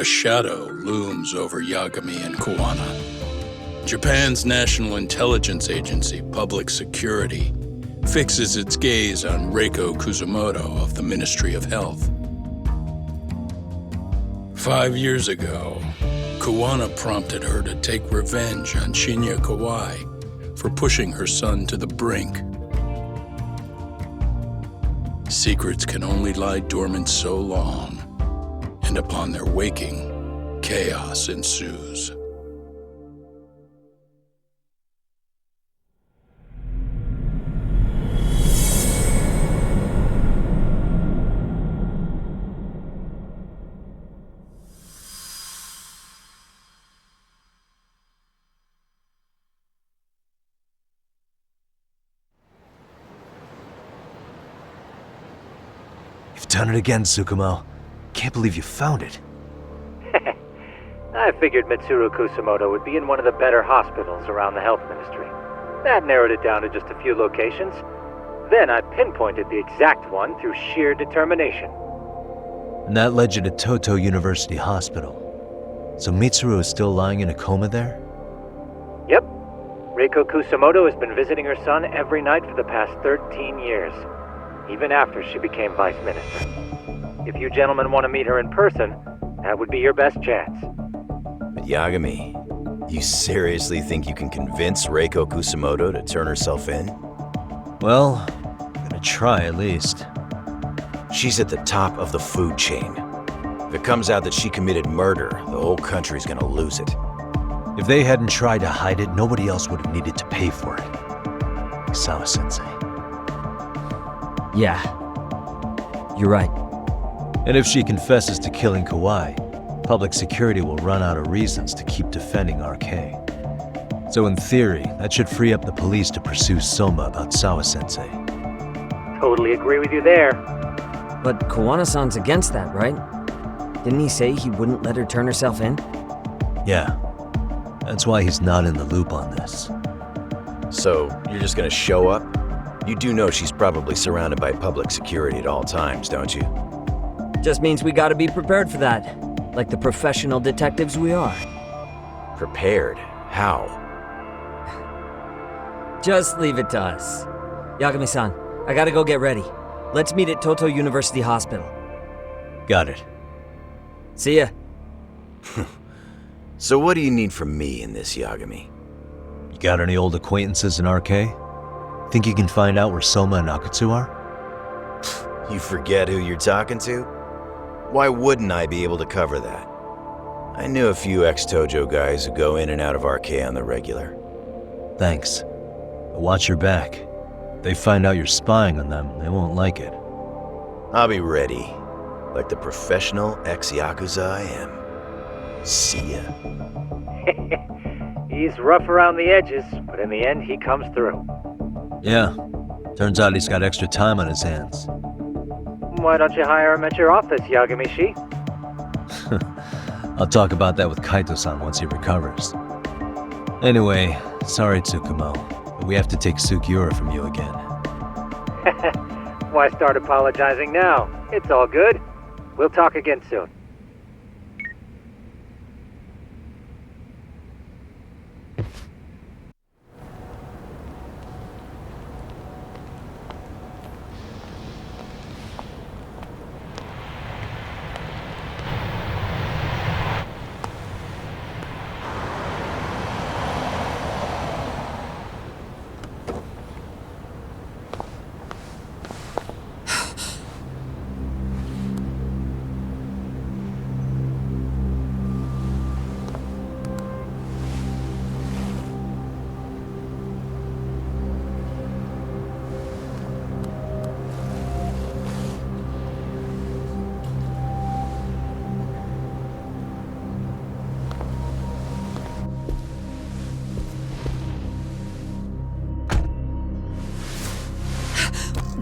a shadow looms over Yagami and Kuwana. Japan's National Intelligence Agency, Public Security, fixes its gaze on Reiko Kusumoto of the Ministry of Health. 5 years ago, Kuwana prompted her to take revenge on Shinya Kawai for pushing her son to the brink. Secrets can only lie dormant so long, and upon their waking, chaos ensues. You've done it again, Tsukumo. Can't believe you found it. I figured Mitsuru Kusumoto would be in one of the better hospitals around the health ministry. That narrowed it down to just a few locations. Then I pinpointed the exact one through sheer determination. And that led you to Toto University Hospital. So Mitsuru is still lying in a coma there? Yep. Reiko Kusumoto has been visiting her son every night for the past 13 years. Even after she became vice minister. If you gentlemen want to meet her in person, that would be your best chance. But Yagami, you seriously think you can convince Reiko Kusumoto to turn herself in? Well, I'm gonna try at least. She's at the top of the food chain. If it comes out that she committed murder, the whole country's gonna lose it. If they hadn't tried to hide it, nobody else would have needed to pay for it. Like Sawa-sensei. Yeah. You're right. And if she confesses to killing Kawai, public security will run out of reasons to keep defending RK. So in theory, that should free up the police to pursue Soma about Sawa-sensei. Totally agree with you there. But Kuwana-san's against that, right? Didn't he say he wouldn't let her turn herself in? Yeah. That's why he's not in the loop on this. So, you're just gonna show up? You do know she's probably surrounded by public security at all times, don't you? Just means we gotta be prepared for that. Like the professional detectives we are. Prepared? How? Just leave it to us. Yagami-san, I gotta go get ready. Let's meet at Toto University Hospital. Got it. See ya. So what do you need from me in this, Yagami? You got any old acquaintances in RK? Think you can find out where Soma and Akutsu are? You forget who you're talking to? Why wouldn't I be able to cover that? I knew a few ex-Tojo guys who go in and out of RK on the regular. Thanks. But watch your back. If they find out you're spying on them, they won't like it. I'll be ready, like the professional ex-Yakuza I am. See ya. He's rough around the edges, but in the end he comes through. Yeah. Turns out he's got extra time on his hands. Why don't you hire him at your office, Yagami-shi? I'll talk about that with Kaito-san once he recovers. Anyway, sorry Tsukumo, but we have to take Sugiura from you again. Why start apologizing now? It's all good. We'll talk again soon.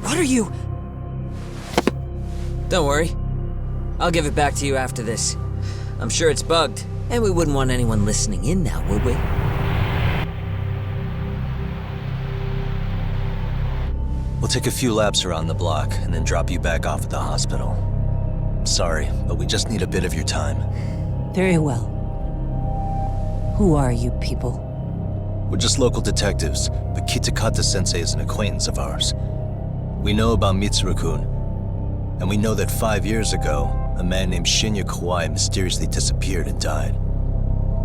What are you? Don't worry. I'll give it back to you after this. I'm sure it's bugged, and we wouldn't want anyone listening in now, would we? We'll take a few laps around the block and then drop you back off at the hospital. Sorry, but we just need a bit of your time. Very well. Who are you people? We're just local detectives, but Kitakata-sensei is an acquaintance of ours. We know about Mitsuru-kun, and we know that 5 years ago, a man named Shinya Kawai mysteriously disappeared and died.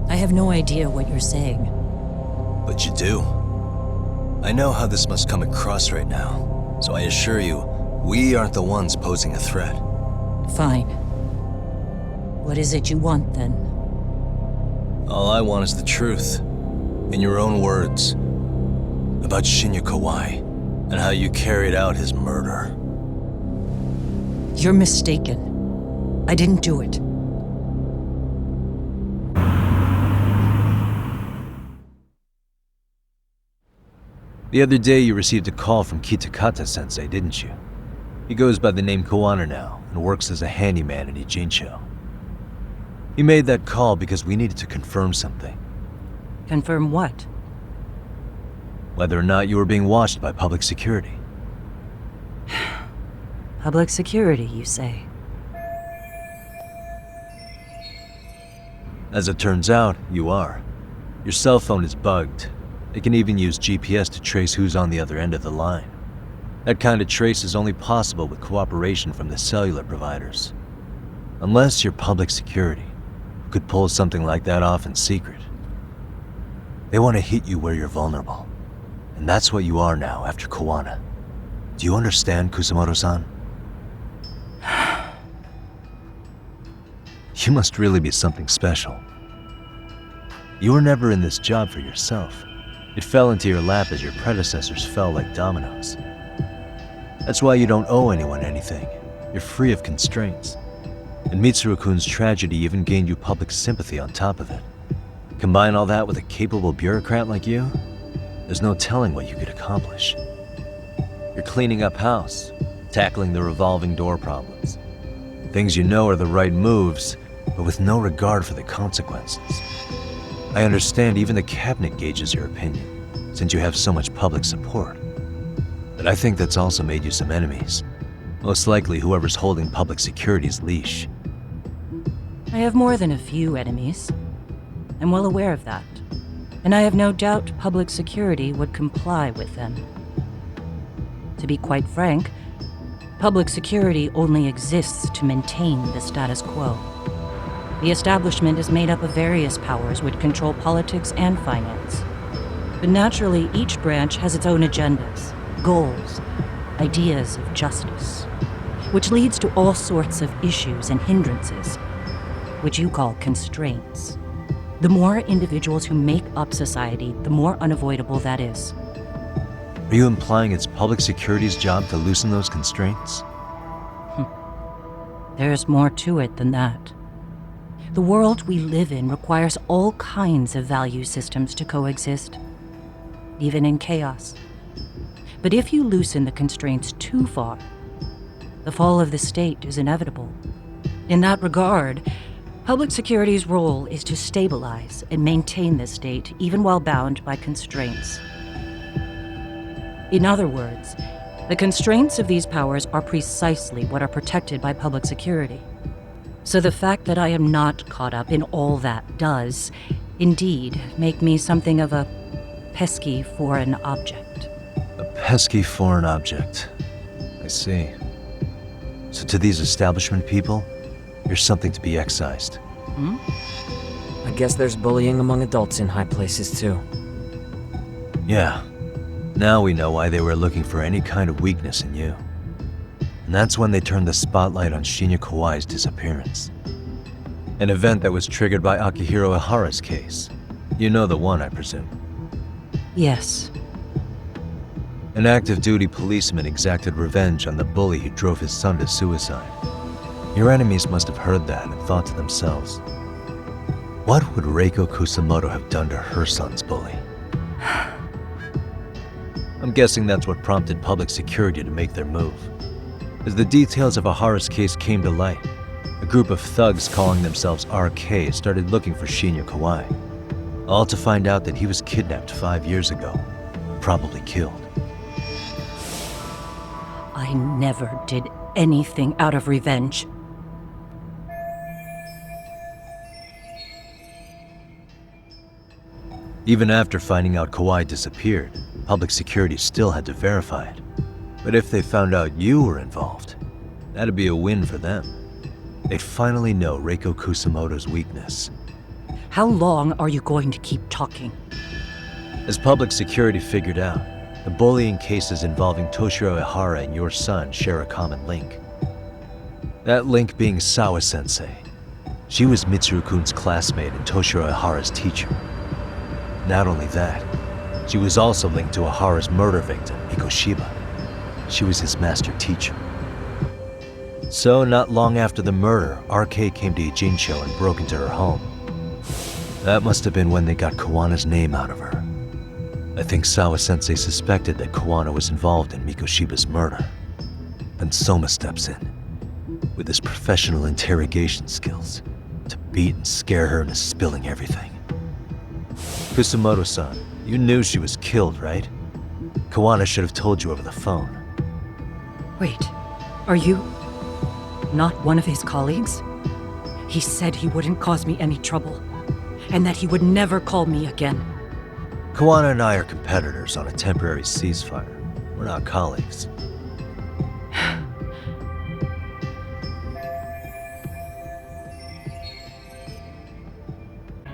I have no idea what you're saying. But you do. I know how this must come across right now, so I assure you, we aren't the ones posing a threat. Fine. What is it you want, then? All I want is the truth. In your own words. About Shinya Kawai, and how you carried out his murder. You're mistaken. I didn't do it. The other day you received a call from Kitakata-sensei, didn't you? He goes by the name Koana now, and works as a handyman in Ijincho. He made that call because we needed to confirm something. Confirm what? Whether or not you were being watched by public security. Public security, you say? As it turns out, you are. Your cell phone is bugged. It can even use GPS to trace who's on the other end of the line. That kind of trace is only possible with cooperation from the cellular providers. Unless you're public security, who could pull something like that off in secret. They want to hit you where you're vulnerable. And that's what you are now after Koana. Do you understand, Kusamoto-san? You must really be something special. You were never in this job for yourself. It fell into your lap as your predecessors fell like dominoes. That's why you don't owe anyone anything. You're free of constraints. And Mitsuru-kun's tragedy even gained you public sympathy on top of it. Combine all that with a capable bureaucrat like you, there's no telling what you could accomplish. You're cleaning up house, tackling the revolving door problems. Things you know are the right moves, but with no regard for the consequences. I understand even the cabinet gauges your opinion, since you have so much public support. But I think that's also made you some enemies. Most likely whoever's holding public security's leash. I have more than a few enemies. I'm well aware of that. And I have no doubt public security would comply with them. To be quite frank, public security only exists to maintain the status quo. The establishment is made up of various powers which control politics and finance. But naturally, each branch has its own agendas, goals, ideas of justice, which leads to all sorts of issues and hindrances, which you call constraints. The more individuals who make up society, the more unavoidable that is. Are you implying it's public security's job to loosen those constraints? There's more to it than that. The world we live in requires all kinds of value systems to coexist, even in chaos. But if you loosen the constraints too far, the fall of the state is inevitable. In that regard, public security's role is to stabilize and maintain the state, even while bound by constraints. In other words, the constraints of these powers are precisely what are protected by public security. So the fact that I am not caught up in all that does, indeed, make me something of a pesky foreign object. A pesky foreign object. I see. So to these establishment people, you're something to be excised. I guess there's bullying among adults in high places too. Yeah. Now we know why they were looking for any kind of weakness in you. And that's when they turned the spotlight on Shinya Kawai's disappearance. An event that was triggered by Akihiro Ihara's case. You know the one, I presume. Yes. An active duty policeman exacted revenge on the bully who drove his son to suicide. Your enemies must have heard that and thought to themselves, what would Reiko Kusamoto have done to her son's bully? I'm guessing that's what prompted public security to make their move. As the details of Ihara's case came to light, a group of thugs calling themselves RK started looking for Shinya Kawai, all to find out that he was kidnapped 5 years ago, probably killed. I never did anything out of revenge. Even after finding out Kawhi disappeared, public security still had to verify it. But if they found out you were involved, that'd be a win for them. They'd finally know Reiko Kusamoto's weakness. How long are you going to keep talking? As public security figured out, the bullying cases involving Toshiro Ihara and your son share a common link. That link being Sawa-sensei. She was Mitsuru-kun's classmate and Toshiro Ihara's teacher. Not only that, she was also linked to Ihara's murder victim, Mikoshiba. She was his master teacher. So, not long after the murder, RK came to Ijincho and broke into her home. That must have been when they got Kawana's name out of her. I think Sawa-sensei suspected that Kawana was involved in Mikoshiba's murder. Then Soma steps in, with his professional interrogation skills, to beat and scare her into spilling everything. Kusamoto-san, you knew she was killed, right? Kawana should have told you over the phone. Wait, are you not one of his colleagues? He said he wouldn't cause me any trouble, and that he would never call me again. Kawana and I are competitors on a temporary ceasefire. We're not colleagues.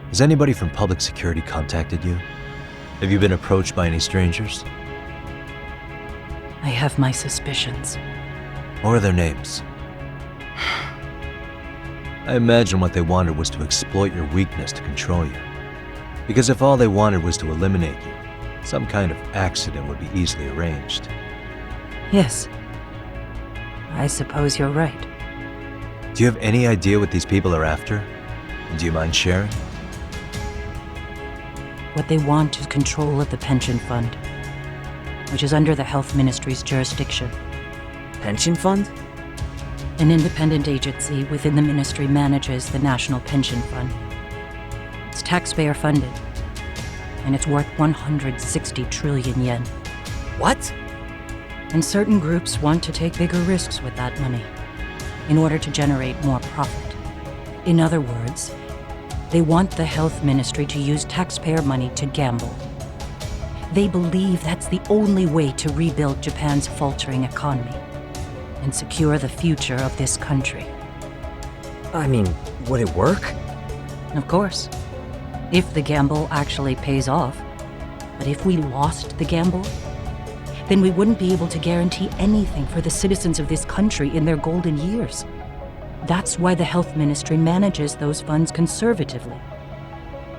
Has anybody from public security contacted you? Have you been approached by any strangers? I have my suspicions. What are their names? I imagine what they wanted was to exploit your weakness to control you. Because if all they wanted was to eliminate you, some kind of accident would be easily arranged. Yes. I suppose you're right. Do you have any idea what these people are after? And do you mind sharing? What they want is control of the pension fund, which is under the Health Ministry's jurisdiction. Pension fund? An independent agency within the ministry manages the National Pension Fund. It's taxpayer funded, and it's worth 160 trillion yen. What? And certain groups want to take bigger risks with that money in order to generate more profit. In other words, they want the health ministry to use taxpayer money to gamble. They believe that's the only way to rebuild Japan's faltering economy and secure the future of this country. I mean, would it work? Of course, if the gamble actually pays off. But if we lost the gamble, then we wouldn't be able to guarantee anything for the citizens of this country in their golden years. That's why the health ministry manages those funds conservatively,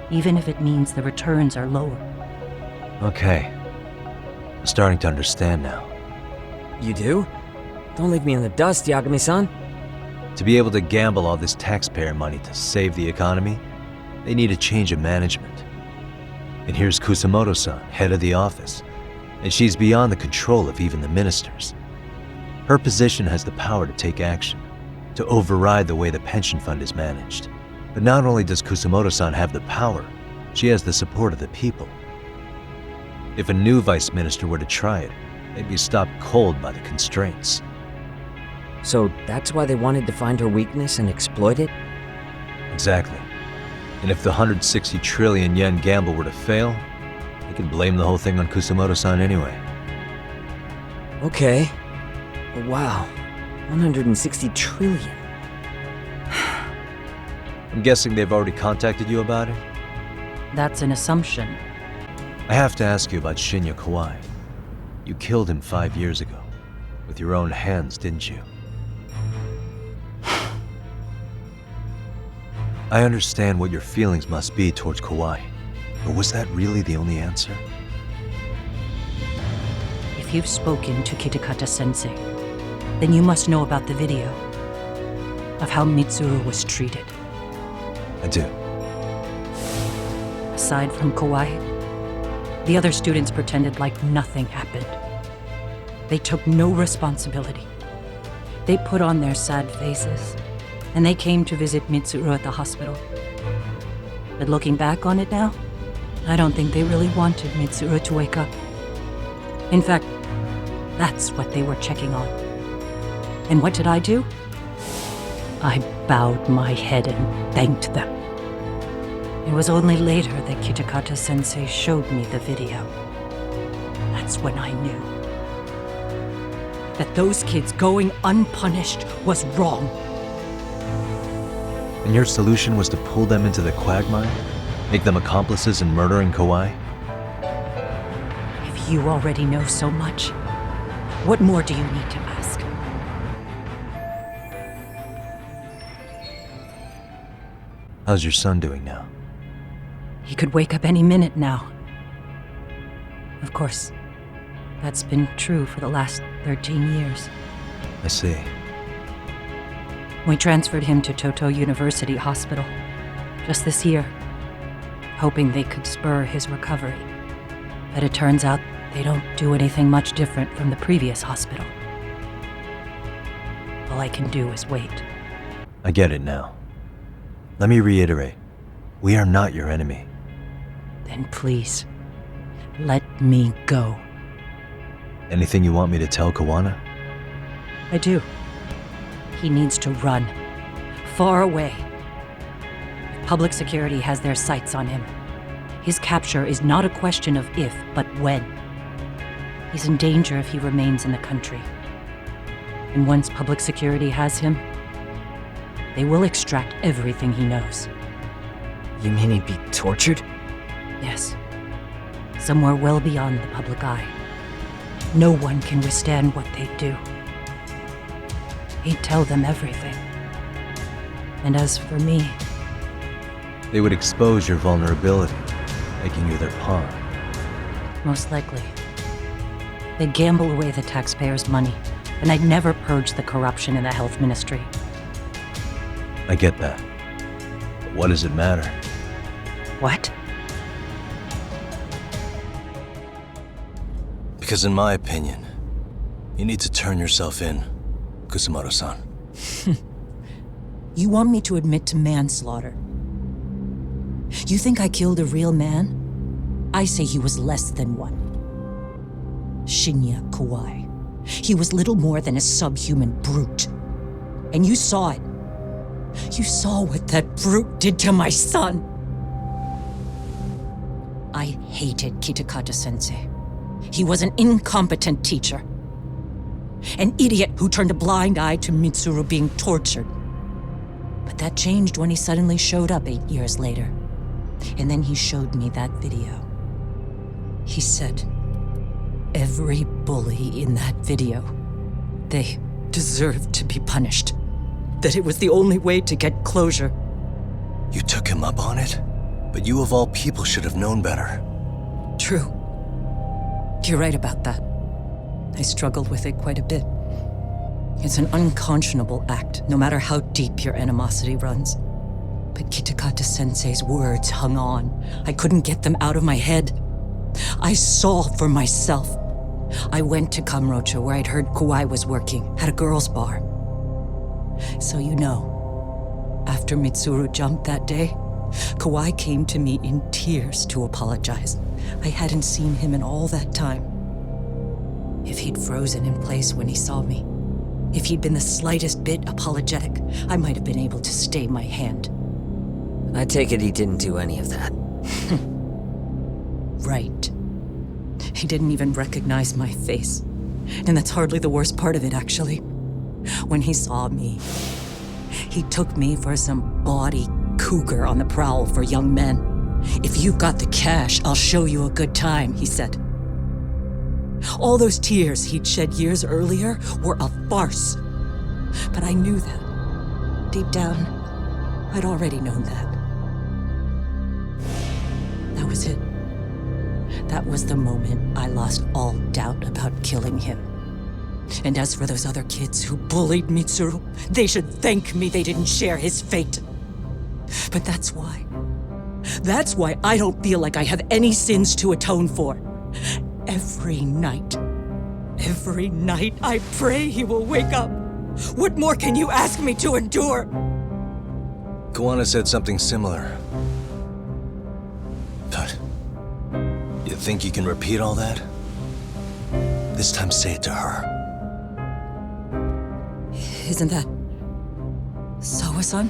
even if it means the returns are lower. Okay. I'm starting to understand now. You do? Don't leave me in the dust, Yagami-san. To be able to gamble all this taxpayer money to save the economy, they need a change of management. And here's Kusamoto-san, head of the office, and she's beyond the control of even the ministers. Her position has the power to take action, to override the way the pension fund is managed. But not only does Kusamoto-san have the power, she has the support of the people. If a new vice minister were to try it, they'd be stopped cold by the constraints. So that's why they wanted to find her weakness and exploit it? Exactly. And if the 160 trillion yen gamble were to fail, they could blame the whole thing on Kusamoto-san anyway. Okay. Wow. 160 trillion. I'm guessing they've already contacted you about it? That's an assumption. I have to ask you about Shinya Kawai. You killed him 5 years ago. With your own hands, didn't you? I understand what your feelings must be towards Kawai, but was that really the only answer? If you've spoken to Kitakata-sensei, then you must know about the video of how Mitsuru was treated. I do. Aside from Kawai, the other students pretended like nothing happened. They took no responsibility. They put on their sad faces, and they came to visit Mitsuru at the hospital. But looking back on it now, I don't think they really wanted Mitsuru to wake up. In fact, that's what they were checking on. And what did I do? I bowed my head and thanked them. It was only later that Kitakata-sensei showed me the video. That's when I knew that those kids going unpunished was wrong. And your solution was to pull them into the quagmire? Make them accomplices in murdering Kawai? If you already know so much, what more do you need to ask? How's your son doing now? He could wake up any minute now. Of course, that's been true for the last 13 years. I see. We transferred him to Toto University Hospital just this year, hoping they could spur his recovery. But it turns out they don't do anything much different from the previous hospital. All I can do is wait. I get it now. Let me reiterate. We are not your enemy. Then please, let me go. Anything you want me to tell Kawana? I do. He needs to run. Far away. If public security has their sights on him, his capture is not a question of if, but when. He's in danger if he remains in the country. And once public security has him, they will extract everything he knows. You mean he'd be tortured? Yes. Somewhere well beyond the public eye. No one can withstand what they do. He'd tell them everything. And as for me, They would expose your vulnerability, making you their pawn. most likely. They'd gamble away the taxpayers' money, and I'd never purge the corruption in the health ministry. I get that. But what does it matter? What? Because in my opinion, you need to turn yourself in, Kusumoto-san. You want me to admit to manslaughter? You think I killed a real man? I say he was less than one. Shinya Kawai. He was little more than a subhuman brute. And you saw it. You saw what that brute did to my son. I hated Kitakata-sensei. He was an incompetent teacher. An idiot who turned a blind eye to Mitsuru being tortured. But that changed when he suddenly showed up 8 years later. And then he showed me that video. He said, every bully in that video, they deserved to be punished. That it was the only way to get closure. You took him up on it? But you of all people should have known better. True. You're right about that. I struggled with it quite a bit. It's an unconscionable act, no matter how deep your animosity runs. But Kitakata-sensei's words hung on. I couldn't get them out of my head. I saw for myself. I went to Kamurocho, where I'd heard Kawai was working, at a girls' bar. So you know, after Mitsuru jumped that day, Kawai came to me in tears to apologize. I hadn't seen him in all that time. If he'd frozen in place when he saw me, if he'd been the slightest bit apologetic, I might have been able to stay my hand. I take it he didn't do any of that. Right. He didn't even recognize my face. And that's hardly the worst part of it, actually. When he saw me, he took me for some bawdy cougar on the prowl for young men. If you've got the cash, I'll show you a good time, he said. All those tears he'd shed years earlier were a farce. But I knew that. Deep down, I'd already known that. That was it. That was the moment I lost all doubt about killing him. And as for those other kids who bullied Mitsuru, they should thank me they didn't share his fate. But that's why. That's why I don't feel like I have any sins to atone for. Every night I pray he will wake up. What more can you ask me to endure? Kawana said something similar. But you think you can repeat all that? This time say it to her. Isn't that Sawa-san?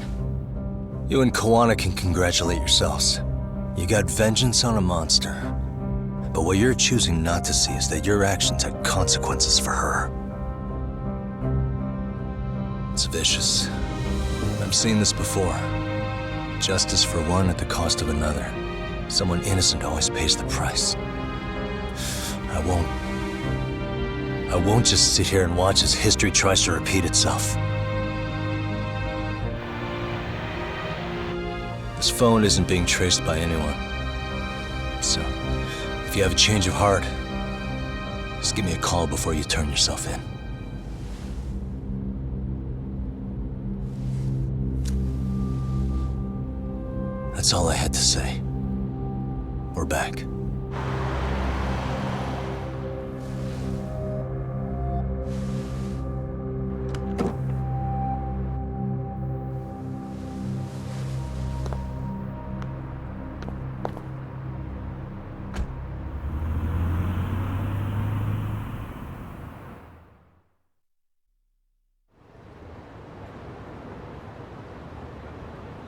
You and Kawana can congratulate yourselves. You got vengeance on a monster. But what you're choosing not to see is that your actions had consequences for her. It's vicious. I've seen this before. Justice for one at the cost of another. Someone innocent always pays the price. I won't just sit here and watch as history tries to repeat itself. This phone isn't being traced by anyone. So, if you have a change of heart, just give me a call before you turn yourself in. That's all I had to say. We're back.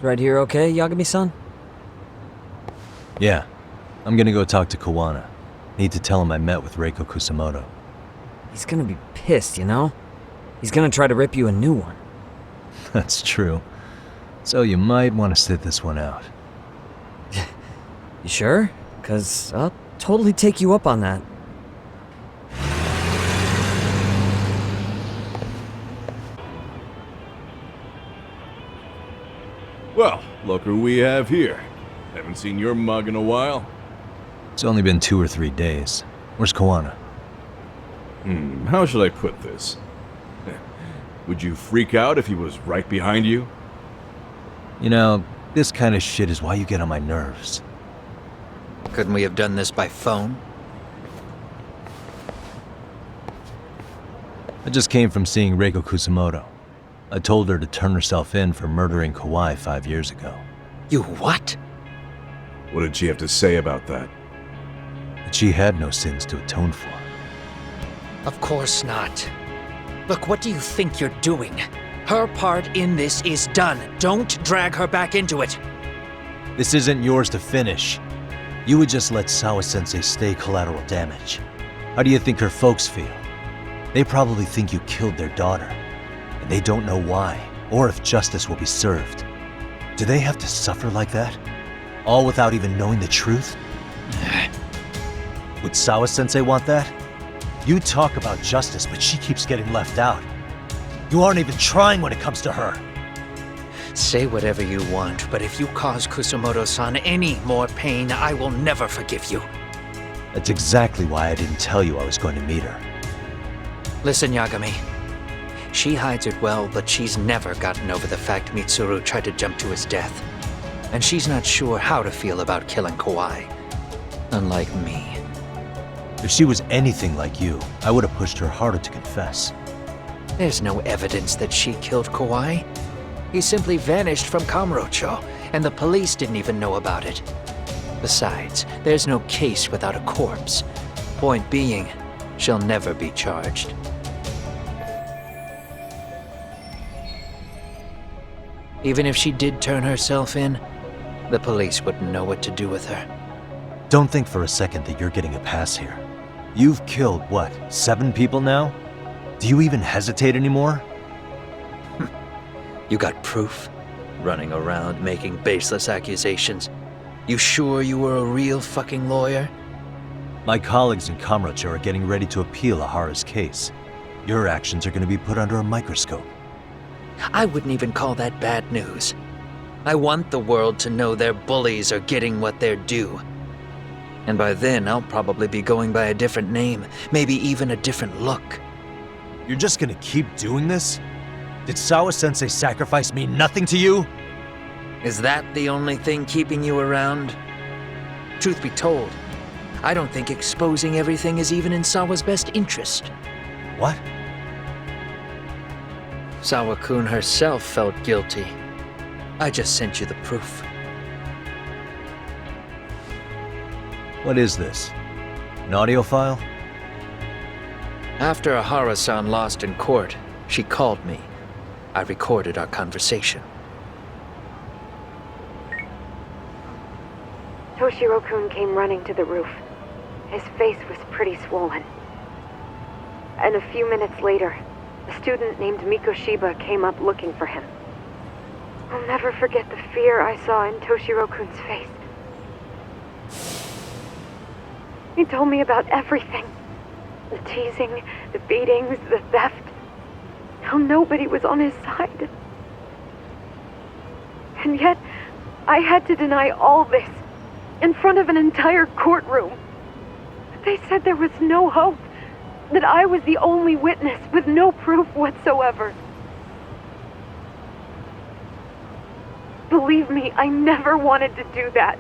Right here okay, Yagami-san? Yeah. I'm gonna go talk to Kawana. Need to tell him I met with Reiko Kusamoto. He's gonna be pissed, you know? He's gonna try to rip you a new one. That's true. So you might want to sit this one out. You sure? 'Cause I'll totally take you up on that. Well, look who we have here. Haven't seen your mug in a while. It's only been 2 or 3 days. Where's Kawana? How should I put this? Would you freak out if he was right behind you? You know, this kind of shit is why you get on my nerves. Couldn't we have done this by phone? I just came from seeing Reiko Kusamoto. I told her to turn herself in for murdering Kawai 5 years ago. You what? What did she have to say about that? That she had no sins to atone for. Of course not. Look, what do you think you're doing? Her part in this is done. Don't drag her back into it. This isn't yours to finish. You would just let Sawa-sensei stay collateral damage. How do you think her folks feel? They probably think you killed their daughter. And they don't know why, or if justice will be served. Do they have to suffer like that? All without even knowing the truth? Would Sawa-sensei want that? You talk about justice, but she keeps getting left out. You aren't even trying when it comes to her. Say whatever you want, but if you cause Kusamoto-san any more pain, I will never forgive you. That's exactly why I didn't tell you I was going to meet her. Listen, Yagami. She hides it well, but she's never gotten over the fact Mitsuru tried to jump to his death. And she's not sure how to feel about killing Kawai. Unlike me. If she was anything like you, I would have pushed her harder to confess. There's no evidence that she killed Kawai. He simply vanished from Kamurocho, and the police didn't even know about it. Besides, there's no case without a corpse. Point being, she'll never be charged. Even if she did turn herself in, the police wouldn't know what to do with her. Don't think for a second that you're getting a pass here. You've killed, what, 7 people now? Do you even hesitate anymore? You got proof? Running around making baseless accusations. You sure you were a real fucking lawyer? My colleagues in Kamurocho are getting ready to appeal Ahara's case. Your actions are going to be put under a microscope. I wouldn't even call that bad news. I want the world to know their bullies are getting what they're due. And by then, I'll probably be going by a different name, maybe even a different look. You're just gonna keep doing this? Did Sawa-sensei sacrifice mean nothing to you? Is that the only thing keeping you around? Truth be told, I don't think exposing everything is even in Sawa's best interest. What? Sawa-kun herself felt guilty. I just sent you the proof. What is this? An audio file? After Ahara-san lost in court, she called me. I recorded our conversation. Toshiro-kun came running to the roof. His face was pretty swollen. And a few minutes later, a student named Mikoshiba came up looking for him. I'll never forget the fear I saw in Toshiro-kun's face. He told me about everything. The teasing, the beatings, the theft. How nobody was on his side. And yet, I had to deny all this in front of an entire courtroom. They said there was no hope, that I was the only witness with no proof whatsoever. Believe me, I never wanted to do that.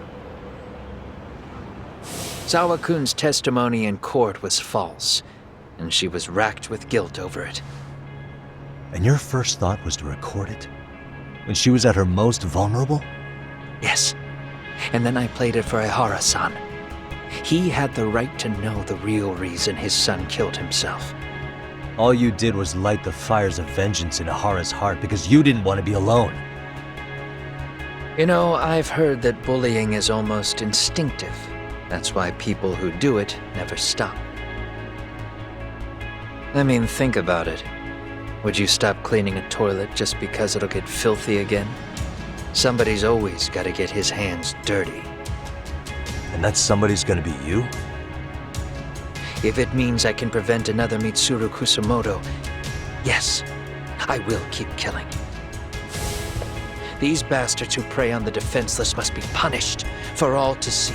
Sawa-kun's testimony in court was false, and she was racked with guilt over it. And your first thought was to record it? When she was at her most vulnerable? Yes. And then I played it for Ehara-san. He had the right to know the real reason his son killed himself. All you did was light the fires of vengeance in Ahara's heart because you didn't want to be alone. You know, I've heard that bullying is almost instinctive. That's why people who do it never stop. I mean, think about it. Would you stop cleaning a toilet just because it'll get filthy again? Somebody's always got to get his hands dirty. And that somebody's gonna be you? If it means I can prevent another Mitsuru Kusamoto, yes, I will keep killing. These bastards who prey on the defenseless must be punished for all to see.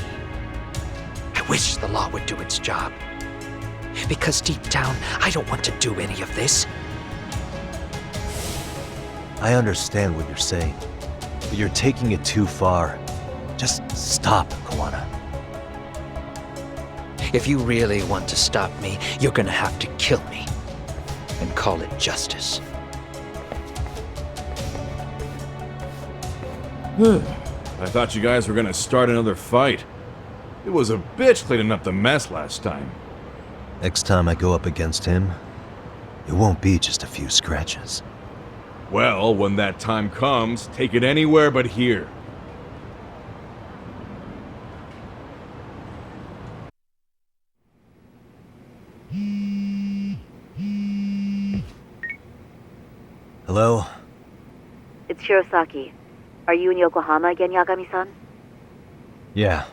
I wish the law would do its job. Because deep down, I don't want to do any of this. I understand what you're saying, but you're taking it too far. Just stop, Kawana. If you really want to stop me, you're gonna have to kill me. And call it justice. I thought you guys were gonna start another fight. It was a bitch cleaning up the mess last time. Next time I go up against him, it won't be just a few scratches. Well, when that time comes, take it anywhere but here. Hello? It's Shirosaki. Are you in Yokohama again, Yagami-san? Yeah.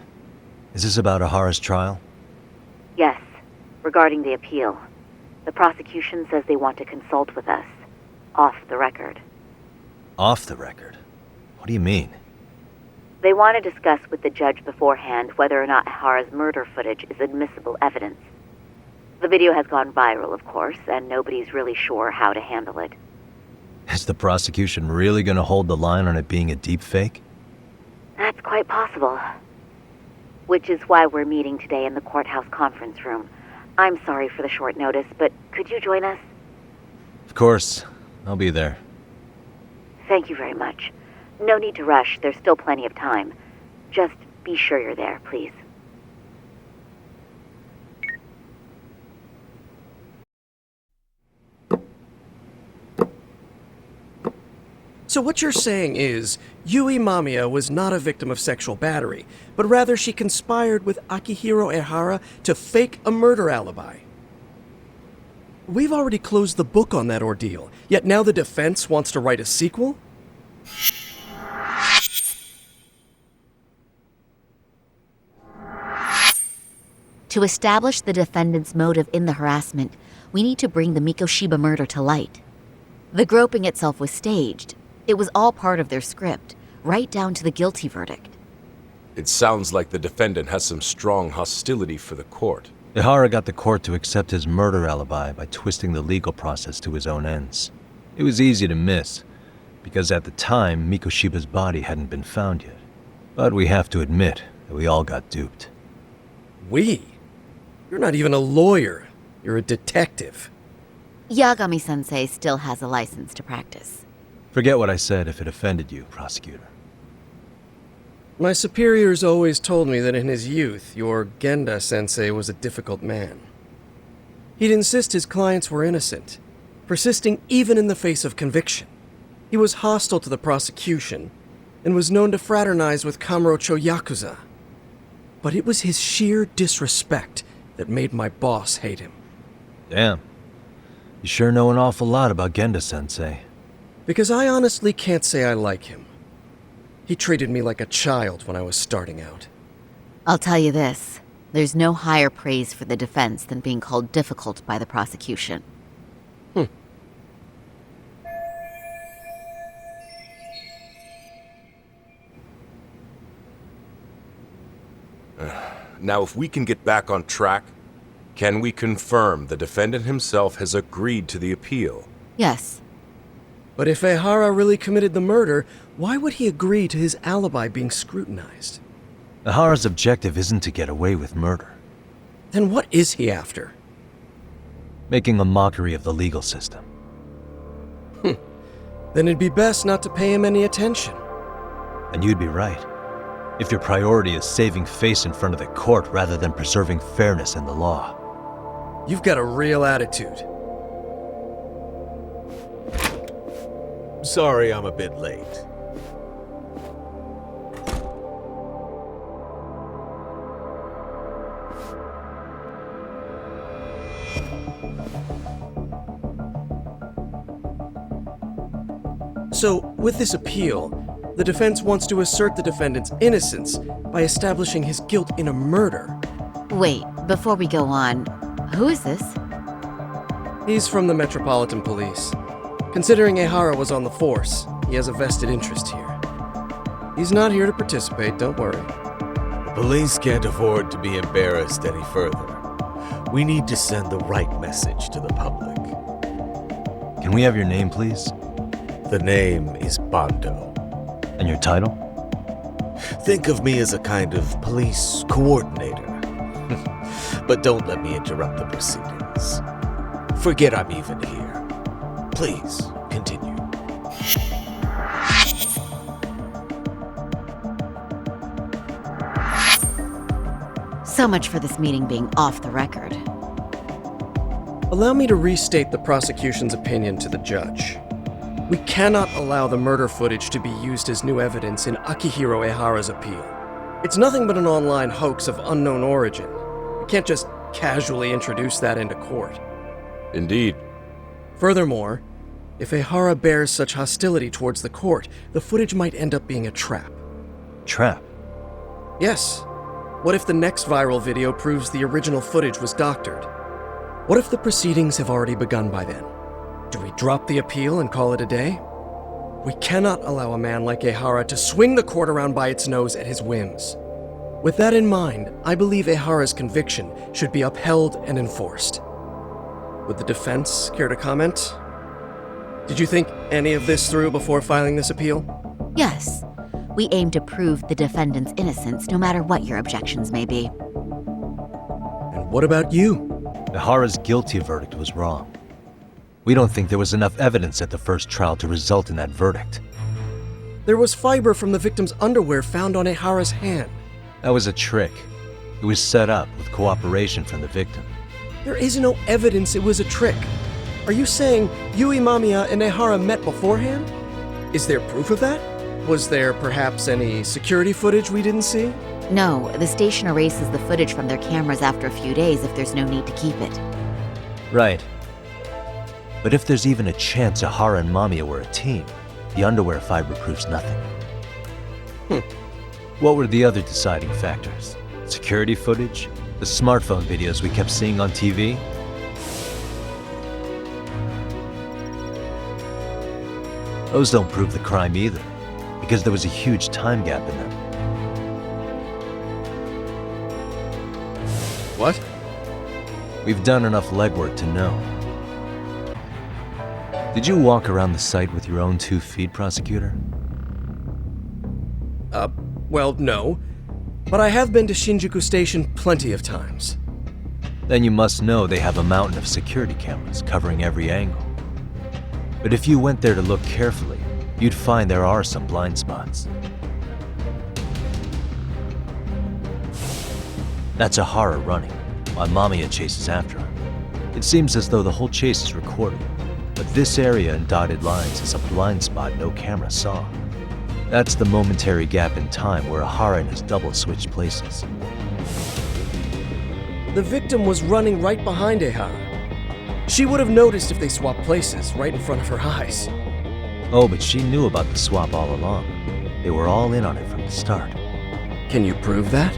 Is this about Ahara's trial? Yes, regarding the appeal. The prosecution says they want to consult with us. Off the record. Off the record? What do you mean? They want to discuss with the judge beforehand whether or not Ahara's murder footage is admissible evidence. The video has gone viral, of course, and nobody's really sure how to handle it. Is the prosecution really gonna hold the line on it being a deepfake? That's quite possible. Which is why we're meeting today in the courthouse conference room. I'm sorry for the short notice, but could you join us? Of course. I'll be there. Thank you very much. No need to rush, there's still plenty of time. Just be sure you're there, please. So what you're saying is, Yui Mamiya was not a victim of sexual battery, but rather she conspired with Akihiro Ehara to fake a murder alibi. We've already closed the book on that ordeal, yet now the defense wants to write a sequel? To establish the defendant's motive in the harassment, we need to bring the Mikoshiba murder to light. The groping itself was staged. It was all part of their script, right down to the guilty verdict. It sounds like the defendant has some strong hostility for the court. Ehara got the court to accept his murder alibi by twisting the legal process to his own ends. It was easy to miss, because at the time, Mikoshiba's body hadn't been found yet. But we have to admit that we all got duped. We? You're not even a lawyer. You're a detective. Yagami-sensei still has a license to practice. Forget what I said if it offended you, prosecutor. My superiors always told me that in his youth, your Genda-sensei was a difficult man. He'd insist his clients were innocent, persisting even in the face of conviction. He was hostile to the prosecution, and was known to fraternize with Kamurocho Yakuza. but it was his sheer disrespect that made my boss hate him. Damn. You sure know an awful lot about Genda-sensei. Because I honestly can't say I like him. He treated me like a child when I was starting out. I'll tell you this. There's no higher praise for the defense than being called difficult by the prosecution. Now, if we can get back on track, can we confirm the defendant himself has agreed to the appeal? Yes. But if Ehara really committed the murder, why would he agree to his alibi being scrutinized? Ehara's objective isn't to get away with murder. Then what is he after? Making a mockery of the legal system. Then it'd be best not to pay him any attention. And you'd be right. If your priority is saving face in front of the court rather than preserving fairness in the law. You've got a real attitude. Sorry I'm a bit late. So, with this appeal, the defense wants to assert the defendant's innocence by establishing his guilt in a murder. Wait, before we go on, who is this? He's from the Metropolitan Police. Considering Ehara was on the force, he has a vested interest here. He's not here to participate, don't worry. The police can't afford to be embarrassed any further. We need to send the right message to the public. Can we have your name, please? The name is Bando. And your title? Think of me as a kind of police coordinator. But don't let me interrupt the proceedings. Forget I'm even here. Please, continue. So much for this meeting being off the record. Allow me to restate the prosecution's opinion to the judge. We cannot allow the murder footage to be used as new evidence in Akihiro Ehara's appeal. It's nothing but an online hoax of unknown origin. We can't just casually introduce that into court. Indeed. Furthermore, if Ehara bears such hostility towards the court, the footage might end up being a trap. Trap? Yes. What if the next viral video proves the original footage was doctored? What if the proceedings have already begun by then? Do we drop the appeal and call it a day? We cannot allow a man like Ehara to swing the court around by its nose at his whims. With that in mind, I believe Ehara's conviction should be upheld and enforced. Would the defense care to comment? Did you think any of this through before filing this appeal? Yes. We aim to prove the defendant's innocence no matter what your objections may be. And what about you? Ehara's guilty verdict was wrong. We don't think there was enough evidence at the first trial to result in that verdict. There was fiber from the victim's underwear found on Ehara's hand. That was a trick. It was set up with cooperation from the victim. There is no evidence it was a trick. Are you saying Yui Mamiya and Ehara met beforehand? Is there proof of that? Was there perhaps any security footage we didn't see? No, the station erases the footage from their cameras after a few days if there's no need to keep it. Right. But if there's even a chance Ehara and Mamiya were a team, the underwear fiber proves nothing. What were the other deciding factors? Security footage? The smartphone videos we kept seeing on TV? Those don't prove the crime either, because there was a huge time gap in them. What? We've done enough legwork to know. Did you walk around the site with your own 2 feet, prosecutor? Well, no. But I have been to Shinjuku Station plenty of times. Then you must know they have a mountain of security cameras covering every angle. But if you went there to look carefully, you'd find there are some blind spots. That's Ehara running, while Mamiya chases after him. It seems as though the whole chase is recorded, but this area in dotted lines is a blind spot no camera saw. That's the momentary gap in time where Ehara and his double switched places. the victim was running right behind Ehara. She would have noticed if they swapped places right in front of her eyes. Oh, but she knew about the swap all along. They were all in on it from the start. Can you prove that?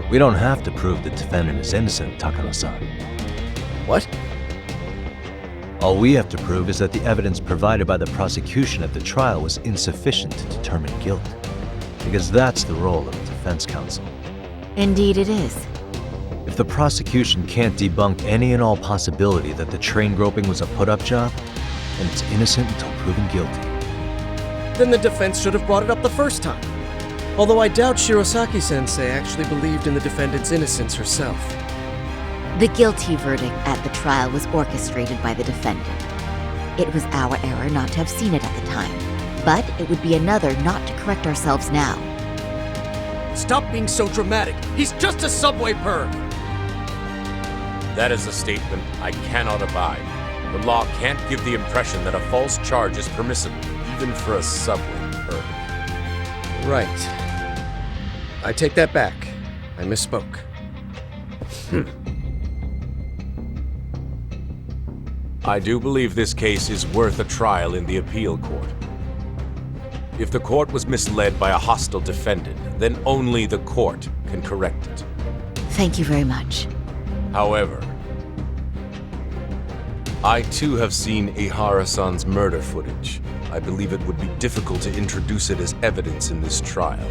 We don't have to prove the defendant is innocent, Takano-san. What? All we have to prove is that the evidence provided by the prosecution at the trial was insufficient to determine guilt. Because that's the role of the defense counsel. Indeed it is. If the prosecution can't debunk any and all possibility that the train groping was a put-up job, then it's innocent until proven guilty. Then the defense should have brought it up the first time. Although I doubt Shirosaki-sensei actually believed in the defendant's innocence herself. The guilty verdict at the trial was orchestrated by the defendant. It was our error not to have seen it at the time, but it would be another not to correct ourselves now. Stop being so dramatic. He's just a subway perv. That is a statement I cannot abide. The law can't give the impression that a false charge is permissible, even for a subway perv. Right. I take that back. I misspoke. I do believe this case is worth a trial in the appeal court. If the court was misled by a hostile defendant, then only the court can correct it. Thank you very much. However, I too have seen Ehara-san's murder footage. I believe it would be difficult to introduce it as evidence in this trial.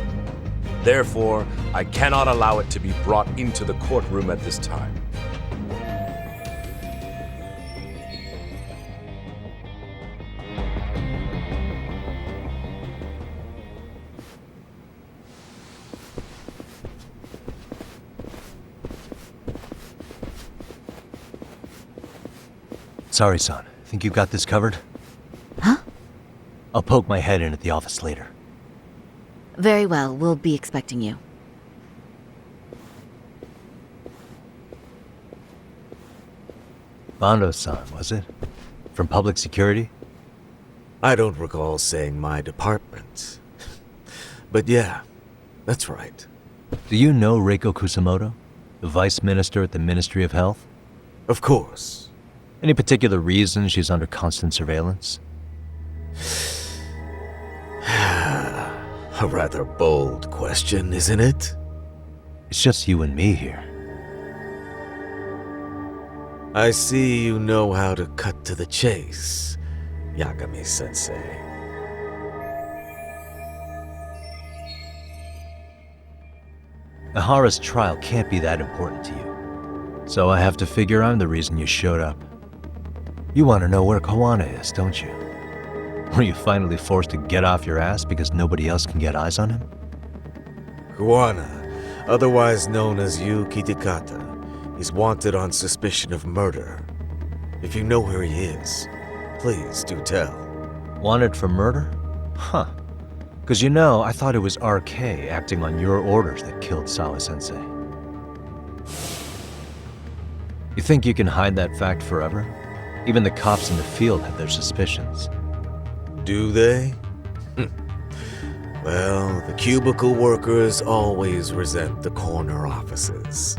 Therefore, I cannot allow it to be brought into the courtroom at this time. Sorry, son. Think you got this covered? Huh? I'll poke my head in at the office later. Very well, we'll be expecting you. Bando-san, was it? From public security? I don't recall saying my department. But yeah, that's right. Do you know Reiko Kusamoto, the vice minister at the Ministry of Health? Of course. Any particular reason she's under constant surveillance? A rather bold question, isn't it? It's just you and me here. I see you know how to cut to the chase, Yagami-sensei. Ehara's trial can't be that important to you. So I have to figure I'm the reason you showed up. You want to know where Kawana is, don't you? Were you finally forced to get off your ass because nobody else can get eyes on him? Kawana, otherwise known as Yu Kitakata, is wanted on suspicion of murder. If you know where he is, please do tell. Wanted for murder? Huh. Because you know, I thought it was RK acting on your orders that killed Sawa-sensei. You think you can hide that fact forever? Even the cops in the field have their suspicions. Do they? Well, the cubicle workers always resent the corner offices.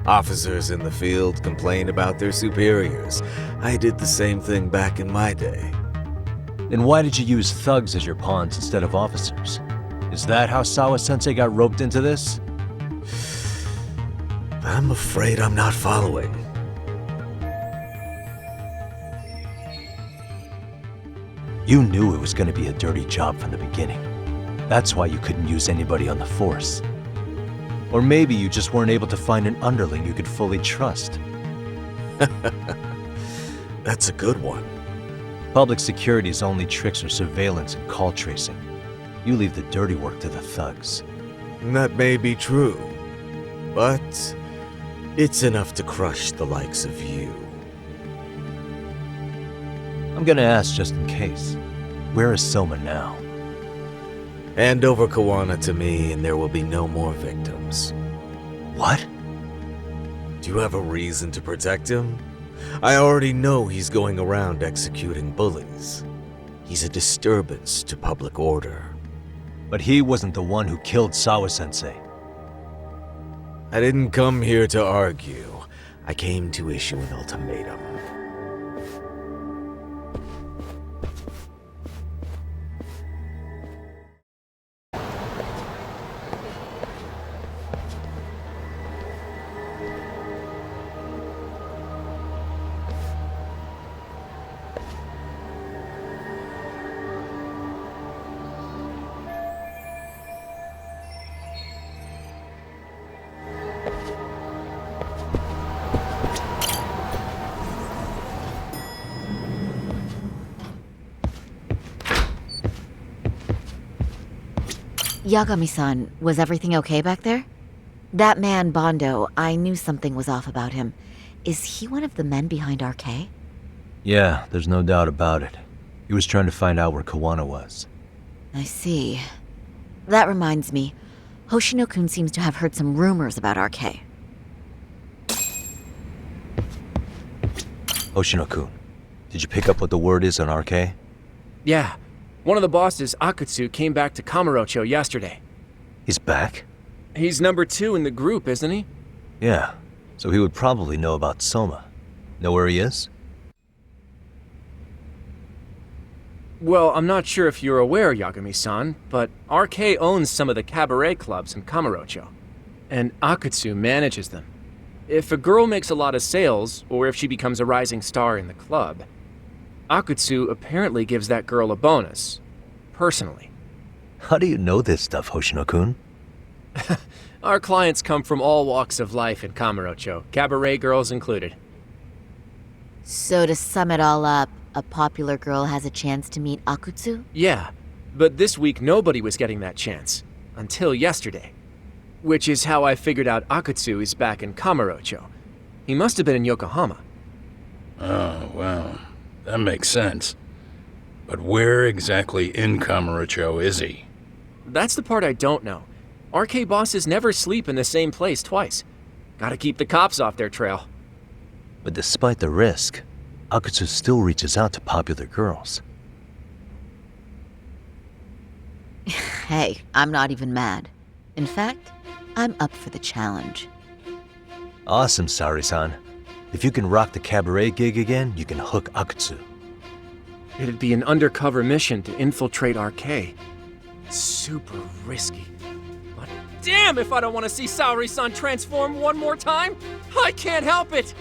Officers in the field complain about their superiors. I did the same thing back in my day. Then why did you use thugs as your pawns instead of officers? Is that how Sawa-sensei got roped into this? I'm afraid I'm not following. You knew it was going to be a dirty job from the beginning. That's why you couldn't use anybody on the force. Or maybe you just weren't able to find an underling you could fully trust. That's a good one. Public security's only tricks are surveillance and call tracing. You leave the dirty work to the thugs. That may be true, but it's enough to crush the likes of you. I'm gonna ask just in case. Where is Soma now? Hand over Kawana to me and there will be no more victims. What? Do you have a reason to protect him? I already know he's going around executing bullies. He's a disturbance to public order. But he wasn't the one who killed Sawa-sensei. I didn't come here to argue. I came to issue an ultimatum. Yagami-san, was everything okay back there? That man, Bondo, I knew something was off about him. Is he one of the men behind RK? Yeah, there's no doubt about it. He was trying to find out where Kawana was. I see. That reminds me, Hoshino-kun seems to have heard some rumors about RK. Hoshino-kun, did you pick up what the word is on RK? Yeah. One of the bosses, Akutsu, came back to Kamurocho yesterday. He's back? He's number 2 in the group, isn't he? Yeah, so he would probably know about Soma. Know where he is? Well, I'm not sure if you're aware, Yagami-san, but RK owns some of the cabaret clubs in Kamurocho, and Akutsu manages them. If a girl makes a lot of sales, or if she becomes a rising star in the club, Akutsu apparently gives that girl a bonus, personally. How do you know this stuff, Hoshino-kun? Our clients come from all walks of life in Kamurocho, cabaret girls included. So to sum it all up, a popular girl has a chance to meet Akutsu? Yeah, but this week nobody was getting that chance. Until yesterday. Which is how I figured out Akutsu is back in Kamurocho. He must have been in Yokohama. Oh, well, that makes sense. But where exactly in Kamurocho is he? That's the part I don't know. RK bosses never sleep in the same place twice. Gotta keep the cops off their trail. But despite the risk, Akutsu still reaches out to popular girls. Hey, I'm not even mad. In fact, I'm up for the challenge. Awesome, Saori-san. If you can rock the cabaret gig again, you can hook Akutsu. It'd be an undercover mission to infiltrate RK. Super risky. But damn if I don't want to see Saori-san transform one more time! I can't help it!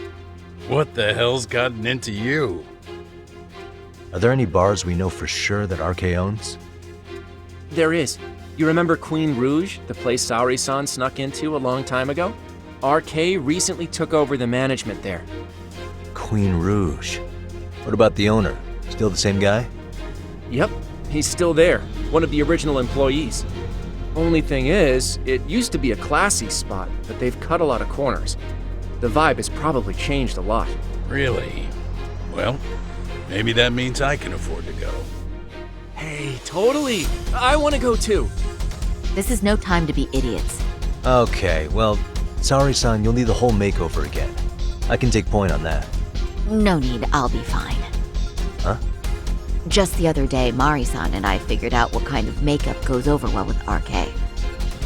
What the hell's gotten into you? Are there any bars we know for sure that RK owns? There is. You remember Queen Rouge, the place Saori-san snuck into a long time ago? RK recently took over the management there. Queen Rouge. What about the owner? Still the same guy? Yep, he's still there. One of the original employees. Only thing is, it used to be a classy spot, but they've cut a lot of corners. The vibe has probably changed a lot. Really? Well, maybe that means I can afford to go. Hey, totally! I want to go too! This is no time to be idiots. Okay, well, Saori-san, you'll need the whole makeover again. I can take point on that. No need, I'll be fine. Huh? Just the other day, Mari-san and I figured out what kind of makeup goes over well with RK.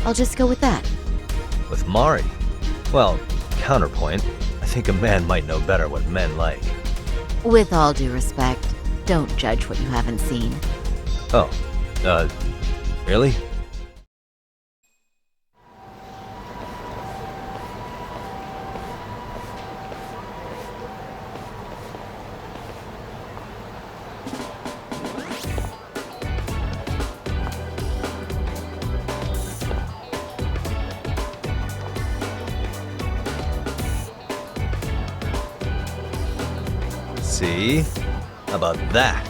I'll just go with that. With Mari? Well, counterpoint, I think a man might know better what men like. With all due respect, don't judge what you haven't seen. Oh, really? See? How about that?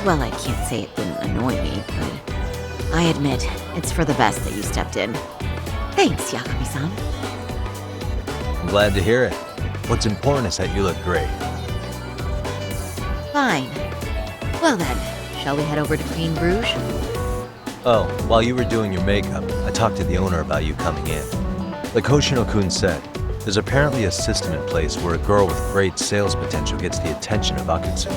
Well, I can't say it didn't annoy me, but I admit, it's for the best that you stepped in. Thanks, Yagami-san. I'm glad to hear it. What's important is that you look great. Fine. Well then, shall we head over to Queen Rouge? Oh, while you were doing your makeup, I talked to the owner about you coming in. Like Hoshino-kun said, there's apparently a system in place where a girl with great sales potential gets the attention of Akutsu.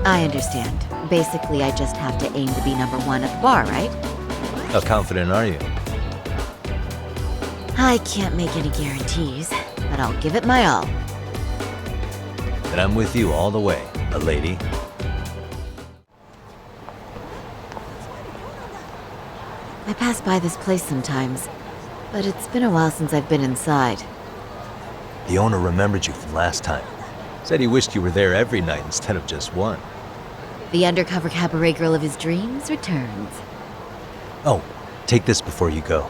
I understand. Basically, I just have to aim to be number 1 at the bar, right? How confident are you? I can't make any guarantees, but I'll give it my all. And I'm with you all the way, a lady. I pass by this place sometimes, but it's been a while since I've been inside. The owner remembered you from last time. Said he wished you were there every night instead of just one. The undercover cabaret girl of his dreams returns. Oh, take this before you go.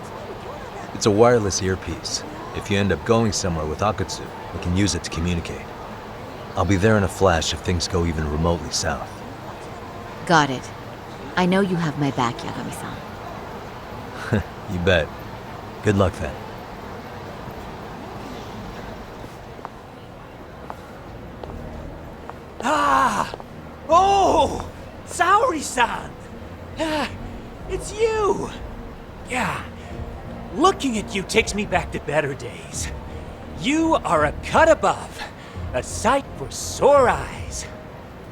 It's a wireless earpiece. If you end up going somewhere with Akutsu, we can use it to communicate. I'll be there in a flash if things go even remotely south. Got it. I know you have my back, Yagami-san. You bet. Good luck then. Ah! Oh! Saori-san! It's you! Yeah. Looking at you takes me back to better days. You are a cut above. A sight for sore eyes.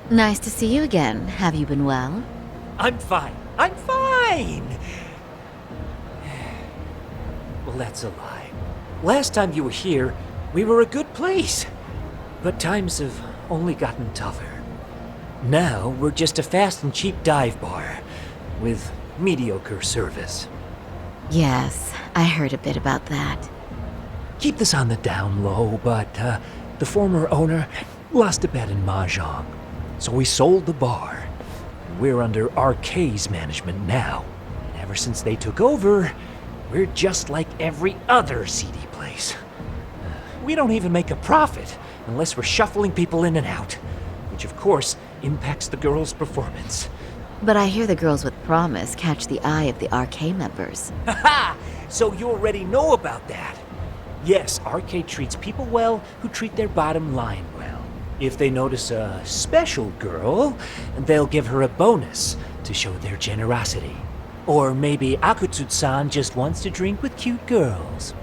Nice to see you again. Have you been well? I'm fine. I'm fine! Well, that's a lie. Last time you were here, we were a good place. But times have only gotten tougher. Now, we're just a fast and cheap dive bar with mediocre service. Yes, I heard a bit about that. Keep this on the down low, but the former owner lost a bet in Mahjong. So we sold the bar. We're under RK's management now. And ever since they took over, we're just like every other seedy place. We don't even make a profit unless we're shuffling people in and out, which of course impacts the girls' performance. But I hear the girls with promise catch the eye of the RK members. Haha! So you already know about that. Yes, RK treats people well who treat their bottom line well. If they notice a special girl, they'll give her a bonus to show their generosity. Or maybe Akutsu-san just wants to drink with cute girls.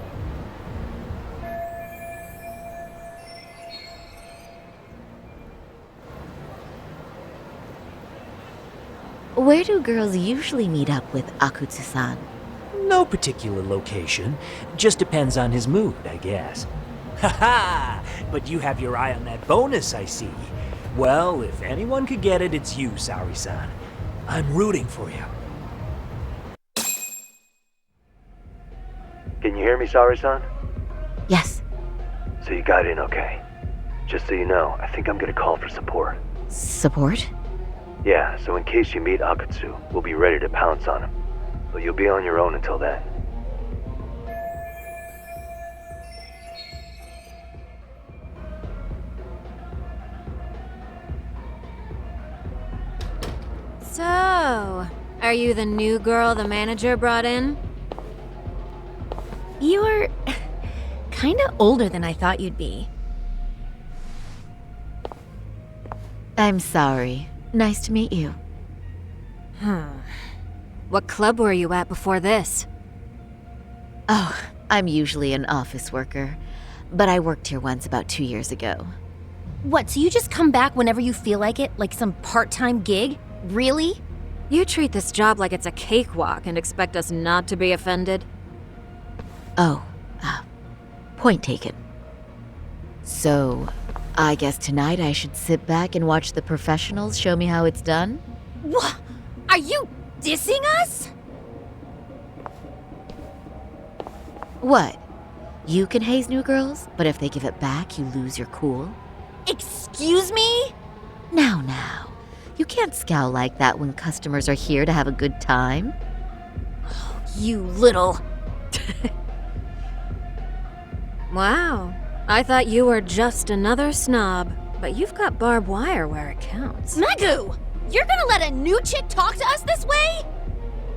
Where do girls usually meet up with Akutsu-san? No particular location. Just depends on his mood, I guess. Haha! But you have your eye on that bonus, I see. Well, if anyone could get it, it's you, Saori-san. I'm rooting for you. Can you hear me, Saori-san? Yes. So you got in okay. Just so you know, I think I'm gonna call for support. Support? Yeah, so in case you meet Akutsu, we'll be ready to pounce on him. But you'll be on your own until then. So, are you the new girl the manager brought in? You're kinda older than I thought you'd be. I'm sorry. Nice to meet you. What club were you at before this? Oh, I'm usually an office worker, but I worked here once about 2 years ago. What, so you just come back whenever you feel like it, like some part-time gig? Really? You treat this job like it's a cakewalk and expect us not to be offended? Oh, point taken. So, I guess tonight I should sit back and watch the professionals show me how it's done? What? Are you dissing us? What? You can haze new girls, but if they give it back, you lose your cool? Excuse me? Now. You can't scowl like that when customers are here to have a good time. You little... Wow. I thought you were just another snob, but you've got barbed wire where it counts. Megu! You're gonna let a new chick talk to us this way?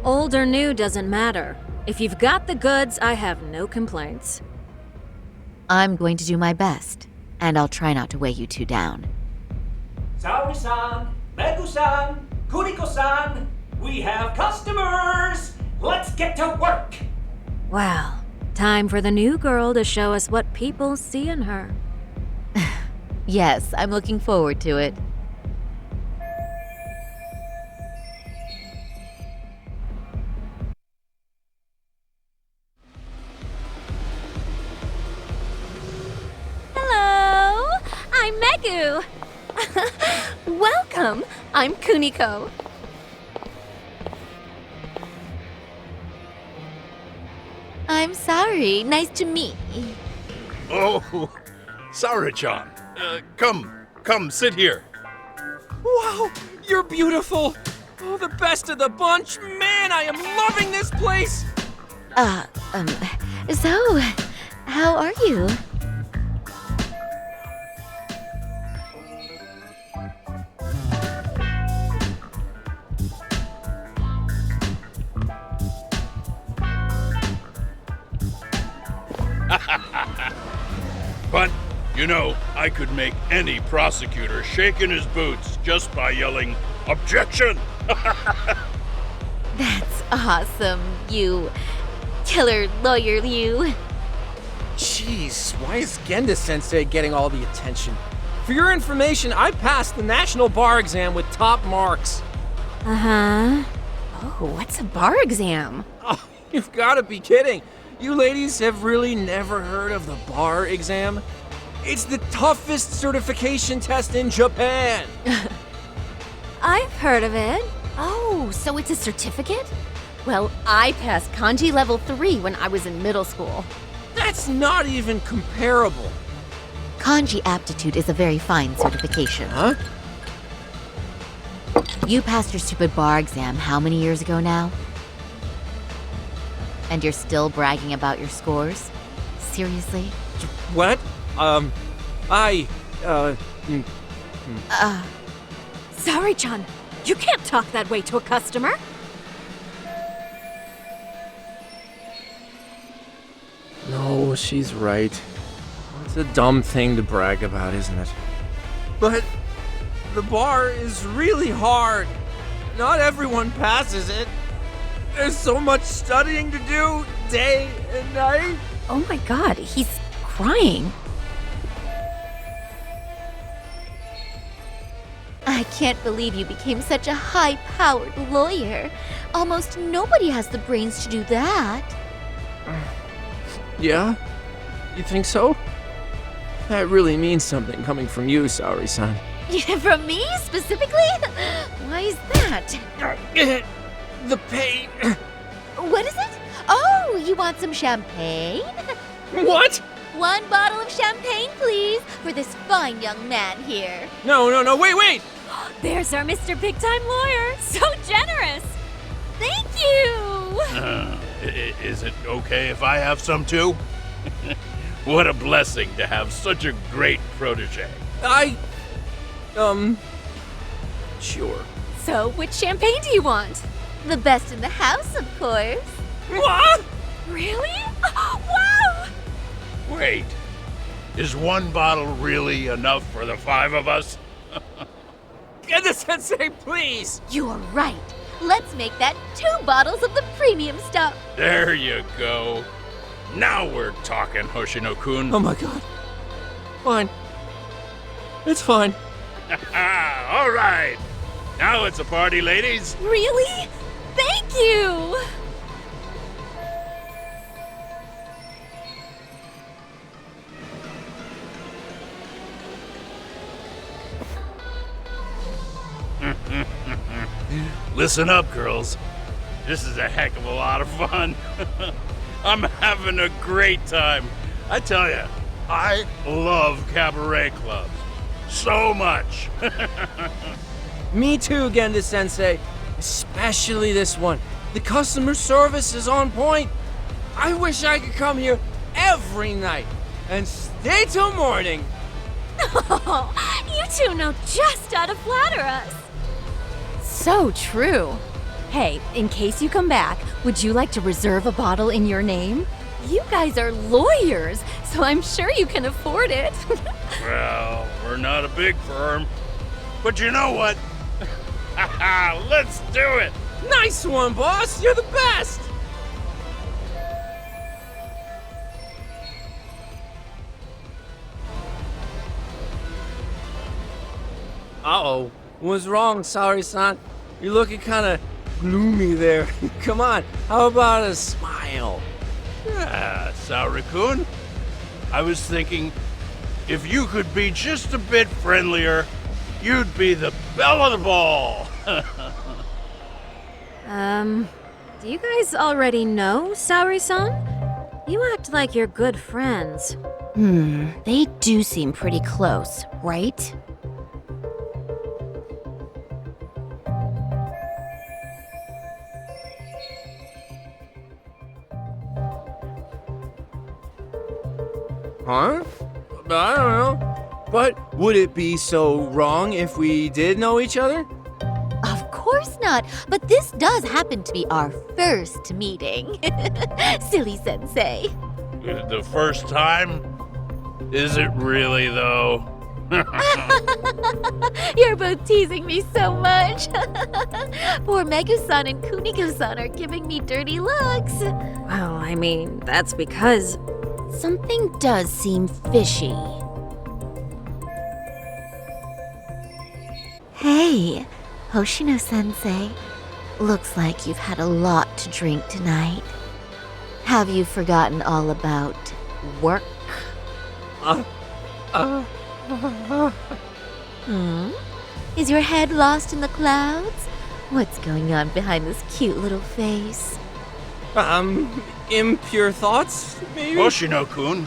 Old or new doesn't matter. If you've got the goods, I have no complaints. I'm going to do my best, and I'll try not to weigh you two down. Saori-san, Megu-san, Kuriko-san, we have customers! Let's get to work! Well, time for the new girl to show us what people see in her. Yes, I'm looking forward to it. Megu! Welcome! I'm Kuniko. I'm sorry. Nice to meet you. Oh, Sarah-chan. Come, sit here. Wow, you're beautiful. Oh, the best of the bunch. Man, I am loving this place. So, how are you? But, I could make any prosecutor shake in his boots just by yelling, "Objection!" That's awesome, you killer lawyer, you. Jeez, why is Genda-sensei getting all the attention? For your information, I passed the national bar exam with top marks. Uh-huh. Oh, what's a bar exam? Oh, you've got to be kidding. You ladies have really never heard of the bar exam? It's the toughest certification test in Japan. I've heard of it. Oh, so it's a certificate? Well, I passed kanji level 3 when I was in middle school. That's not even comparable. Kanji aptitude is a very fine certification. Huh? You passed your stupid bar exam how many years ago now? And you're still bragging about your scores? Seriously? What? Sorry, Chan. You can't talk that way to a customer. No, she's right. It's a dumb thing to brag about, isn't it? But the bar is really hard. Not everyone passes it. There's so much studying to do, day and night. Oh my god, he's crying. I can't believe you became such a high-powered lawyer. Almost nobody has the brains to do that. Yeah? You think so? That really means something coming from you, Saori-san. From me, specifically? Why is that? The pain. What is it? Oh, you want some champagne? What? 1 bottle of champagne, please, for this fine young man here. No, wait! There's our Mr. Big Time Lawyer. So generous. Thank you. Is it okay if I have some too? What a blessing to have such a great protege. Sure. So, which champagne do you want? The best in the house, of course. What? Really? Wow! Wait, is 1 bottle really enough for the 5 of us? Genda-sensei, please! You are right. Let's make that 2 bottles of the premium stuff. There you go. Now we're talking, Hoshino-kun. Oh my god. Fine. It's fine. All right. Now it's a party, ladies. Really? Thank you! Listen up, girls. This is a heck of a lot of fun. I'm having a great time. I tell you, I love cabaret clubs. So much. Me too, Genda-sensei. Especially this one. The customer service is on point. I wish I could come here every night and stay till morning. Oh, you two know just how to flatter us. So true. Hey, in case you come back, would you like to reserve a bottle in your name? You guys are lawyers, so I'm sure you can afford it. Well, we're not a big firm. But you know what? Let's do it! Nice one, boss! You're the best! Uh-oh. What's wrong, Saori-san? You're looking kind of gloomy there. Come on, how about a smile? Yeah, Saori-kun. I was thinking, if you could be just a bit friendlier, you'd be the belle of the ball. Do you guys already know Saori-san? You act like you're good friends. They do seem pretty close, right? Huh? I don't know. But would it be so wrong if we did know each other? Of course not, but this does happen to be our first meeting. Silly sensei. The first time? Is it really, though? You're both teasing me so much. Poor Megu-san and Kuniko-san are giving me dirty looks. Well, I mean, that's because... Something does seem fishy. Hey, Hoshino-sensei. Looks like you've had a lot to drink tonight. Have you forgotten all about work? Is your head lost in the clouds? What's going on behind this cute little face? Impure thoughts, maybe? Hoshino-kun,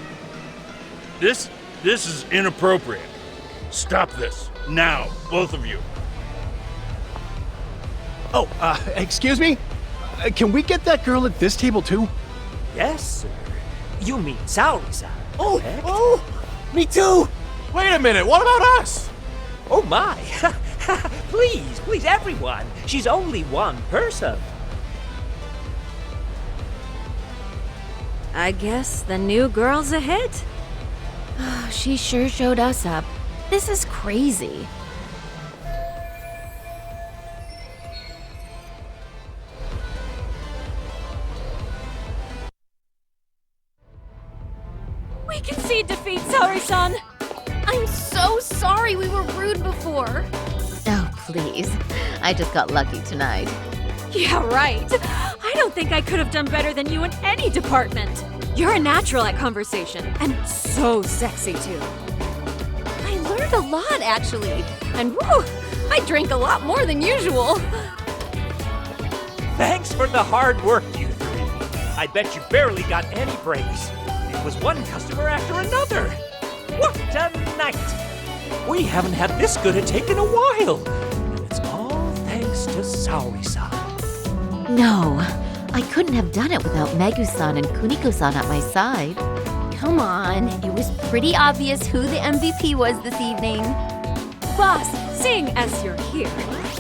this is inappropriate. Stop this, now, both of you. Oh, excuse me? Can we get that girl at this table too? Yes, sir. You mean Saori-san? Oh, me too! Wait a minute, what about us? Oh my! Please, everyone! She's only one person. I guess the new girl's a hit. She sure showed us up. This is crazy. We concede defeat, Saori-san! I'm so sorry we were rude before. Oh, please. I just got lucky tonight. Yeah, right. I don't think I could have done better than you in any department. You're a natural at conversation, and so sexy, too. I learned a lot, actually. And whew, I drank a lot more than usual. Thanks for the hard work, you three. I bet you barely got any breaks. It was one customer after another. What a night! We haven't had this good a take in a while. And it's all thanks to Saori-san. No, I couldn't have done it without Megu-san and Kuniko-san at my side. Come on, it was pretty obvious who the MVP was this evening. Boss, seeing as you're here,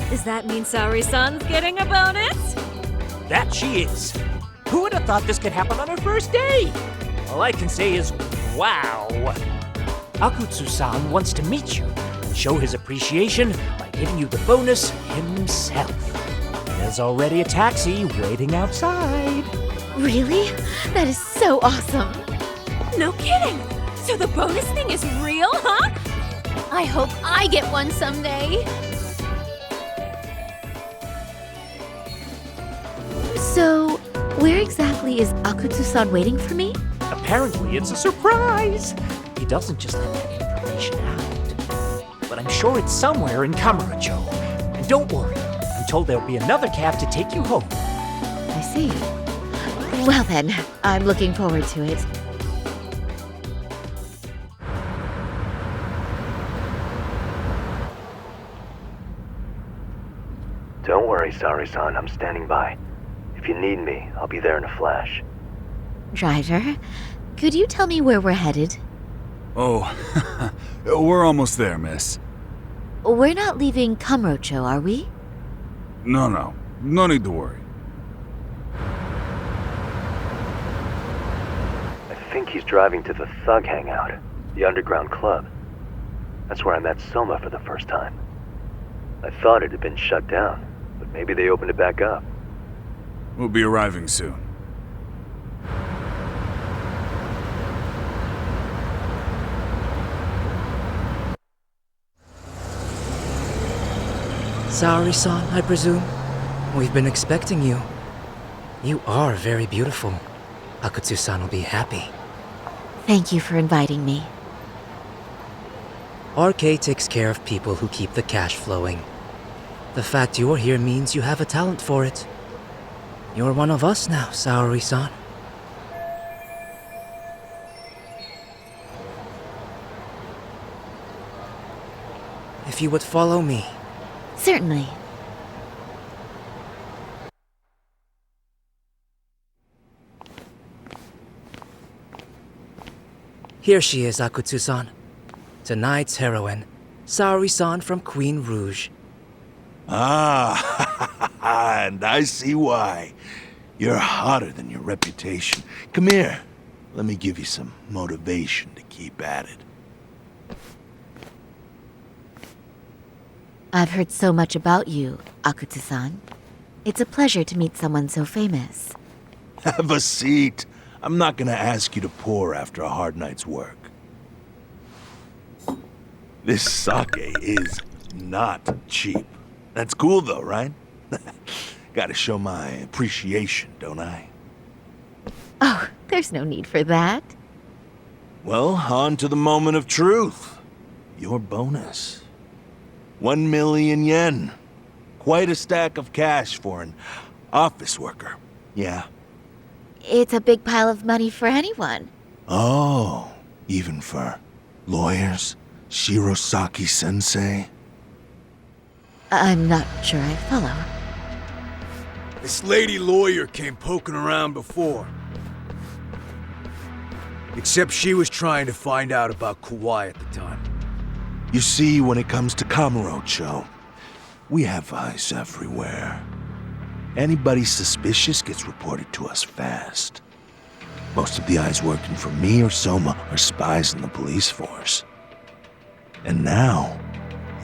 does that mean Saori-san's getting a bonus? That she is. Who would have thought this could happen on her first day? All I can say is, wow. Akutsu-san wants to meet you and show his appreciation by giving you the bonus himself. There's already a taxi waiting outside. Really? That is so awesome. No kidding! So the bonus thing is real, huh? I hope I get one someday. So, where exactly is Akutsu-san waiting for me? Apparently it's a surprise. He doesn't just let that information out. But I'm sure it's somewhere in Kamurocho. And don't worry, I'm told there'll be another cab to take you home. I see. Well then, I'm looking forward to it. Don't worry, Saori-san, I'm standing by. If you need me, I'll be there in a flash. Driver, could you tell me where we're headed? Oh, we're almost there, miss. We're not leaving Kamurocho, are we? No need to worry. I think he's driving to the Thug Hangout, the underground club. That's where I met Soma for the first time. I thought it had been shut down, but maybe they opened it back up. We'll be arriving soon. Saori-san, I presume? We've been expecting you. You are very beautiful. Akutsu-san will be happy. Thank you for inviting me. RK takes care of people who keep the cash flowing. The fact you're here means you have a talent for it. You're one of us now, Saori-san. If you would follow me. Certainly. Here she is, Akutsu-san. Tonight's heroine, Saori-san from Queen Rouge. Ah, and I see why. You're hotter than your reputation. Come here. Let me give you some motivation to keep at it. I've heard so much about you, Akutsu-san. It's a pleasure to meet someone so famous. Have a seat. I'm not gonna ask you to pour after a hard night's work. This sake is not cheap. That's cool though, right? Gotta show my appreciation, don't I? Oh, there's no need for that. Well, on to the moment of truth. Your bonus. 1 million yen. Quite a stack of cash for an office worker. Yeah. It's a big pile of money for anyone. Oh, even for lawyers? Shirosaki-sensei? I'm not sure I follow. This lady lawyer came poking around before. Except she was trying to find out about Kauai at the time. You see, when it comes to Kamurocho, we have eyes everywhere. Anybody suspicious gets reported to us fast. Most of the eyes working for me or Soma are spies in the police force. And now,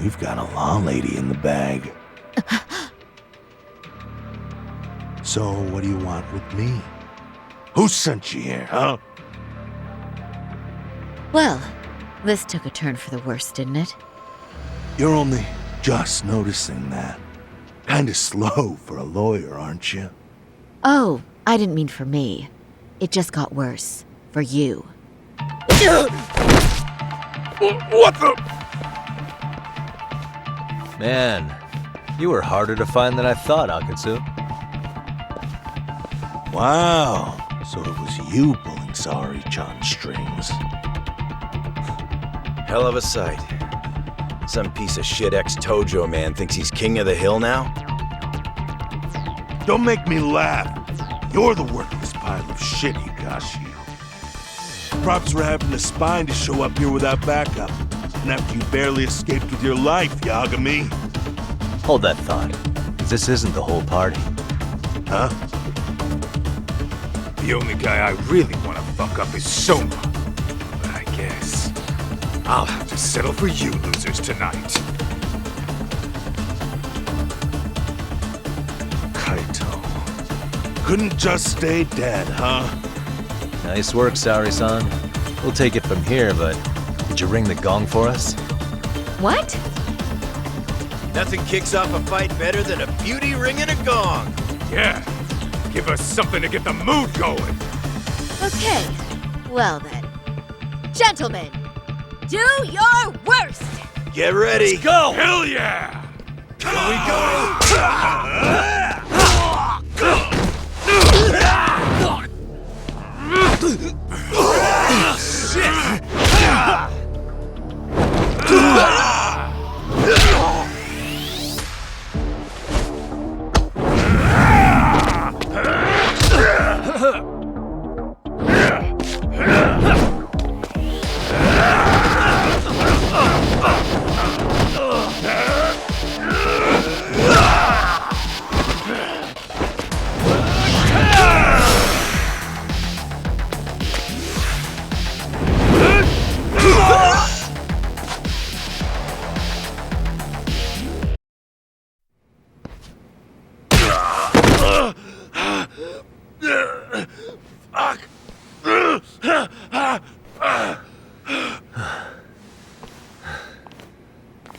we've got a law lady in the bag. So, what do you want with me? Who sent you here, huh? Well, this took a turn for the worse, didn't it? You're only just noticing that. Kinda slow for a lawyer, aren't you? Oh, I didn't mean for me. It just got worse. For you. What the? Man, you were harder to find than I thought, Akutsu. Wow, so it was you pulling Saori-chan's strings. Hell of a sight. Some piece of shit ex-Tojo man thinks he's king of the hill now? Don't make me laugh. You're the worthless pile of shit, Hikashi. Props for having the spine to show up here without backup. And after you barely escaped with your life, Yagami. Hold that thought. This isn't the whole party. Huh? The only guy I really want to fuck up is Soma. But I guess I'll have to settle for you losers tonight. Kaito. Couldn't just stay dead, huh? Nice work, Saori-san. We'll take it from here, but did you ring the gong for us? What? Nothing kicks off a fight better than a beauty ringing a gong. Yeah, give us something to get the mood going. Okay, well then. Gentlemen, do your worst! Get ready. Let's go! Hell yeah! Here we go! Shit!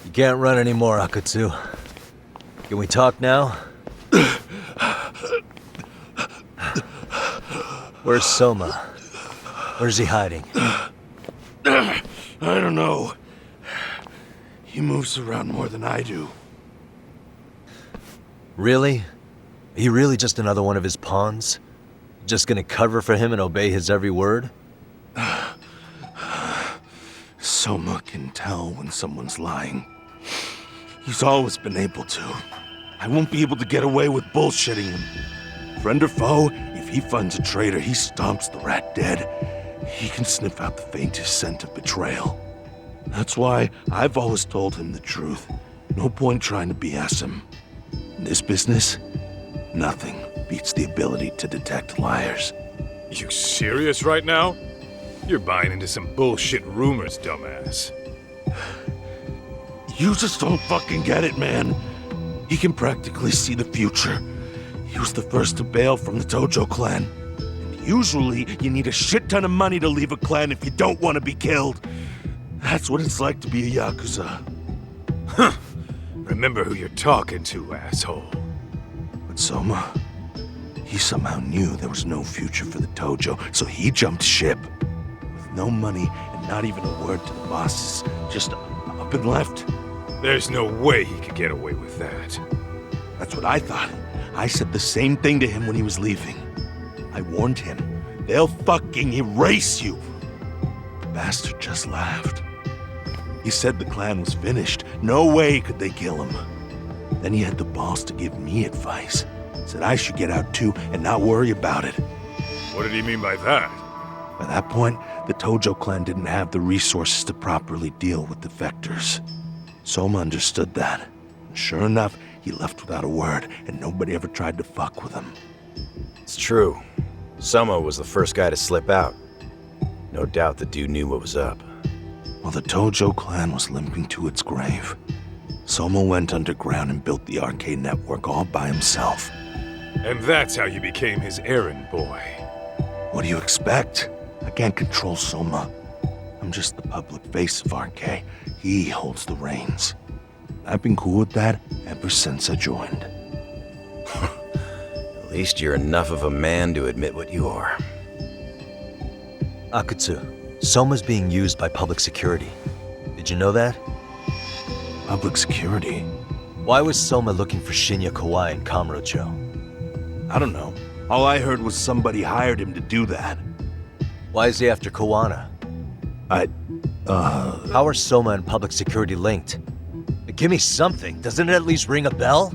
You can't run anymore, Akutsu. Can we talk now? Where's Soma? Where's he hiding? I don't know. He moves around more than I do. Really? Are you really just another one of his pawns? Just gonna cover for him and obey his every word? Soma can tell when someone's lying. He's always been able to. I won't be able to get away with bullshitting him. Friend or foe, if he finds a traitor, he stomps the rat dead. He can sniff out the faintest scent of betrayal. That's why I've always told him the truth. No point trying to BS him. In this business, nothing beats the ability to detect liars. You serious right now? You're buying into some bullshit rumors, dumbass. You just don't fucking get it, man. He can practically see the future. He was the first to bail from the Tojo clan. And usually, you need a shit ton of money to leave a clan if you don't want to be killed. That's what it's like to be a Yakuza. Huh. Remember who you're talking to, asshole. But Soma, he somehow knew there was no future for the Tojo, so he jumped ship. With no money and not even a word to the bosses, just up and left. There's no way he could get away with that. That's what I thought. I said the same thing to him when he was leaving. I warned him, they'll fucking erase you. The bastard just laughed. He said the clan was finished. No way could they kill him. Then he had the balls to give me advice. Said I should get out too and not worry about it. What did he mean by that? By that point, the Tojo clan didn't have the resources to properly deal with defectors. Soma understood that. And sure enough, he left without a word, and nobody ever tried to fuck with him. It's true. Soma was the first guy to slip out. No doubt the dude knew what was up. While the Tojo clan was limping to its grave, Soma went underground and built the arcade network all by himself. And that's how you became his errand boy. What do you expect? I can't control Soma. I'm just the public face of RK. He holds the reins. I've been cool with that ever since I joined. At least you're enough of a man to admit what you are. Akutsu, Soma's being used by public security. Did you know that? Public security? Why was Soma looking for Shinya Kawai and Kamurocho? I don't know. All I heard was somebody hired him to do that. Why is he after Kawana? How are Soma and public security linked? Give me something. Doesn't it at least ring a bell?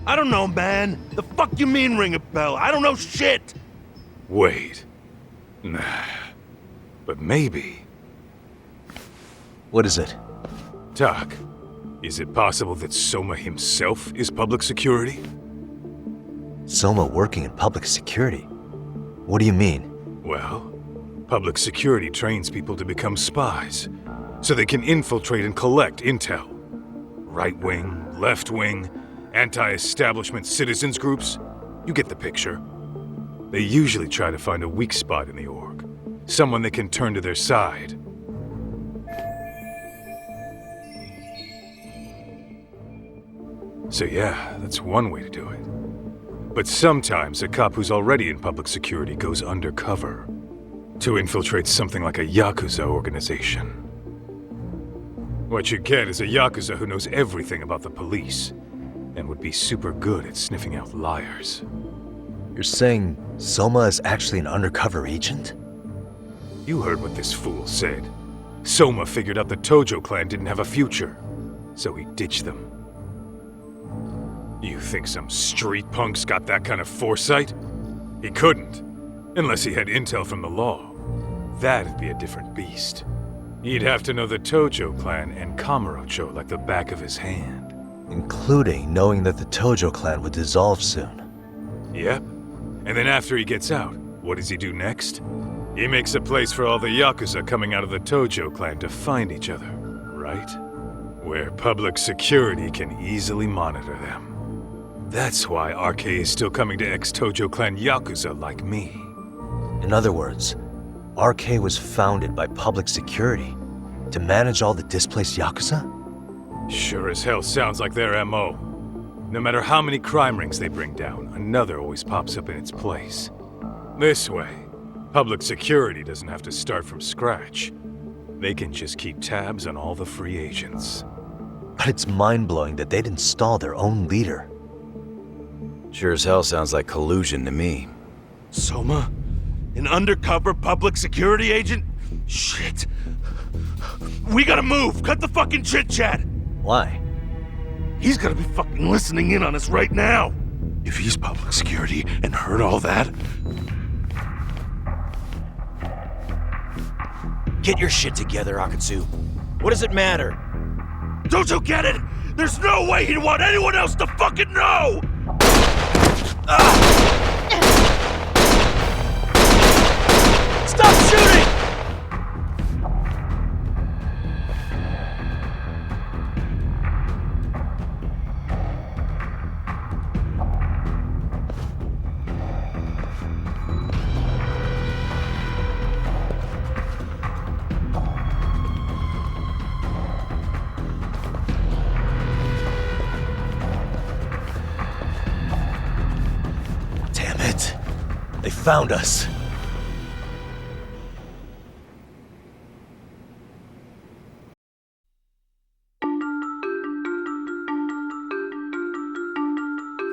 I don't know, man. The fuck you mean ring a bell? I don't know shit. Wait. Nah. But maybe. What is it? Doc, is it possible that Soma himself is public security? Soma working in public security? What do you mean? Well, public security trains people to become spies, so they can infiltrate and collect intel. Right-wing, left-wing, anti-establishment citizens groups. You get the picture. They usually try to find a weak spot in the org, someone they can turn to their side. So yeah, that's one way to do it. But sometimes a cop who's already in public security goes undercover to infiltrate something like a Yakuza organization. What you get is a Yakuza who knows everything about the police and would be super good at sniffing out liars. You're saying Soma is actually an undercover agent? You heard what this fool said. Soma figured out the Tojo clan didn't have a future, so he ditched them. You think some street punk's got that kind of foresight? He couldn't, unless he had intel from the law. That'd be a different beast. He'd have to know the Tojo clan and Kamurocho like the back of his hand. Including knowing that the Tojo clan would dissolve soon. Yep. And then after he gets out, what does he do next? He makes a place for all the Yakuza coming out of the Tojo clan to find each other, right? Where public security can easily monitor them. That's why RK is still coming to ex-Tojo clan Yakuza like me. In other words, RK was founded by public security to manage all the displaced Yakuza? Sure as hell sounds like their MO. No matter how many crime rings they bring down, another always pops up in its place. This way, public security doesn't have to start from scratch. They can just keep tabs on all the free agents. But it's mind-blowing that they'd install their own leader. Sure as hell sounds like collusion to me. Soma? An undercover public security agent? Shit. We gotta move! Cut the fucking chit-chat! Why? He's gotta be fucking listening in on us right now! If he's public security and heard all that... Get your shit together, Akatsu. What does it matter? Don't you get it? There's no way he'd want anyone else to fucking know! Stop shooting! Damn it. They found us.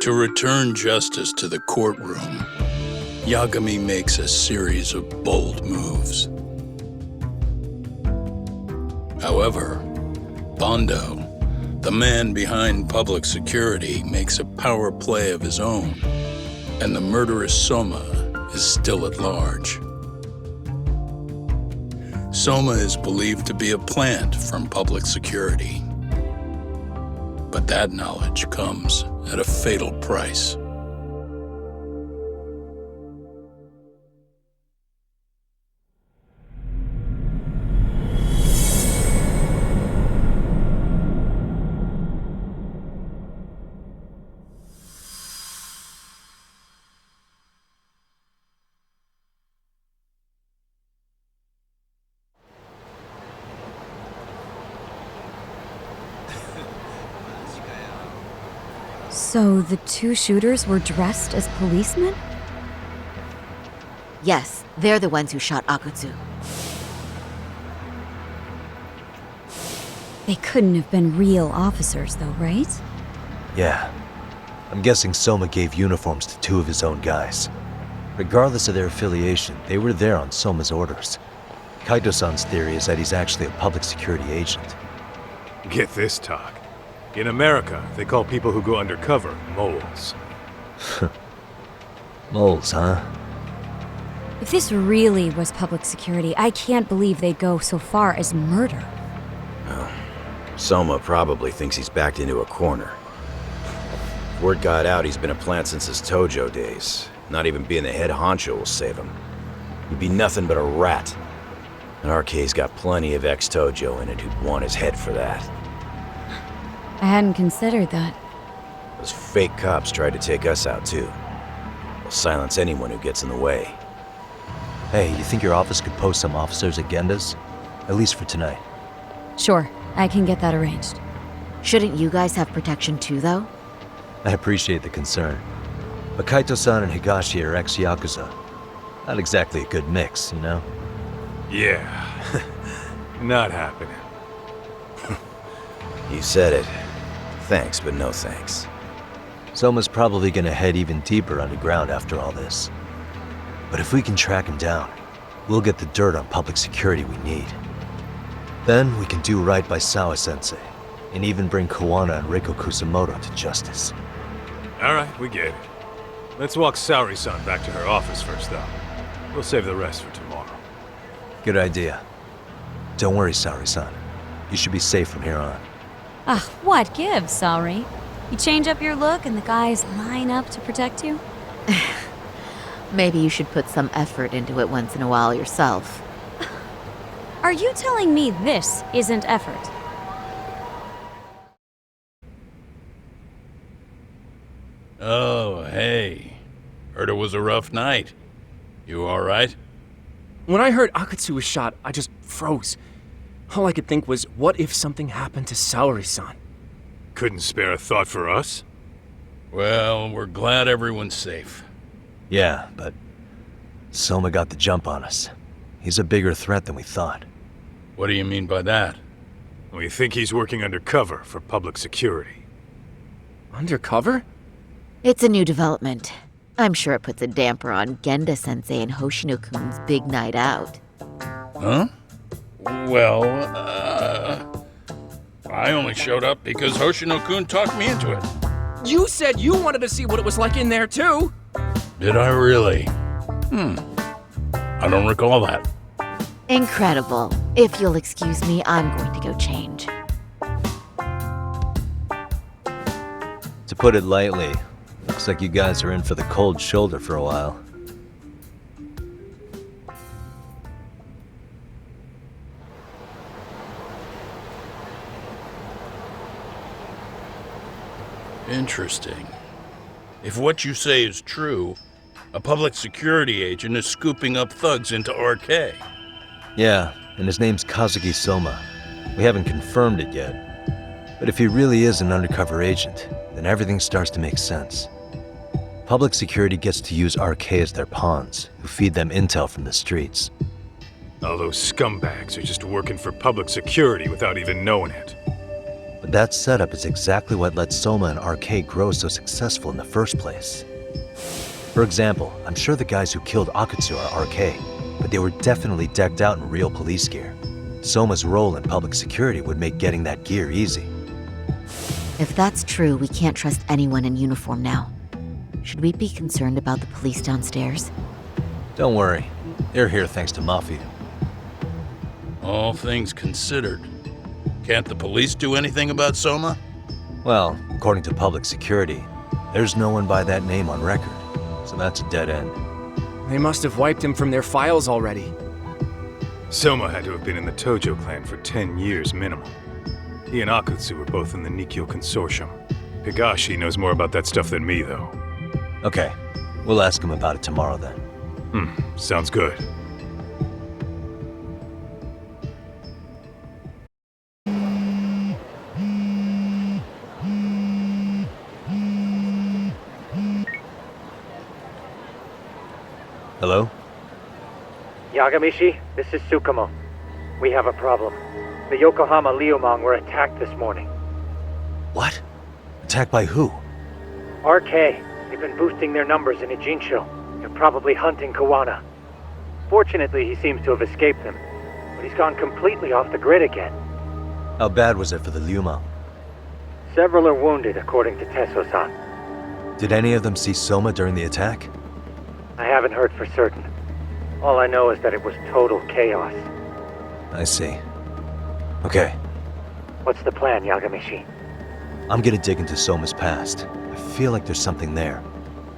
To return justice to the courtroom, Yagami makes a series of bold moves. However, Bondo, the man behind public security, makes a power play of his own, and the murderous Soma is still at large. Soma is believed to be a plant from public security. But that knowledge comes at a fatal price. So the two shooters were dressed as policemen? Yes, they're the ones who shot Akutsu. They couldn't have been real officers, though, right? Yeah. I'm guessing Soma gave uniforms to two of his own guys. Regardless of their affiliation, they were there on Soma's orders. Kaito-san's theory is that he's actually a public security agent. Get this, talk. In America, they call people who go undercover moles. Moles, huh? If this really was public security, I can't believe they'd go so far as murder. Well, Soma probably thinks he's backed into a corner. Word got out he's been a plant since his Tojo days. Not even being the head honcho will save him. He'd be nothing but a rat. And RK's got plenty of ex-Tojo in it who'd want his head for that. I hadn't considered that. Those fake cops tried to take us out too. They'll silence anyone who gets in the way. Hey, you think your office could post some officers' agendas? At least for tonight. Sure, I can get that arranged. Shouldn't you guys have protection too, though? I appreciate the concern. But Kaito-san and Higashi are ex-Yakuza. Not exactly a good mix, you know? Yeah. Not happening. You said it. Thanks, but no thanks. Soma's probably gonna head even deeper underground after all this. But if we can track him down, we'll get the dirt on public security we need. Then we can do right by Sawa-sensei, and even bring Kawana and Reiko Kusamoto to justice. Alright, we get it. Let's walk Saori-san back to her office first, though. We'll save the rest for tomorrow. Good idea. Don't worry, Saori-san. You should be safe from here on. Ah, what gives, Saori? You change up your look and the guys line up to protect you? Maybe you should put some effort into it once in a while yourself. Are you telling me this isn't effort? Oh, hey. Heard it was a rough night. You alright? When I heard Akutsu was shot, I just froze. All I could think was, what if something happened to Saori-san? Couldn't spare a thought for us? Well, we're glad everyone's safe. Yeah, but Soma got the jump on us. He's a bigger threat than we thought. What do you mean by that? We think he's working undercover for public security. Undercover? It's a new development. I'm sure it puts a damper on Genda-sensei and Hoshino-kun's big night out. Huh? Well, I only showed up because Hoshino-kun talked me into it. You said you wanted to see what it was like in there, too! Did I really? I don't recall that. Incredible. If you'll excuse me, I'm going to go change. To put it lightly, looks like you guys are in for the cold shoulder for a while. Interesting. If what you say is true, a public security agent is scooping up thugs into RK. Yeah, and his name's Kazuki Soma. We haven't confirmed it yet. But if he really is an undercover agent, then everything starts to make sense. Public security gets to use RK as their pawns, who feed them intel from the streets. All those scumbags are just working for public security without even knowing it. But that setup is exactly what let Soma and RK grow so successful in the first place. For example, I'm sure the guys who killed Akutsu are RK, but they were definitely decked out in real police gear. Soma's role in public security would make getting that gear easy. If that's true, we can't trust anyone in uniform now. Should we be concerned about the police downstairs? Don't worry. They're here thanks to Mafia. All things considered, can't the police do anything about Soma? Well, according to public security, there's no one by that name on record, so that's a dead end. They must have wiped him from their files already. Soma had to have been in the Tojo clan for 10 years minimum. He and Akutsu were both in the Nikkyo Consortium. Higashi knows more about that stuff than me, though. Okay, we'll ask him about it tomorrow then. Sounds good. Hello? Yagamishi, this is Tsukumo. We have a problem. The Yokohama Liumang were attacked this morning. What? Attacked by who? RK. They've been boosting their numbers in Ijincho. They're probably hunting Kawana. Fortunately, he seems to have escaped them, but he's gone completely off the grid again. How bad was it for the Liumang? Several are wounded, according to Tesso-san. Did any of them see Soma during the attack? I haven't heard for certain. All I know is that it was total chaos. I see. Okay. What's the plan, Yagamishi? I'm gonna dig into Soma's past. I feel like there's something there.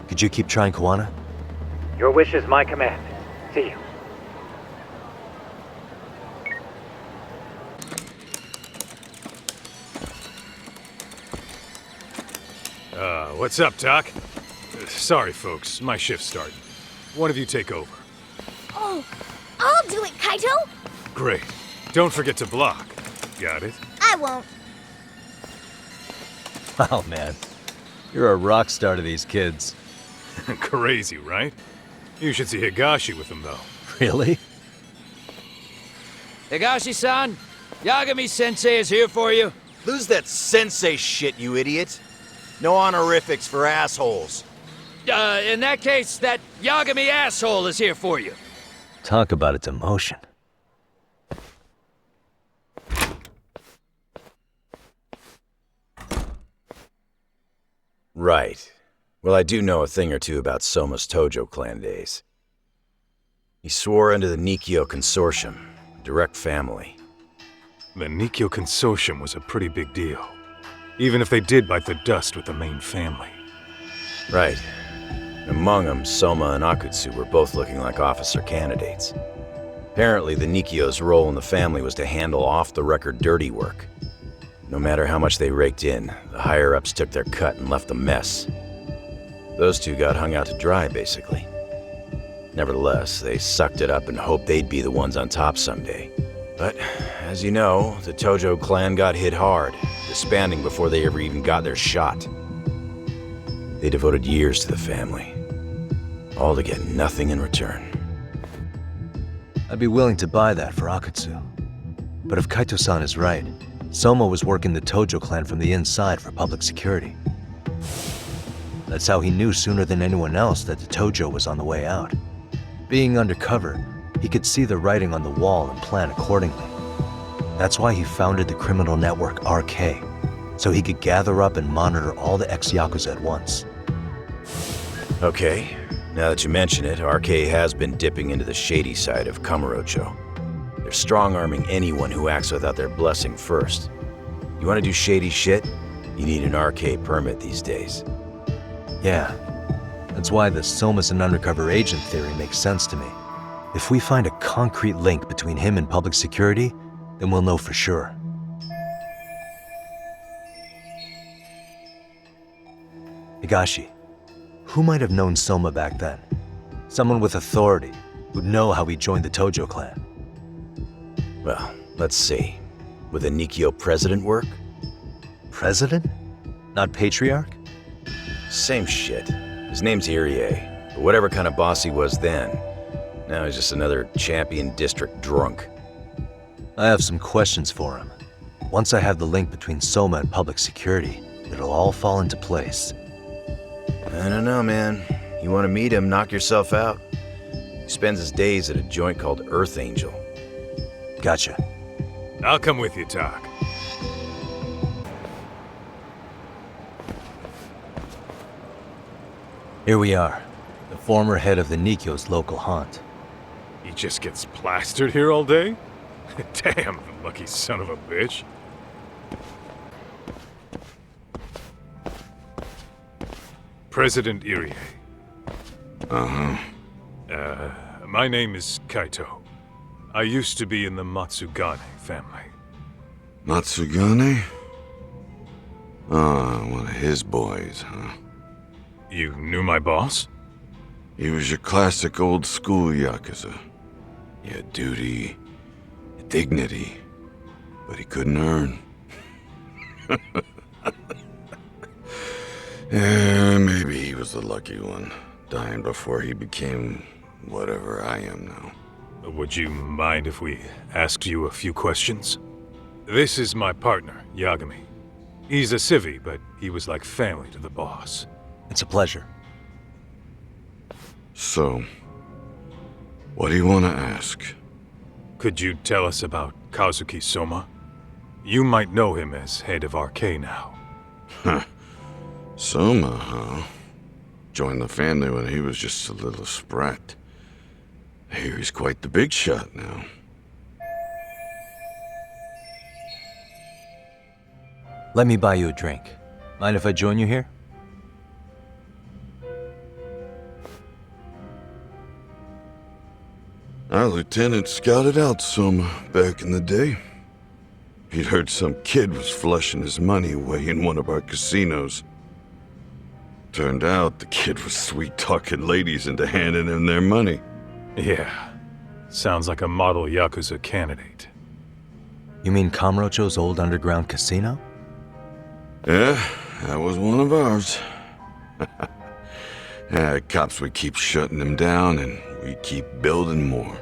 Could you keep trying Kawana? Your wish is my command. See you. What's up, Doc? Sorry, folks. My shift's starting. One of you take over. Oh, I'll do it, Kaito! Great. Don't forget to block. Got it? I won't. Oh man, you're a rock star to these kids. Crazy, right? You should see Higashi with them, though. Really? Higashi-san, Yagami-sensei is here for you. Lose that sensei shit, you idiot. No honorifics for assholes. In that case, that Yagami asshole is here for you. Talk about a demotion. Right. Well, I do know a thing or two about Soma's Tojo clan days. He swore into the Nikkyo Consortium, direct family. The Nikkyo Consortium was a pretty big deal. Even if they did bite the dust with the main family. Right. Among them, Soma and Akutsu were both looking like officer candidates. Apparently, the Nikkyo's role in the family was to handle off-the-record dirty work. No matter how much they raked in, the higher-ups took their cut and left a mess. Those two got hung out to dry, basically. Nevertheless, they sucked it up and hoped they'd be the ones on top someday. But, as you know, the Tojo clan got hit hard, disbanding before they ever even got their shot. They devoted years to the family, all to get nothing in return. I'd be willing to buy that for Akutsu. But if Kaito-san is right, Soma was working the Tojo clan from the inside for public security. That's how he knew sooner than anyone else that the Tojo was on the way out. Being undercover, he could see the writing on the wall and plan accordingly. That's why he founded the criminal network RK, so he could gather up and monitor all the ex-Yakuza at once. Okay, now that you mention it, RK has been dipping into the shady side of Kamurocho. They're strong-arming anyone who acts without their blessing first. You want to do shady shit? You need an RK permit these days. Yeah, that's why the Soma's an undercover agent theory makes sense to me. If we find a concrete link between him and public security, then we'll know for sure. Higashi, who might have known Soma back then? Someone with authority, who'd know how he joined the Tojo clan. Well, let's see. Would a Nikyo president work? President? Not patriarch? Same shit. His name's Irie, but whatever kind of boss he was then, now he's just another champion district drunk. I have some questions for him. Once I have the link between Soma and public security, it'll all fall into place. I don't know, man. You want to meet him, knock yourself out. He spends his days at a joint called Earth Angel. Gotcha. I'll come with you, Tak. Here we are, the former head of the Nikyo's local haunt. He just gets plastered here all day? Damn, the lucky son of a bitch. President Irie. My name is Kaito. I used to be in the Matsugane family. Matsugane? One of his boys, huh? You knew my boss? He was your classic old school Yakuza. He had duty, dignity, but he couldn't earn. Yeah, maybe he was the lucky one, dying before he became whatever I am now. Would you mind if we asked you a few questions? This is my partner, Yagami. He's a civvy, but he was like family to the boss. It's a pleasure. So, what do you want to ask? Could you tell us about Kazuki Soma? You might know him as head of RK now. Huh. Soma, huh? Joined the family when he was just a little sprat. I hear he's quite the big shot now. Let me buy you a drink. Mind if I join you here? Our lieutenant scouted out Soma back in the day. He'd heard some kid was flushing his money away in one of our casinos. Turned out the kid was sweet-talking ladies into handing him their money. Yeah. Sounds like a model Yakuza candidate. You mean Kamurocho's old underground casino? Yeah, that was one of ours. Cops would keep shutting him down, and we'd keep building more.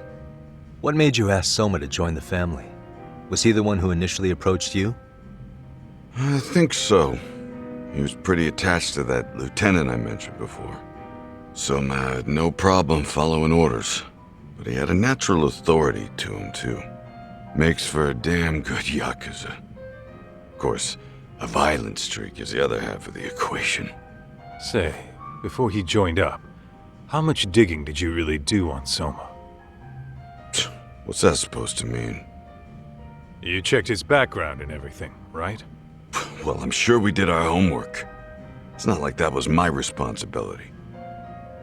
What made you ask Soma to join the family? Was he the one who initially approached you? I think so. He was pretty attached to that lieutenant I mentioned before. Soma had no problem following orders, but he had a natural authority to him, too. Makes for a damn good Yakuza. Of course, a violent streak is the other half of the equation. Say, before he joined up, how much digging did you really do on Soma? What's that supposed to mean? You checked his background and everything, right? Well, I'm sure we did our homework. It's not like that was my responsibility.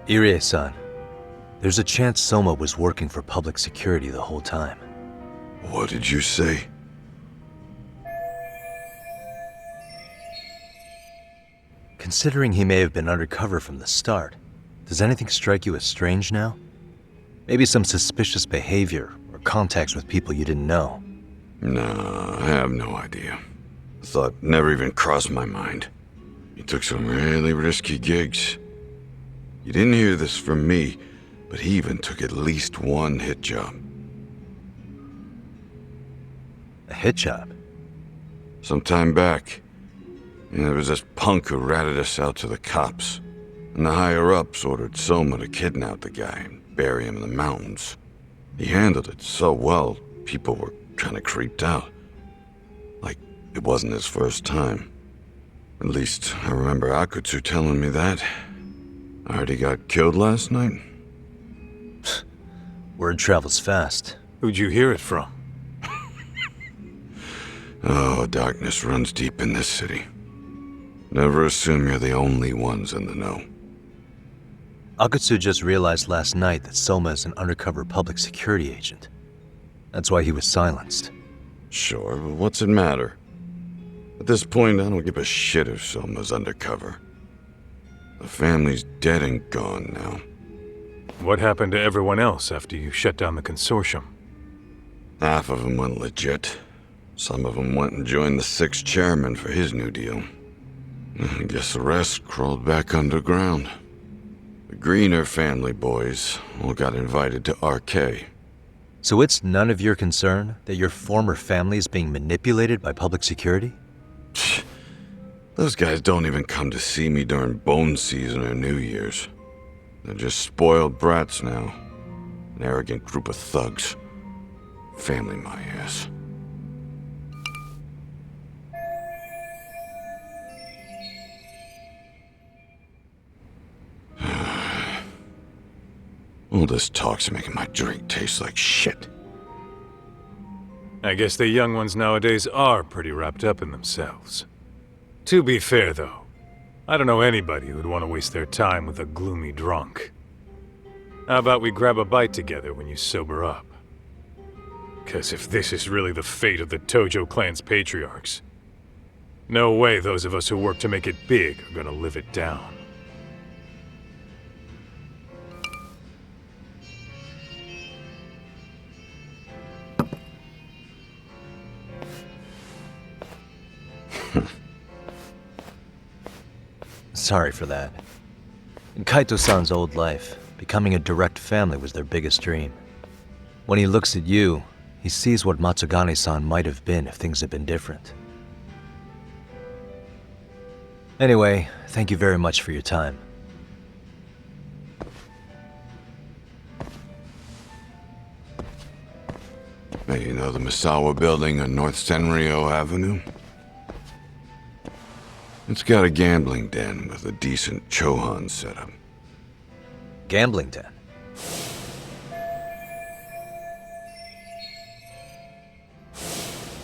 Irie-san, there's a chance Soma was working for public security the whole time. What did you say? Considering he may have been undercover from the start, does anything strike you as strange now? Maybe some suspicious behavior or contacts with people you didn't know? No, I have no idea. The thought never even crossed my mind. He took some really risky gigs. You didn't hear this from me, but he even took at least one hit job. A hit job? Some time back. And there was this punk who ratted us out to the cops. And the higher-ups ordered Soma to kidnap the guy and bury him in the mountains. He handled it so well, people were kind of creeped out. Like, it wasn't his first time. At least, I remember Akutsu telling me that. I heard he got killed last night. Word travels fast. Who'd you hear it from? Oh, darkness runs deep in this city. Never assume you're the only ones in the know. Akutsu just realized last night that Soma is an undercover public security agent. That's why he was silenced. Sure, but what's it matter? At this point, I don't give a shit if Soma's undercover. The family's dead and gone now. What happened to everyone else after you shut down the consortium? Half of them went legit. Some of them went and joined the 6th chairman for his new deal. I guess the rest crawled back underground. The Greener family boys all got invited to RK. So it's none of your concern that your former family is being manipulated by public security? Those guys don't even come to see me during bone season or New Year's. They're just spoiled brats now. An arrogant group of thugs. Family my ass. All this talk's making my drink taste like shit. I guess the young ones nowadays are pretty wrapped up in themselves. To be fair, though, I don't know anybody who'd want to waste their time with a gloomy drunk. How about we grab a bite together when you sober up? 'Cause if this is really the fate of the Tojo clan's patriarchs, no way those of us who work to make it big are gonna live it down. Sorry for that. In Kaito-san's old life, becoming a direct family was their biggest dream. When he looks at you, he sees what Matsugane-san might have been if things had been different. Anyway, thank you very much for your time. Hey, you know the Misawa building on North Senryo Avenue? It's got a gambling den with a decent Chohan setup. Gambling den?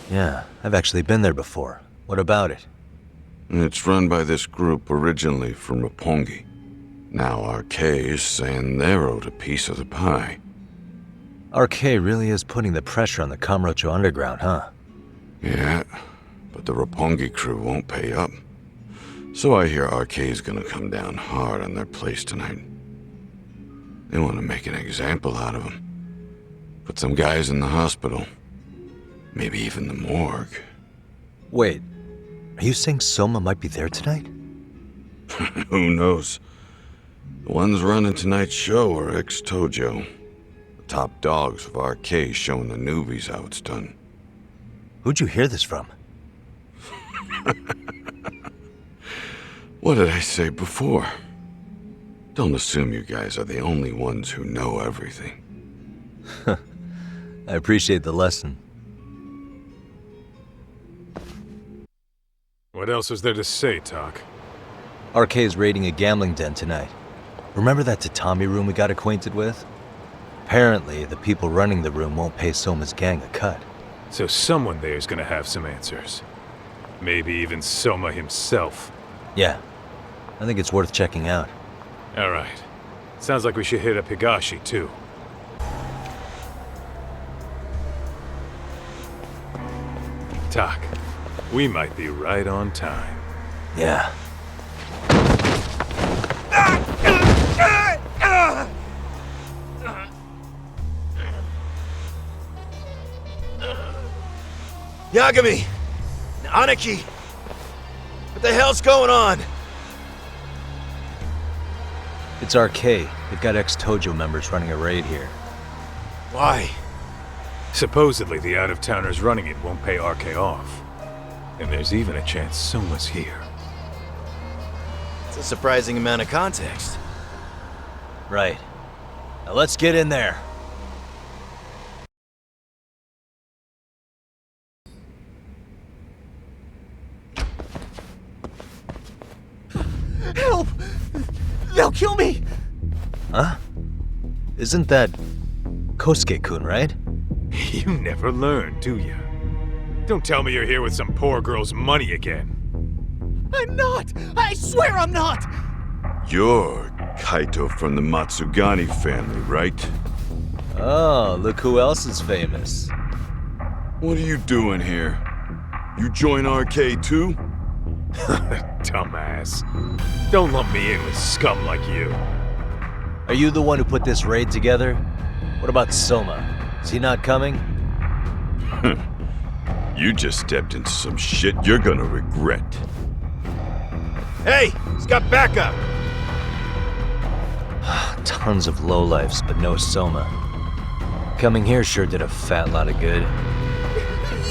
Yeah, I've actually been there before. What about it? It's run by this group originally from Roppongi. Now RK is saying they're owed a piece of the pie. RK really is putting the pressure on the Kamurocho Underground, huh? Yeah, but the Roppongi crew won't pay up. So I hear RK's gonna come down hard on their place tonight. They want to make an example out of them. Put some guys in the hospital. Maybe even the morgue. Wait, are you saying Soma might be there tonight? Who knows? The ones running tonight's show are ex-Tojo. The top dogs of RK showing the newbies how it's done. Who'd you hear this from? What did I say before? Don't assume you guys are the only ones who know everything. I appreciate the lesson. What else is there to say, Tak? RK is raiding a gambling den tonight. Remember that tatami room we got acquainted with? Apparently, the people running the room won't pay Soma's gang a cut. So someone there's gonna have some answers. Maybe even Soma himself. Yeah, I think it's worth checking out. Alright. Sounds like we should hit up Higashi, too. Tak, we might be right on time. Yeah. Yagami! Aniki! What the hell's going on? It's RK. They've got ex-Tojo members running a raid here. Why? Supposedly the out-of-towners running it won't pay RK off. And there's even a chance Soma's here. It's a surprising amount of context. Right. Now let's get in there. Help! They'll kill me! Huh? Isn't that Kosuke-kun, right? You never learn, do you? Don't tell me you're here with some poor girl's money again. I'm not! I swear I'm not! You're Kaito from the Matsugani family, right? Oh, look who else is famous. What are you doing here? You join RK too? Dumbass. Don't lump me in with scum like you. Are you the one who put this raid together? What about Soma? Is he not coming? You just stepped into some shit you're gonna regret. Hey! He's got backup! Tons of lowlifes, but no Soma. Coming here sure did a fat lot of good.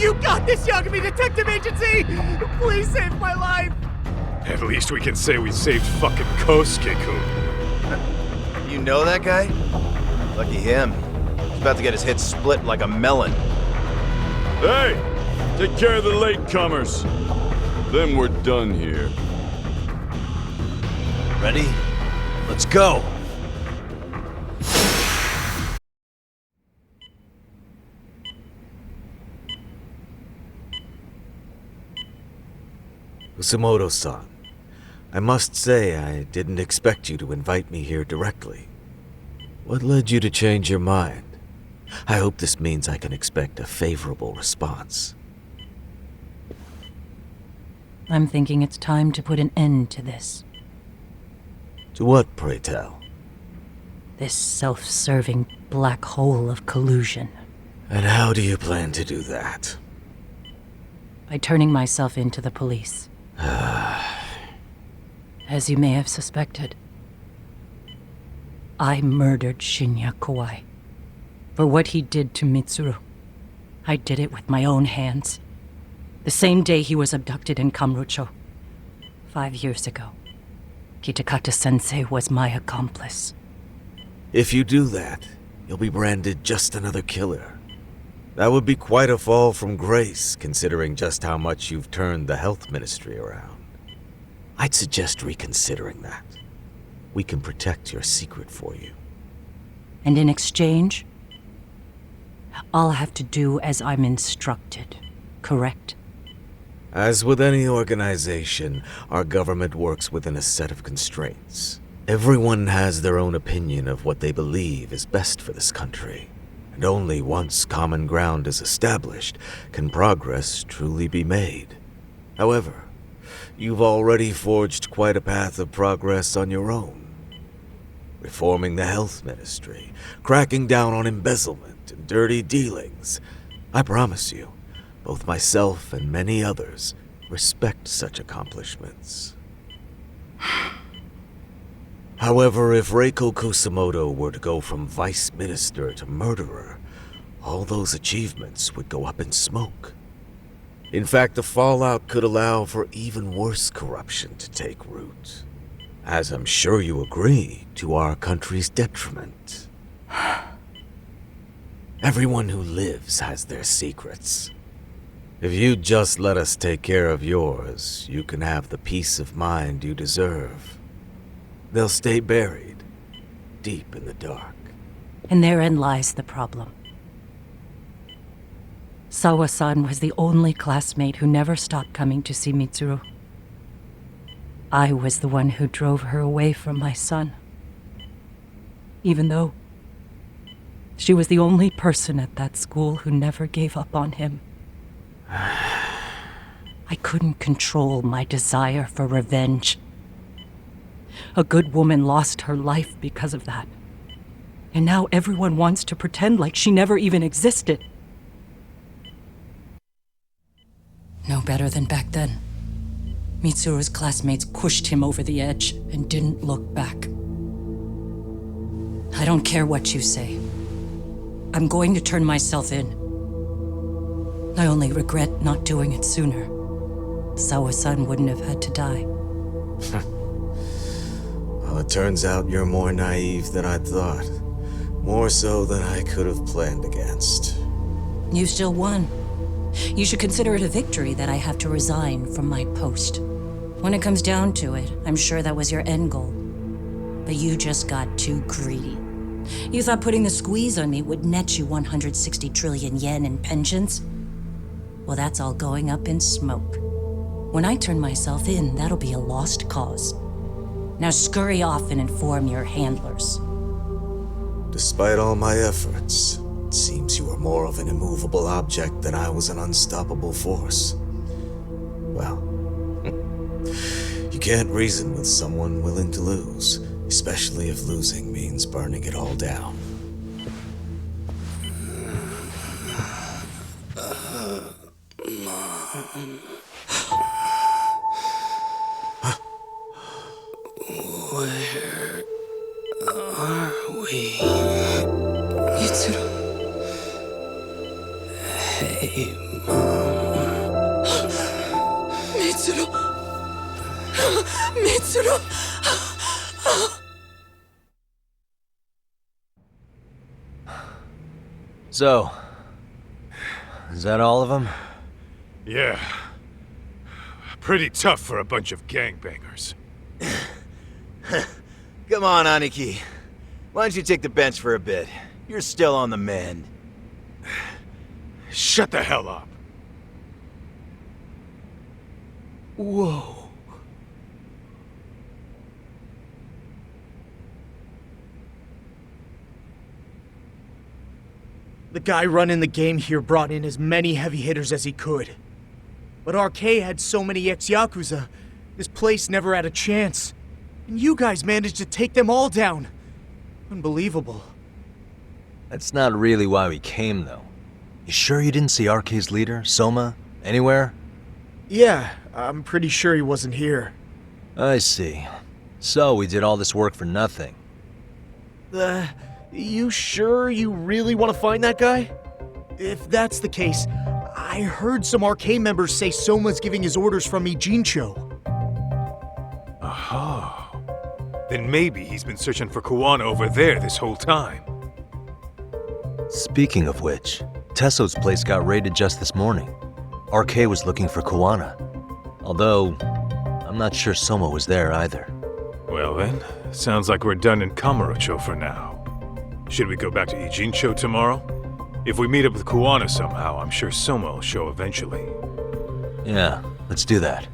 You got this, Yagami Detective Agency! Please save my life! At least we can say we saved fucking Kosuke-kun. You know that guy? Lucky him. He's about to get his head split like a melon. Hey! Take care of the latecomers. Then we're done here. Ready? Let's go! Kusumoto-san, I must say I didn't expect you to invite me here directly. What led you to change your mind? I hope this means I can expect a favorable response. I'm thinking it's time to put an end to this. To what, pray tell? This self-serving black hole of collusion. And how do you plan to do that? By turning myself in to the police. As you may have suspected, I murdered Shinya Kawai. For what he did to Mitsuru. I did it with my own hands. The same day he was abducted in Kamurocho. 5 years ago. Kitakata-sensei was my accomplice. If you do that, you'll be branded just another killer. That would be quite a fall from grace, considering just how much you've turned the health ministry around. I'd suggest reconsidering that. We can protect your secret for you. And in exchange, I'll have to do as I'm instructed, correct? As with any organization, our government works within a set of constraints. Everyone has their own opinion of what they believe is best for this country. And only once common ground is established can progress truly be made. However, you've already forged quite a path of progress on your own. Reforming the health ministry, cracking down on embezzlement and dirty dealings. I promise you, both myself and many others respect such accomplishments. However, if Reiko Kusumoto were to go from vice minister to murderer, all those achievements would go up in smoke. In fact, the fallout could allow for even worse corruption to take root. As I'm sure you agree, to our country's detriment. Everyone who lives has their secrets. If you'd just let us take care of yours, you can have the peace of mind you deserve. They'll stay buried, deep in the dark. And therein lies the problem. Sawa-san was the only classmate who never stopped coming to see Mitsuru. I was the one who drove her away from my son. Even though she was the only person at that school who never gave up on him. I couldn't control my desire for revenge. A good woman lost her life because of that. And now everyone wants to pretend like she never even existed. No better than back then. Mitsuru's classmates pushed him over the edge and didn't look back. I don't care what you say. I'm going to turn myself in. I only regret not doing it sooner. Sawa-san wouldn't have had to die. Well, it turns out you're more naive than I thought. More so than I could have planned against. You still won. You should consider it a victory that I have to resign from my post. When it comes down to it, I'm sure that was your end goal. But you just got too greedy. You thought putting the squeeze on me would net you 160 trillion yen in pensions? Well, that's all going up in smoke. When I turn myself in, that'll be a lost cause. Now scurry off and inform your handlers. Despite all my efforts, it seems you are more of an immovable object than I was an unstoppable force. Well, you can't reason with someone willing to lose, especially if losing means burning it all down. Where are we? Mitsuru. Hey, Mom. Mitsuru. Mitsuru. So, is that all of them? Yeah. Pretty tough for a bunch of gangbangers. Come on, Aniki. Why don't you take the bench for a bit? You're still on the mend. Shut the hell up. Whoa. The guy running the game here brought in as many heavy hitters as he could. But RK had so many ex-Yakuza, this place never had a chance. And you guys managed to take them all down. Unbelievable. That's not really why we came, though. You sure you didn't see RK's leader, Soma, anywhere? Yeah, I'm pretty sure he wasn't here. I see. So we did all this work for nothing. You sure you really want to find that guy? If that's the case, I heard some RK members say Soma's giving his orders from Ijincho. Aha. Then maybe he's been searching for Kuwana over there this whole time. Speaking of which, Tesso's place got raided just this morning. RK was looking for Kuwana. Although, I'm not sure Soma was there either. Well then, sounds like we're done in Kamurocho for now. Should we go back to Ijincho tomorrow? If we meet up with Kuwana somehow, I'm sure Soma will show eventually. Yeah, let's do that.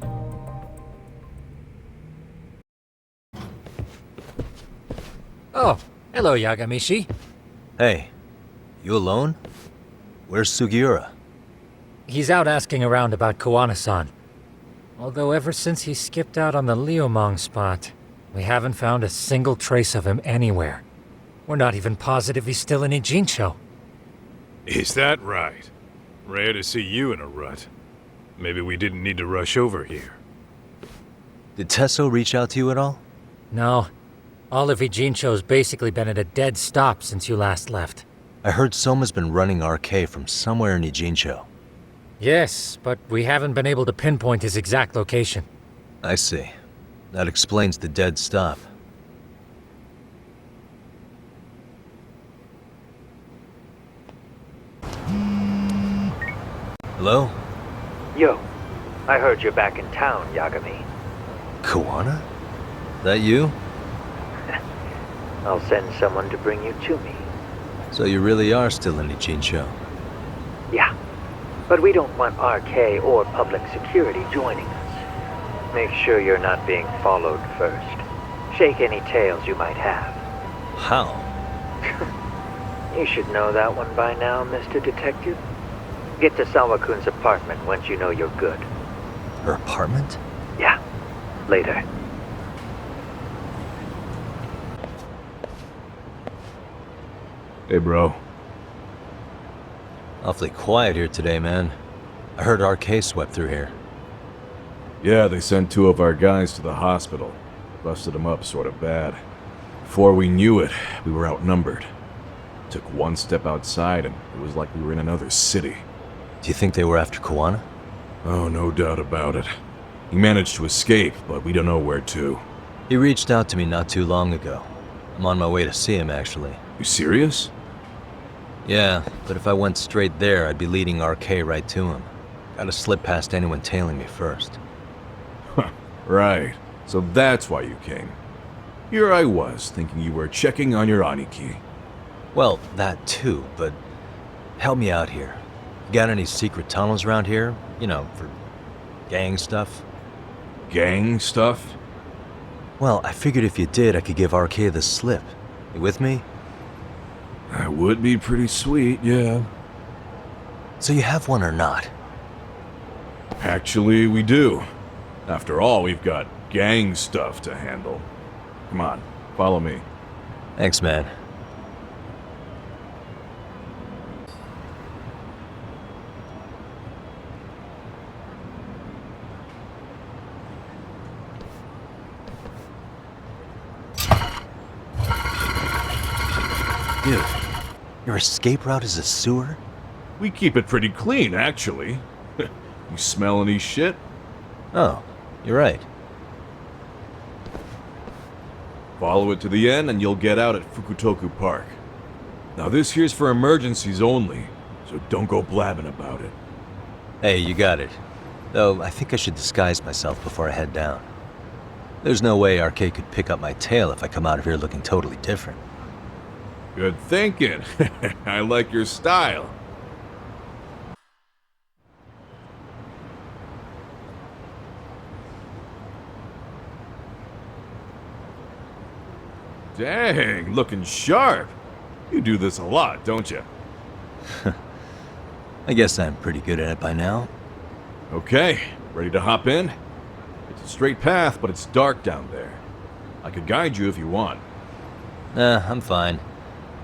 Oh, hello, Yagamishi. Hey, you alone? Where's Sugiura? He's out asking around about Kuwana-san. Although ever since he skipped out on the Liumang spot, we haven't found a single trace of him anywhere. We're not even positive he's still in Ijincho. Is that right? Rare to see you in a rut. Maybe we didn't need to rush over here. Did Tesso reach out to you at all? No. All of Ijincho's basically been at a dead stop since you last left. I heard Soma's been running RK from somewhere in Ijincho. Yes, but we haven't been able to pinpoint his exact location. I see. That explains the dead stop. Hello? Yo, I heard you're back in town, Yagami. Kuwana? That you? I'll send someone to bring you to me. So you really are still in Ijincho? Yeah, but we don't want RK or public security joining us. Make sure you're not being followed first. Shake any tails you might have. How? You should know that one by now, Mr. Detective. Get to Sawa-kun's apartment once you know you're good. Her apartment? Yeah, later. Hey, bro. Awfully quiet here today, man. I heard RK swept through here. Yeah, they sent 2 of our guys to the hospital. Busted them up sort of bad. Before we knew it, we were outnumbered. Took one step outside and it was like we were in another city. Do you think they were after Kuwana? Oh, no doubt about it. He managed to escape, but we don't know where to. He reached out to me not too long ago. I'm on my way to see him, actually. You serious? Yeah, but if I went straight there, I'd be leading RK right to him. Gotta slip past anyone tailing me first. Right. So that's why you came. Here I was, thinking you were checking on your Aniki. Well, that too, but help me out here. Got any secret tunnels around here? You know, for gang stuff? Gang stuff? Well, I figured if you did, I could give RK the slip. You with me? That would be pretty sweet, yeah. So you have one or not? Actually, we do. After all, we've got gang stuff to handle. Come on, follow me. Thanks, man. Dude, your escape route is a sewer? We keep it pretty clean, actually. You smell any shit? Oh, you're right. Follow it to the end and you'll get out at Fukutoku Park. Now this here's for emergencies only, so don't go blabbing about it. Hey, you got it. Though, I think I should disguise myself before I head down. There's no way RK could pick up my tail if I come out of here looking totally different. Good thinking. I like your style. Dang, looking sharp. You do this a lot, don't you? I guess I'm pretty good at it by now. Okay, ready to hop in? It's a straight path, but it's dark down there. I could guide you if you want. Nah, I'm fine.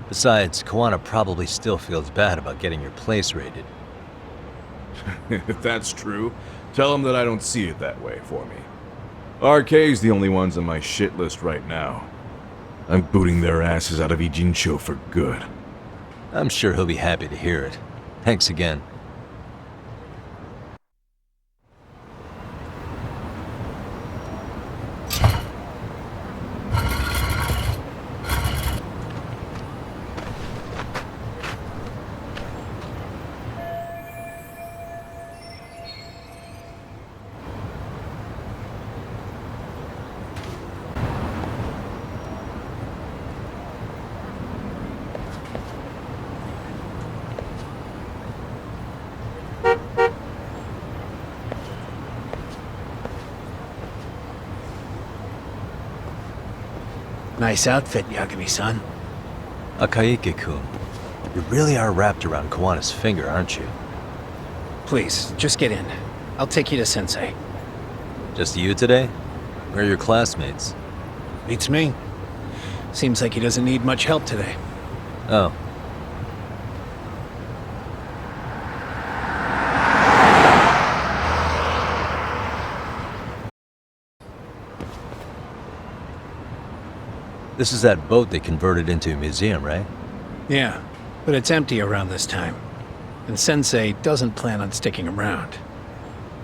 Besides, Kawana probably still feels bad about getting your place raided. If that's true, tell him that I don't see it that way for me. RK's the only ones on my shit list right now. I'm booting their asses out of Ijincho for good. I'm sure he'll be happy to hear it. Thanks again. Nice outfit, Yagami-san. Akaike-kun, you really are wrapped around Kawana's finger, aren't you? Please, just get in. I'll take you to Sensei. Just you today? Where are your classmates? Beats me. Seems like he doesn't need much help today. Oh. This is that boat they converted into a museum, right? Yeah, but it's empty around this time. And Sensei doesn't plan on sticking around.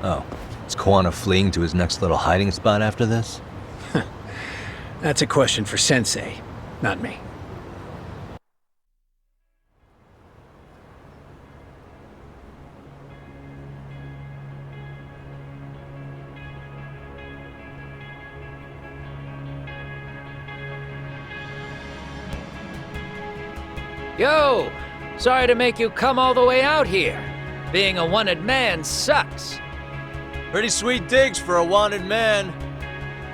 Oh. Is Kawana fleeing to his next little hiding spot after this? That's a question for Sensei, not me. Yo! Sorry to make you come all the way out here. Being a wanted man sucks. Pretty sweet digs for a wanted man.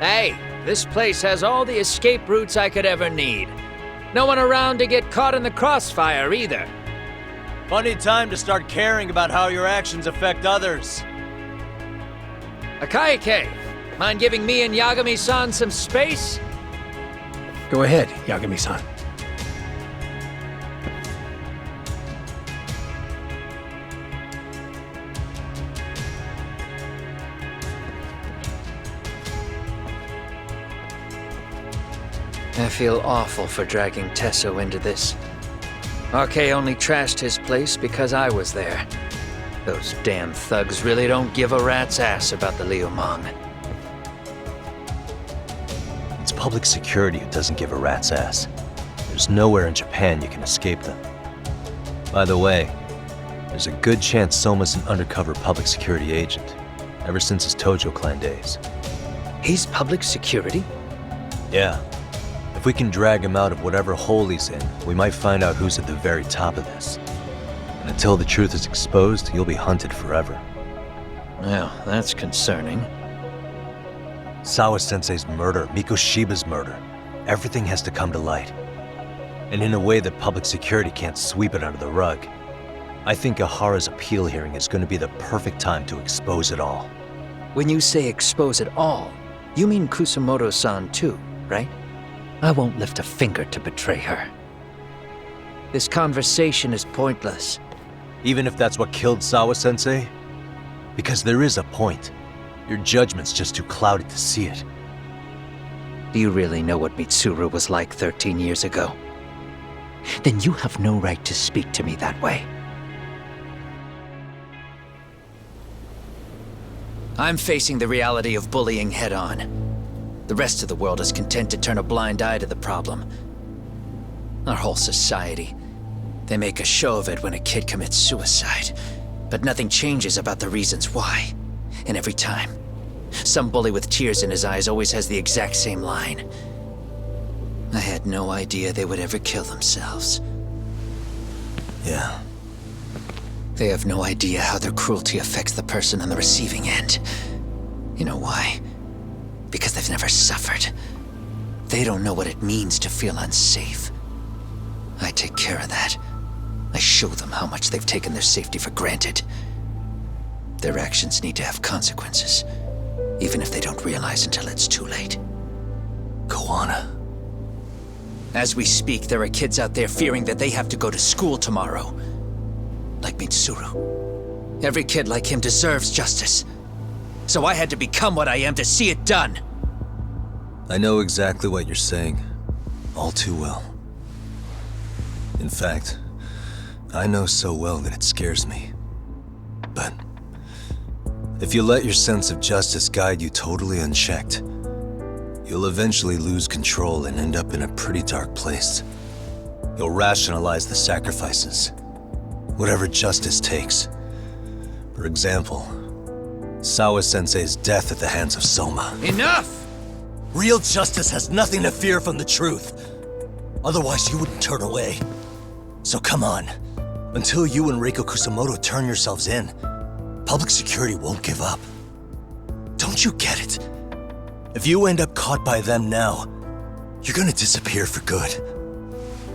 Hey, this place has all the escape routes I could ever need. No one around to get caught in the crossfire either. Funny time to start caring about how your actions affect others. Akaike, mind giving me and Yagami-san some space? Go ahead, Yagami-san. I feel awful for dragging Tesso into this. RK only trashed his place because I was there. Those damn thugs really don't give a rat's ass about the Liumang. It's public security who doesn't give a rat's ass. There's nowhere in Japan you can escape them. By the way, there's a good chance Soma's an undercover public security agent, ever since his Tojo clan days. He's public security? Yeah. If we can drag him out of whatever hole he's in, we might find out who's at the very top of this. And until the truth is exposed, he'll be hunted forever. Well, that's concerning. Sawa-sensei's murder, Mikoshiba's murder, everything has to come to light. And in a way that public security can't sweep it under the rug. I think Ahara's appeal hearing is going to be the perfect time to expose it all. When you say expose it all, you mean Kusumoto-san too, right? I won't lift a finger to betray her. This conversation is pointless. Even if that's what killed Sawa-sensei? Because there is a point. Your judgment's just too clouded to see it. Do you really know what Mitsuru was like 13 years ago? Then you have no right to speak to me that way. I'm facing the reality of bullying head-on. The rest of the world is content to turn a blind eye to the problem. Our whole society. They make a show of it when a kid commits suicide, but nothing changes about the reasons why. And every time, some bully with tears in his eyes always has the exact same line. I had no idea they would ever kill themselves. Yeah. They have no idea how their cruelty affects the person on the receiving end. You know why? Because they've never suffered. They don't know what it means to feel unsafe. I take care of that. I show them how much they've taken their safety for granted. Their actions need to have consequences, even if they don't realize until it's too late. Koana. As we speak, there are kids out there fearing that they have to go to school tomorrow. Like Mitsuru. Every kid like him deserves justice. So I had to become what I am to see it done. I know exactly what you're saying. All too well. In fact, I know so well that it scares me. But if you let your sense of justice guide you totally unchecked, you'll eventually lose control and end up in a pretty dark place. You'll rationalize the sacrifices, whatever justice takes. For example, Sawa-sensei's death at the hands of Soma. Enough! Real justice has nothing to fear from the truth. Otherwise, you wouldn't turn away. So come on. Until you and Reiko Kusumoto turn yourselves in, public security won't give up. Don't you get it? If you end up caught by them now, you're gonna disappear for good.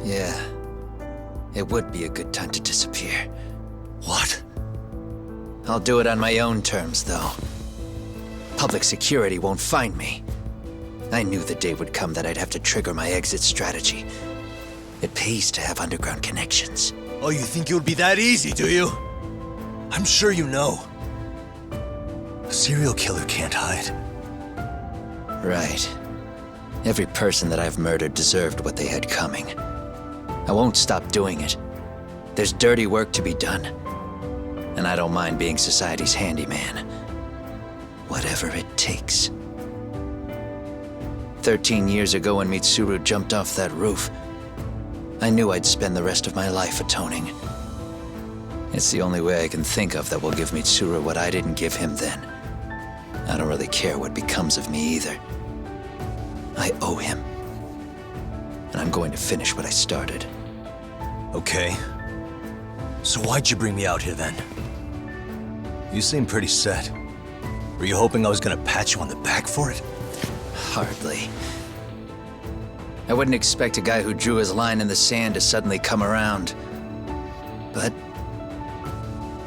Yeah. It would be a good time to disappear. What? I'll do it on my own terms, though. Public security won't find me. I knew the day would come that I'd have to trigger my exit strategy. It pays to have underground connections. Oh, you think it would be that easy, do you? I'm sure you know. A serial killer can't hide. Right. Every person that I've murdered deserved what they had coming. I won't stop doing it. There's dirty work to be done. And I don't mind being society's handyman. Whatever it takes. 13 years ago when Mitsuru jumped off that roof, I knew I'd spend the rest of my life atoning. It's the only way I can think of that will give Mitsuru what I didn't give him then. I don't really care what becomes of me either. I owe him. And I'm going to finish what I started. Okay. So why'd you bring me out here then? You seem pretty set. Were you hoping I was gonna pat you on the back for it? Hardly. I wouldn't expect a guy who drew his line in the sand to suddenly come around. But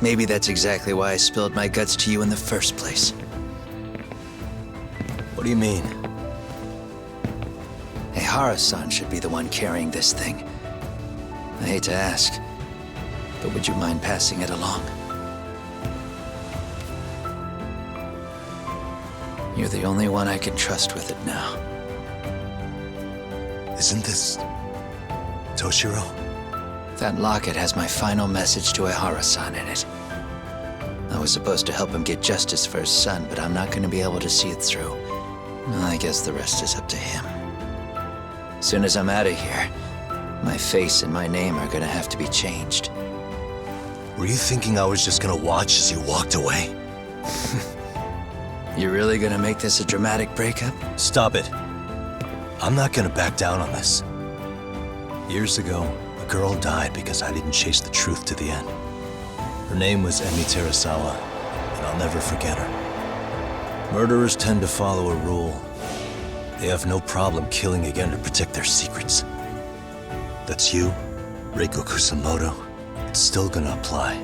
maybe that's exactly why I spilled my guts to you in the first place. What do you mean? Ehara-san should be the one carrying this thing. I hate to ask, but would you mind passing it along? You're the only one I can trust with it now. Isn't this Toshiro? That locket has my final message to Ehara-san in it. I was supposed to help him get justice for his son, but I'm not going to be able to see it through. I guess the rest is up to him. As soon as I'm out of here, my face and my name are going to have to be changed. Were you thinking I was just gonna watch as you walked away? You really going to make this a dramatic breakup? Stop it. I'm not gonna back down on this. Years ago, a girl died because I didn't chase the truth to the end. Her name was Emi Terasawa, and I'll never forget her. Murderers tend to follow a rule. They have no problem killing again to protect their secrets. That's you, Reiko Kusamoto. It's still gonna apply.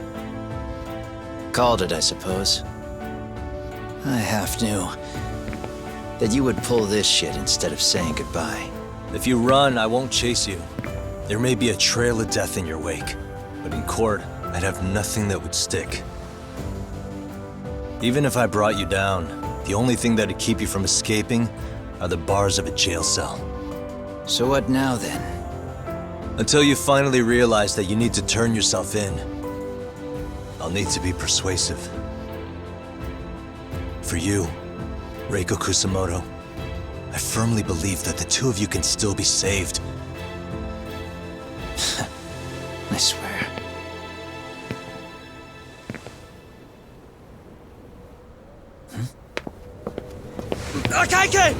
Called it, I suppose. I half knew that you would pull this shit instead of saying goodbye. If you run, I won't chase you. There may be a trail of death in your wake, but in court, I'd have nothing that would stick. Even if I brought you down, the only thing that'd keep you from escaping are the bars of a jail cell. So what now, then? Until you finally realize that you need to turn yourself in, I'll need to be persuasive. For you, Reiko Kusamoto, I firmly believe that the two of you can still be saved. I swear. Akaike!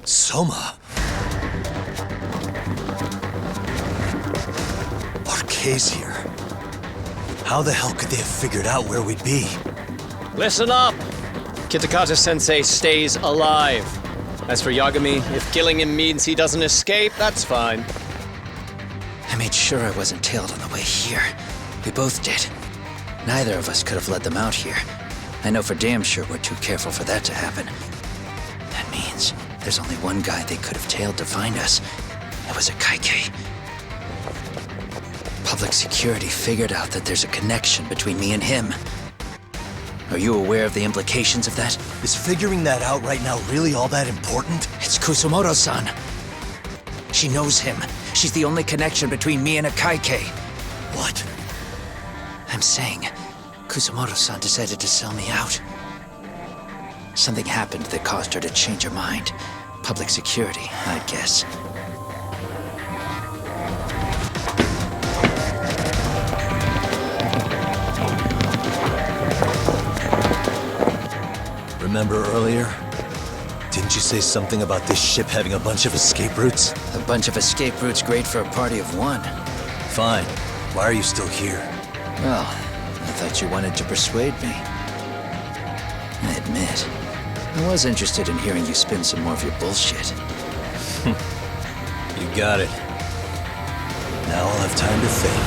Soma. RK's here. How the hell could they have figured out where we'd be? Listen up! Kitakata-sensei stays alive. As for Yagami, if killing him means he doesn't escape, that's fine. I made sure I wasn't tailed on the way here. We both did. Neither of us could have led them out here. I know for damn sure we're too careful for that to happen. That means there's only one guy they could have tailed to find us. It was a Kaike. Public security figured out that there's a connection between me and him. Are you aware of the implications of that? Is figuring that out right now really all that important? It's Kusamoto-san. She knows him. She's the only connection between me and a Kaike. What? I'm saying, Kusamoto-san decided to sell me out. Something happened that caused her to change her mind. Public security, I guess. Remember earlier? Didn't you say something about this ship having a bunch of escape routes? A bunch of escape routes great for a party of one. Fine. Why are you still here? Well, I thought you wanted to persuade me. I admit, I was interested in hearing you spin some more of your bullshit. You got it. Now I'll have time to think.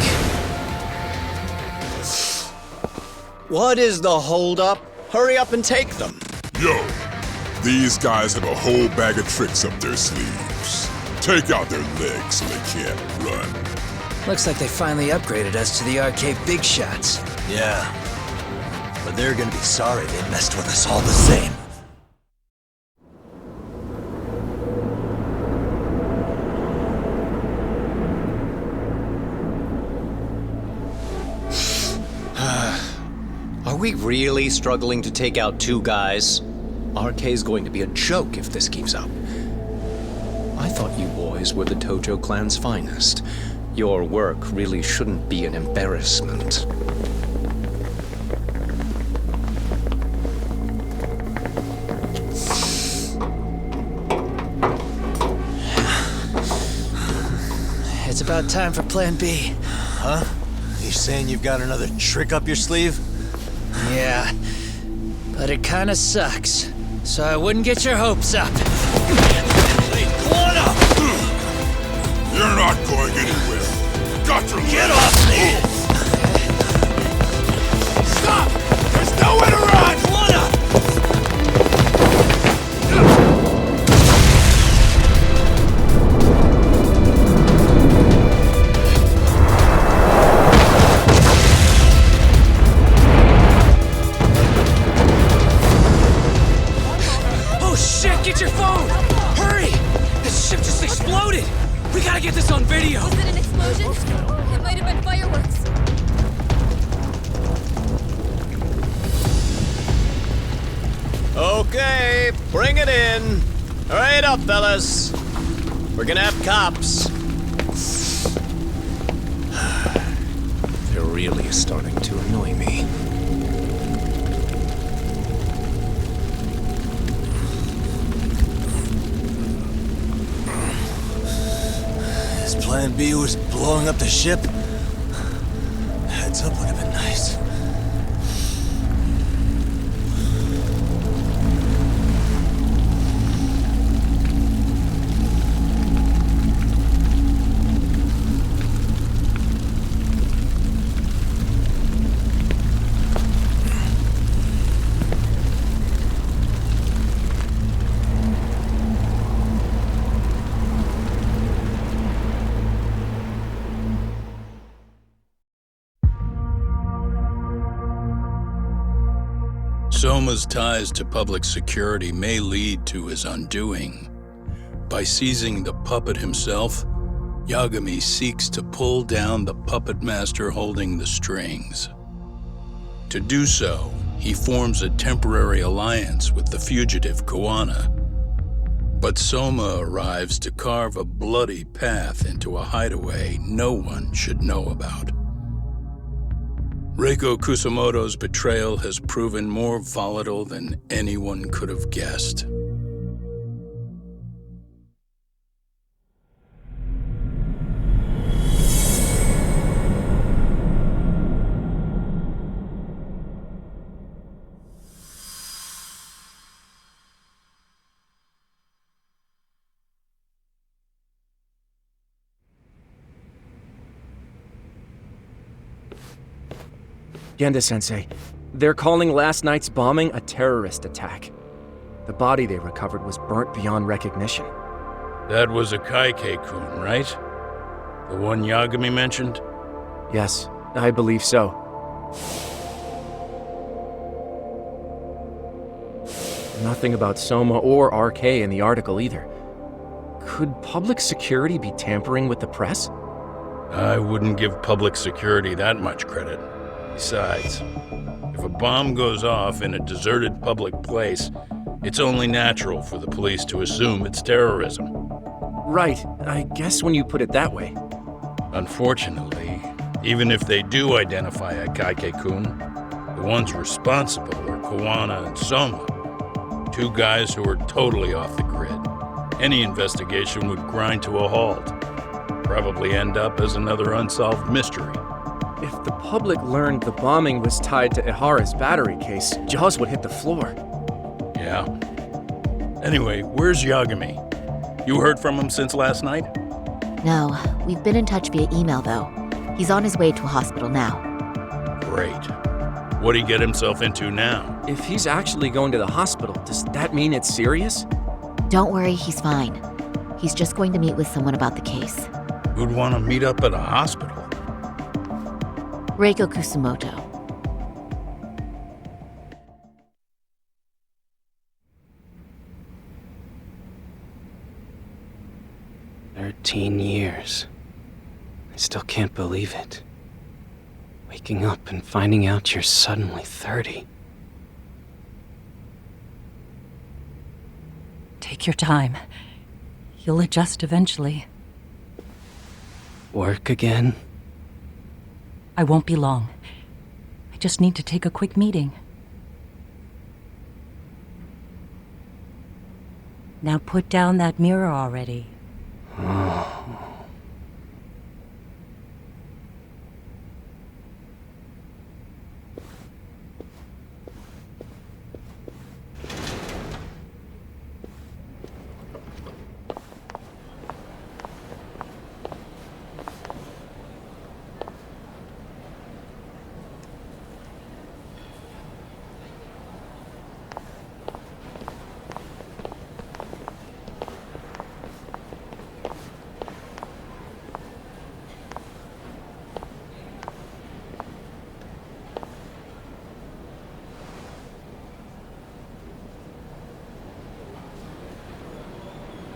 What is the holdup? Hurry up and take them. Yo, these guys have a whole bag of tricks up their sleeves. Take out their legs so they can't run. Looks like they finally upgraded us to the arcade big shots. Yeah. But they're gonna be sorry they messed with us all the same. Are we really struggling to take out two guys? RK's going to be a joke if this keeps up. I thought you boys were the Tojo clan's finest. Your work really shouldn't be an embarrassment. It's about time for Plan B. Huh? You saying you've got another trick up your sleeve? Yeah, but it kinda sucks. So I wouldn't get your hopes up. You're not going anywhere. Got to get off me! Stop! There's nowhere to run! Oh shit, get your phone! Hurry! This ship just exploded! We gotta get this on video! Was it an explosion? It might have been fireworks. Okay, bring it in. Hurry it up, fellas. We're gonna have cops. They're really starting to annoy me. His plan B was blowing up the ship. Heads up would have been nice. Soma's ties to public security may lead to his undoing. By seizing the puppet himself, Yagami seeks to pull down the puppet master holding the strings. To do so, he forms a temporary alliance with the fugitive Kuwana. But Soma arrives to carve a bloody path into a hideaway no one should know about. Reiko Kusumoto's betrayal has proven more volatile than anyone could have guessed. Genda-sensei, they're calling last night's bombing a terrorist attack. The body they recovered was burnt beyond recognition. That was a Kaike-kun, right? The one Yagami mentioned? Yes, I believe so. Nothing about Soma or RK in the article either. Could public security be tampering with the press? I wouldn't give public security that much credit. Besides, if a bomb goes off in a deserted public place, it's only natural for the police to assume it's terrorism. Right, I guess when you put it that way. Unfortunately, even if they do identify a Kaike-kun, the ones responsible are Kuwana and Soma, two guys who are totally off the grid. Any investigation would grind to a halt, probably end up as another unsolved mystery. If the public learned the bombing was tied to Ihara's battery case, jaws would hit the floor. Yeah. Anyway, where's Yagami? You heard from him since last night? No, we've been in touch via email though. He's on his way to a hospital now. Great. What'd he get himself into now? If he's actually going to the hospital, does that mean it's serious? Don't worry, he's fine. He's just going to meet with someone about the case. Who'd want to meet up at a hospital? Reiko Kusumoto. "13 years. I still can't believe it. Waking up and finding out you're suddenly 30. Take your time. You'll adjust eventually. Work again? I won't be long. I just need to take a quick meeting. Now put down that mirror already.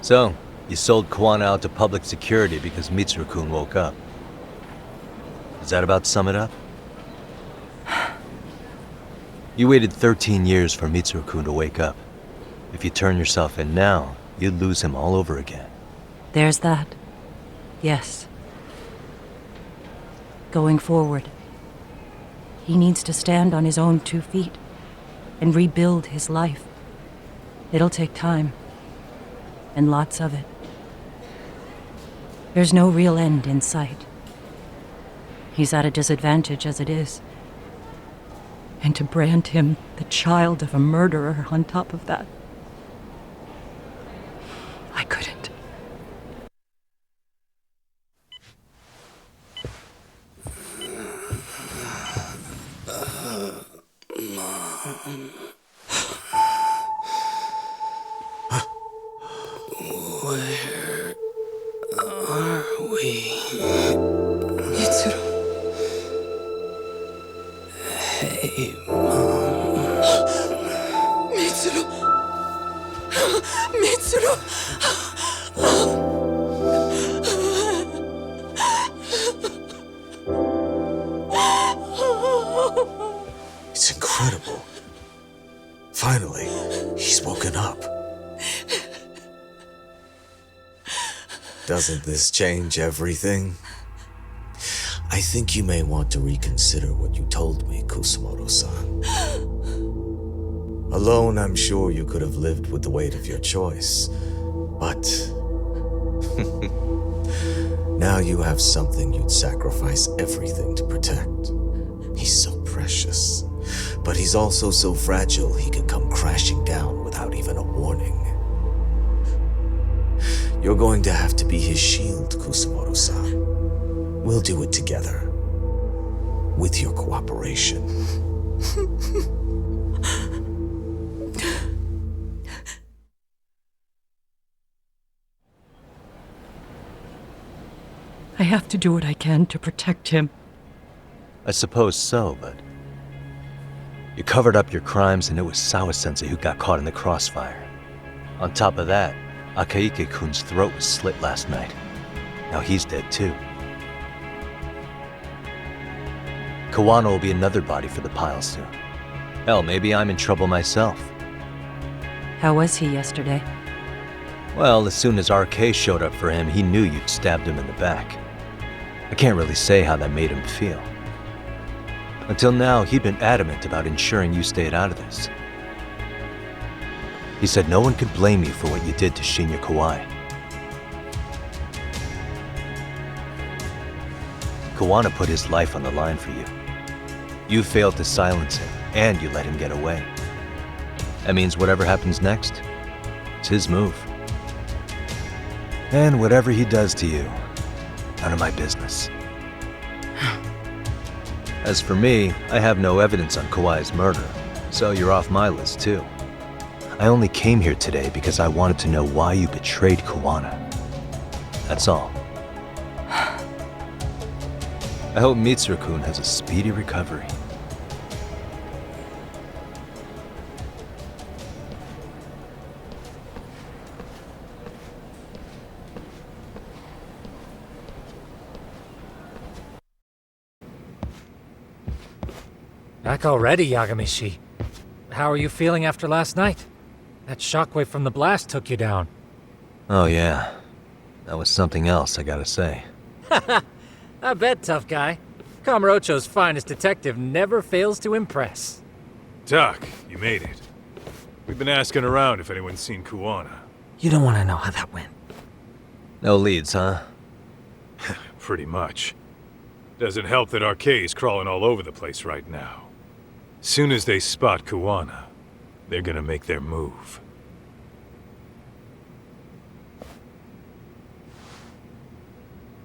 So, You sold Kawana out to public security because Mitsuru-kun woke up. Does that about sum it up? You waited 13 years for Mitsuru-kun to wake up. If you turn yourself in now, you'd lose him all over again. There's that. Yes. Going forward, he needs to stand on his own 2 feet and rebuild his life. It'll take time, and lots of it. There's no real end in sight. He's at a disadvantage as it is. And to brand him the child of a murderer on top of that, I couldn't. Mom. Where are we? Mitsuru. Hey, Mom. Mitsuru. Mitsuru. It's incredible. Finally, he's woken up. Doesn't this change everything? I think you may want to reconsider what you told me, Kusumoto-san. Alone, I'm sure you could have lived with the weight of your choice, but now you have something you'd sacrifice everything to protect. He's so precious, but he's also so fragile he can come crashing down without even a warning. You're going to have to be his shield, Kusumoto-san. We'll do it together. With your cooperation. I have to do what I can to protect him. I suppose so, but... You covered up your crimes and it was Sawa-sensei who got caught in the crossfire. On top of that, Akaike-kun's throat was slit last night. Now he's dead too. Kawana will be another body for the pile soon. Hell, maybe I'm in trouble myself. How was he yesterday? Well, as soon as RK showed up for him, he knew you'd stabbed him in the back. I can't really say how that made him feel. Until now, he'd been adamant about ensuring you stayed out of this. He said no one could blame you for what you did to Shinya Kawai. Kawana put his life on the line for you. You failed to silence him, and you let him get away. That means whatever happens next, it's his move. And whatever he does to you, none of my business. As for me, I have no evidence on Kawai's murder, so you're off my list too. I only came here today because I wanted to know why you betrayed Kawana. That's all. I hope Mitsuru-kun has a speedy recovery. Back already, Yagamishi. How are you feeling after last night? That shockwave from the blast took you down. Oh yeah. That was something else, I gotta say. I bet, tough guy. Kamurocho's finest detective never fails to impress. Doc, you made it. We've been asking around if anyone's seen Kuwana. You don't want to know how that went. No leads, huh? Pretty much. Doesn't help that RK's crawling all over the place right now. Soon as they spot Kuwana, they're gonna make their move.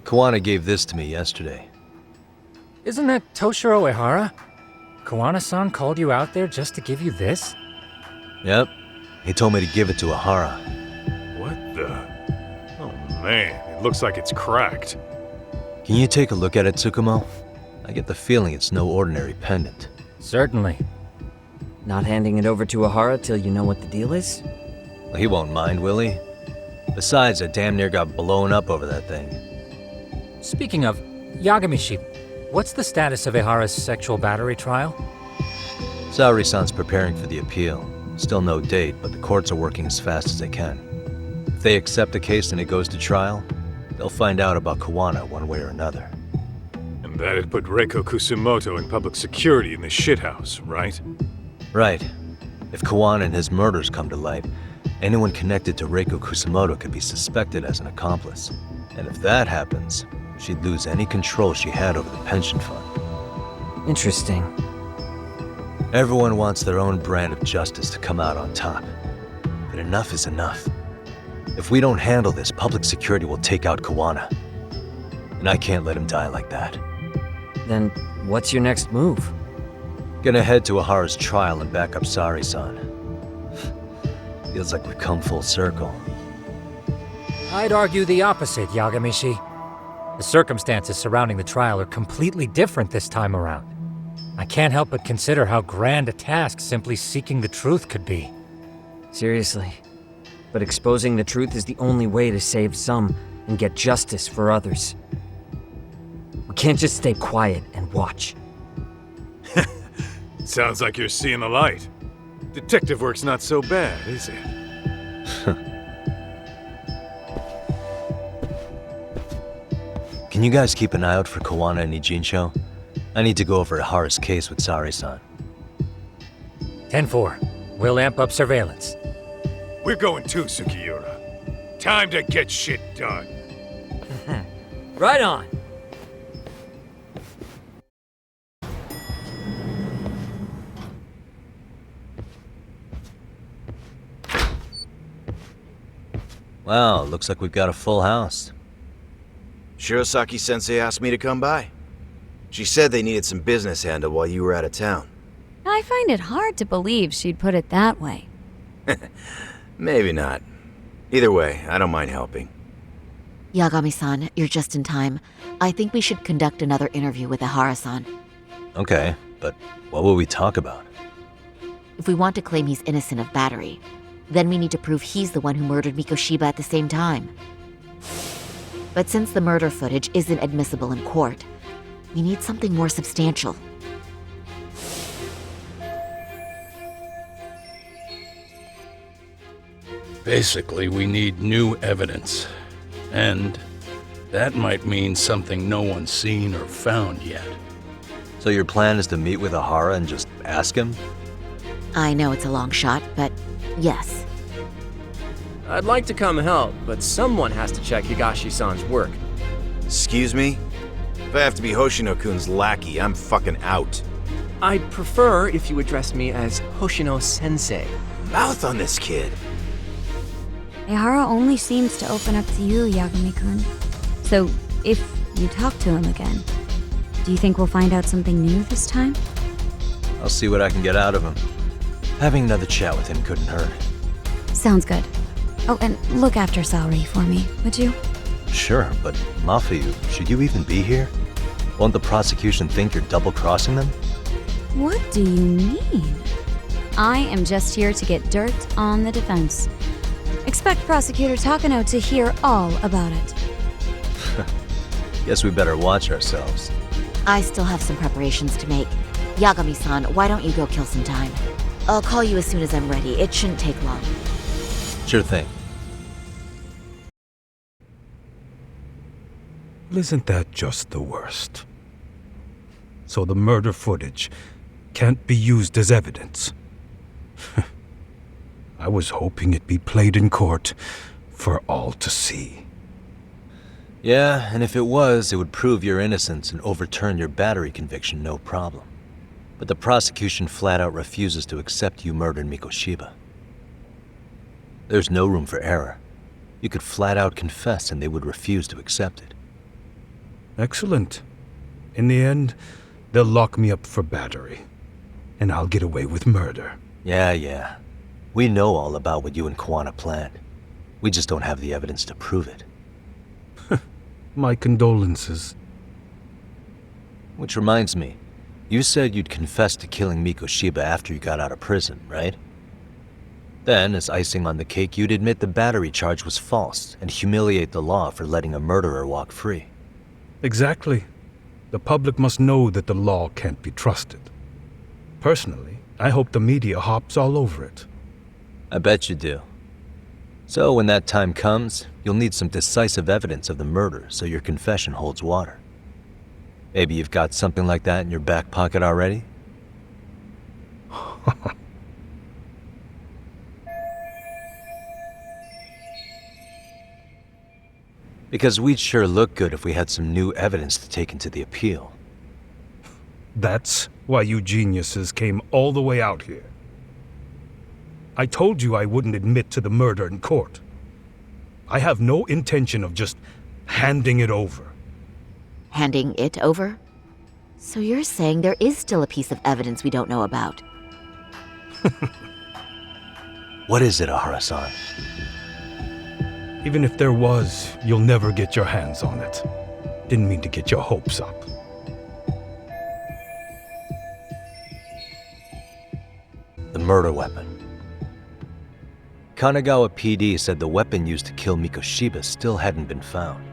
Kawana gave this to me yesterday. Isn't that Toshiro Ehara? Kawana-san called you out there just to give you this? Yep. He told me to give it to Ehara. What the? Oh man, it looks like it's cracked. Can you take a look at it, Tsukumo? I get the feeling it's no ordinary pendant. Certainly. Not handing it over to Ehara till you know what the deal is? Well, he won't mind, will he? Besides, I damn near got blown up over that thing. Speaking of, Yagami-shi, what's the status of Ehara's sexual battery trial? Saori-san's preparing for the appeal. Still no date, but the courts are working as fast as they can. If they accept the case and it goes to trial, they'll find out about Kawana one way or another. And that'd put Reiko Kusumoto in public security in the shithouse, right? Right. If Kawana and his murders come to light, anyone connected to Reiko Kusumoto could be suspected as an accomplice. And if that happens, she'd lose any control she had over the pension fund. Interesting. Everyone wants their own brand of justice to come out on top. But enough is enough. If we don't handle this, public security will take out Kawana. And I can't let him die like that. Then what's your next move? Gonna head to Ehara's trial and back up Saori-san. Feels like we've come full circle. I'd argue the opposite, Yagami-shi. The circumstances surrounding the trial are completely different this time around. I can't help but consider how grand a task simply seeking the truth could be. Seriously. But exposing the truth is the only way to save some and get justice for others. We can't just stay quiet and watch. Sounds like you're seeing the light. Detective work's not so bad, is it? Can you guys keep an eye out for Kawana and Ijincho? I need to go over Ehara's case with Saori-san. 10-4. We'll amp up surveillance. We're going too, Sukiura. Time to get shit done. Right on. Wow, looks like we've got a full house. Shirosaki-sensei asked me to come by. She said they needed some business handled while you were out of town. I find it hard to believe she'd put it that way. Maybe not. Either way, I don't mind helping. Yagami-san, you're just in time. I think we should conduct another interview with Ehara-san. Okay, but what will we talk about? If we want to claim he's innocent of battery, then we need to prove he's the one who murdered Mikoshiba at the same time. But since the murder footage isn't admissible in court, we need something more substantial. Basically, we need new evidence. And that might mean something no one's seen or found yet. So your plan is to meet with Ehara and just ask him? I know it's a long shot, but yes. I'd like to come help, but someone has to check Higashi-san's work. Excuse me? If I have to be Hoshino-kun's lackey, I'm fucking out. I'd prefer if you address me as Hoshino-sensei. Mouth on this kid. Ehara only seems to open up to you, Yagami-kun. So, if you talk to him again, do you think we'll find out something new this time? I'll see what I can get out of him. Having another chat with him couldn't hurt. Sounds good. Oh, and look after Saori for me, would you? Sure, but Mafuyu, should you even be here? Won't the prosecution think you're double-crossing them? What do you mean? I am just here to get dirt on the defense. Expect Prosecutor Takano to hear all about it. Guess we better watch ourselves. I still have some preparations to make. Yagami-san, why don't you go kill some time? I'll call you as soon as I'm ready. It shouldn't take long. Sure thing. Isn't that just the worst? So the murder footage can't be used as evidence. I was hoping it'd be played in court for all to see. Yeah, and if it was, it would prove your innocence and overturn your battery conviction, no problem. But the prosecution flat out refuses to accept you murdered Mikoshiba. There's no room for error. You could flat out confess and they would refuse to accept it. Excellent. In the end, they'll lock me up for battery, and I'll get away with murder. Yeah. We know all about what you and Kawana planned. We just don't have the evidence to prove it. My condolences. Which reminds me, you said you'd confess to killing Mikoshiba after you got out of prison, right? Then, as icing on the cake, you'd admit the battery charge was false and humiliate the law for letting a murderer walk free. Exactly. The public must know that the law can't be trusted. Personally, I hope the media hops all over it. I bet you do. So when that time comes, you'll need some decisive evidence of the murder so your confession holds water. Maybe you've got something like that in your back pocket already? Because we'd sure look good if we had some new evidence to take into the appeal. That's why you geniuses came all the way out here. I told you I wouldn't admit to the murder in court. I have no intention of just handing it over. Handing it over? So you're saying there is still a piece of evidence we don't know about? What is it, Ahara-san? Even if there was, you'll never get your hands on it. Didn't mean to get your hopes up. The murder weapon. Kanagawa PD said the weapon used to kill Mikoshiba still hadn't been found.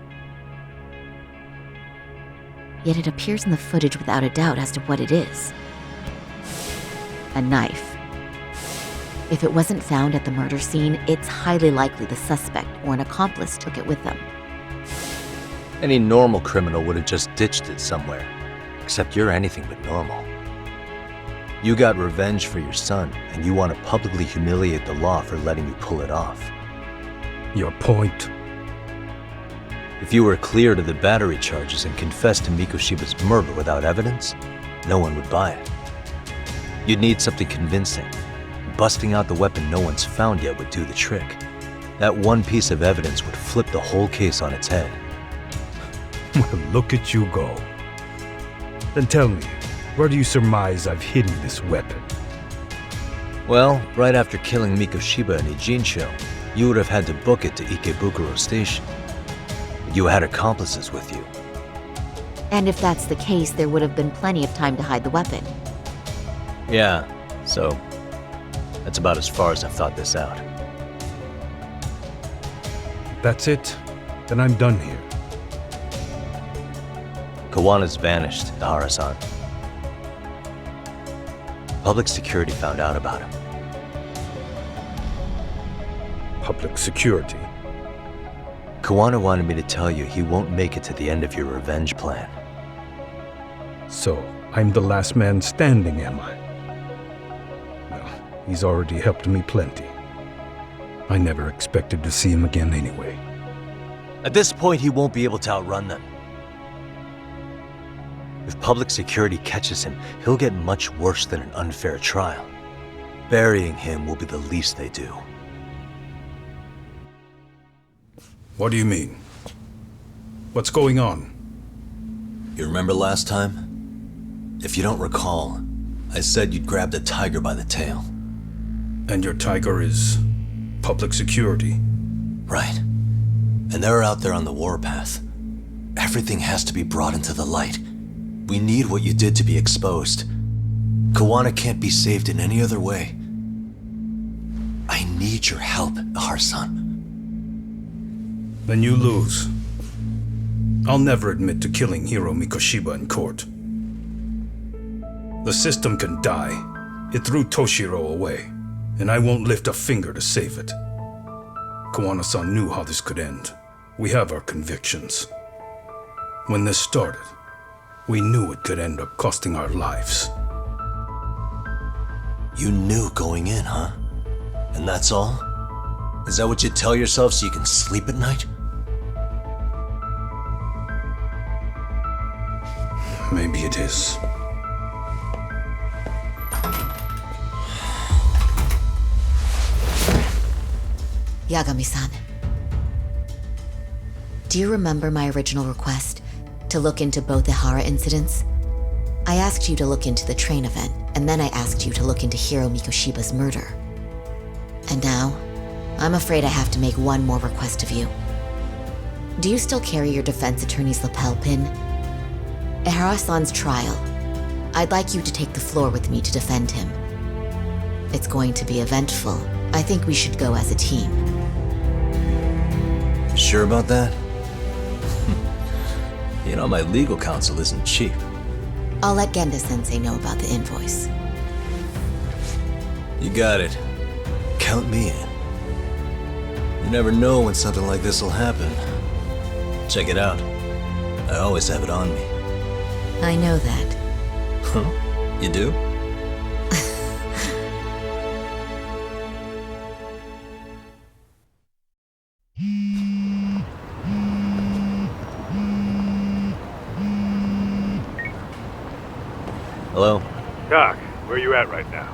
Yet it appears in the footage without a doubt as to what it is. A knife. If it wasn't found at the murder scene, it's highly likely the suspect or an accomplice took it with them. Any normal criminal would have just ditched it somewhere. Except you're anything but normal. You got revenge for your son, and you want to publicly humiliate the law for letting you pull it off. Your point? If you were cleared of the battery charges and confessed to Mikoshiba's murder without evidence, no one would buy it. You'd need something convincing. Busting out the weapon no one's found yet would do the trick. That one piece of evidence would flip the whole case on its head. Well, look at you go. Then tell me, where do you surmise I've hidden this weapon? Well, right after killing Mikoshiba in Ijincho, you would have had to book it to Ikebukuro Station. You had accomplices with you. And if that's the case, there would have been plenty of time to hide the weapon. Yeah, so that's about as far as I've thought this out. That's it? Then I'm done here. Kawana's vanished, Ahara-san. Public security found out about him. Public security? Kawana wanted me to tell you he won't make it to the end of your revenge plan. So, I'm the last man standing, am I? Well, he's already helped me plenty. I never expected to see him again anyway. At this point, he won't be able to outrun them. If public security catches him, he'll get much worse than an unfair trial. Burying him will be the least they do. What do you mean? What's going on? You remember last time? If you don't recall, I said you'd grabbed a tiger by the tail. And your tiger is public security? Right. And they're out there on the warpath. Everything has to be brought into the light. We need what you did to be exposed. Kawana can't be saved in any other way. I need your help, Ahara-san. Then you lose. I'll never admit to killing Hiro Mikoshiba in court. The system can die. It threw Toshiro away, and I won't lift a finger to save it. Kawana-san knew how this could end. We have our convictions. When this started, we knew it could end up costing our lives. You knew going in, huh? And that's all? Is that what you tell yourself so you can sleep at night? Maybe it is. Yagami-san. Do you remember my original request to look into both Ihara incidents? I asked you to look into the train event, and then I asked you to look into Hiro Mikoshiba's murder. And now, I'm afraid I have to make one more request of you. Do you still carry your defense attorney's lapel pin? Ihara-san's trial. I'd like you to take the floor with me to defend him. It's going to be eventful I think we should go as a team. Sure about that? You know, my legal counsel isn't cheap. I'll let Genda-sensei know about the invoice. You got it. Count me in. You never know when something like this will happen. Check it out. I always have it on me. I know that. Huh? You do? Hello? Doc, where you at right now?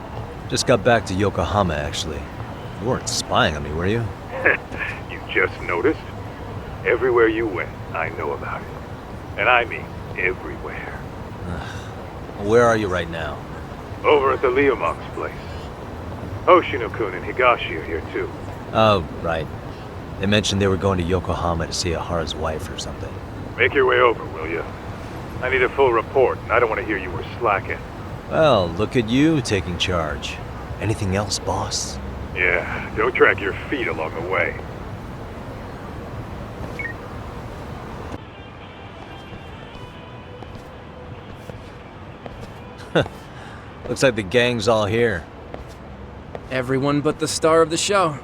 Just got back to Yokohama, actually. You weren't spying on me, were you? You just noticed? Everywhere you went, I know about it. And I mean everywhere. Where are you right now? Over at the Leomonk's place. Hoshino-kun and Higashi are here too. Oh, right. They mentioned they were going to Yokohama to see Ahara's wife or something. Make your way over, will you? I need a full report, and I don't want to hear you were slacking. Well, look at you taking charge. Anything else, boss? Yeah, don't drag your feet along the way. Looks like the gang's all here. Everyone but the star of the show.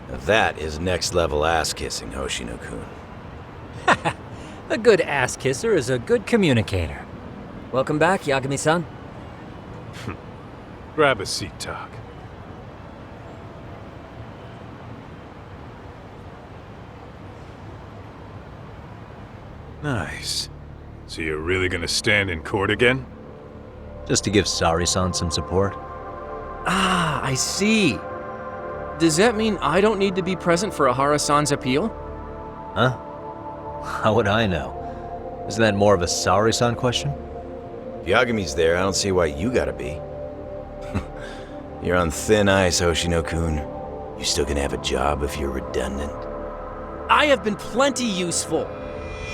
That is next level ass kissing, Hoshino-kun. A good ass kisser is a good communicator. Welcome back, Yagami-san. Grab a seat, Doc. Nice. So you're really gonna stand in court again? Just to give Sari-san some support. Ah, I see. Does that mean I don't need to be present for Ahara-san's appeal? Huh? How would I know? Isn't that more of a Sari-san question? If Yagami's there, I don't see why you gotta be. You're on thin ice, Hoshino-kun. You still gonna have a job if you're redundant? I have been plenty useful.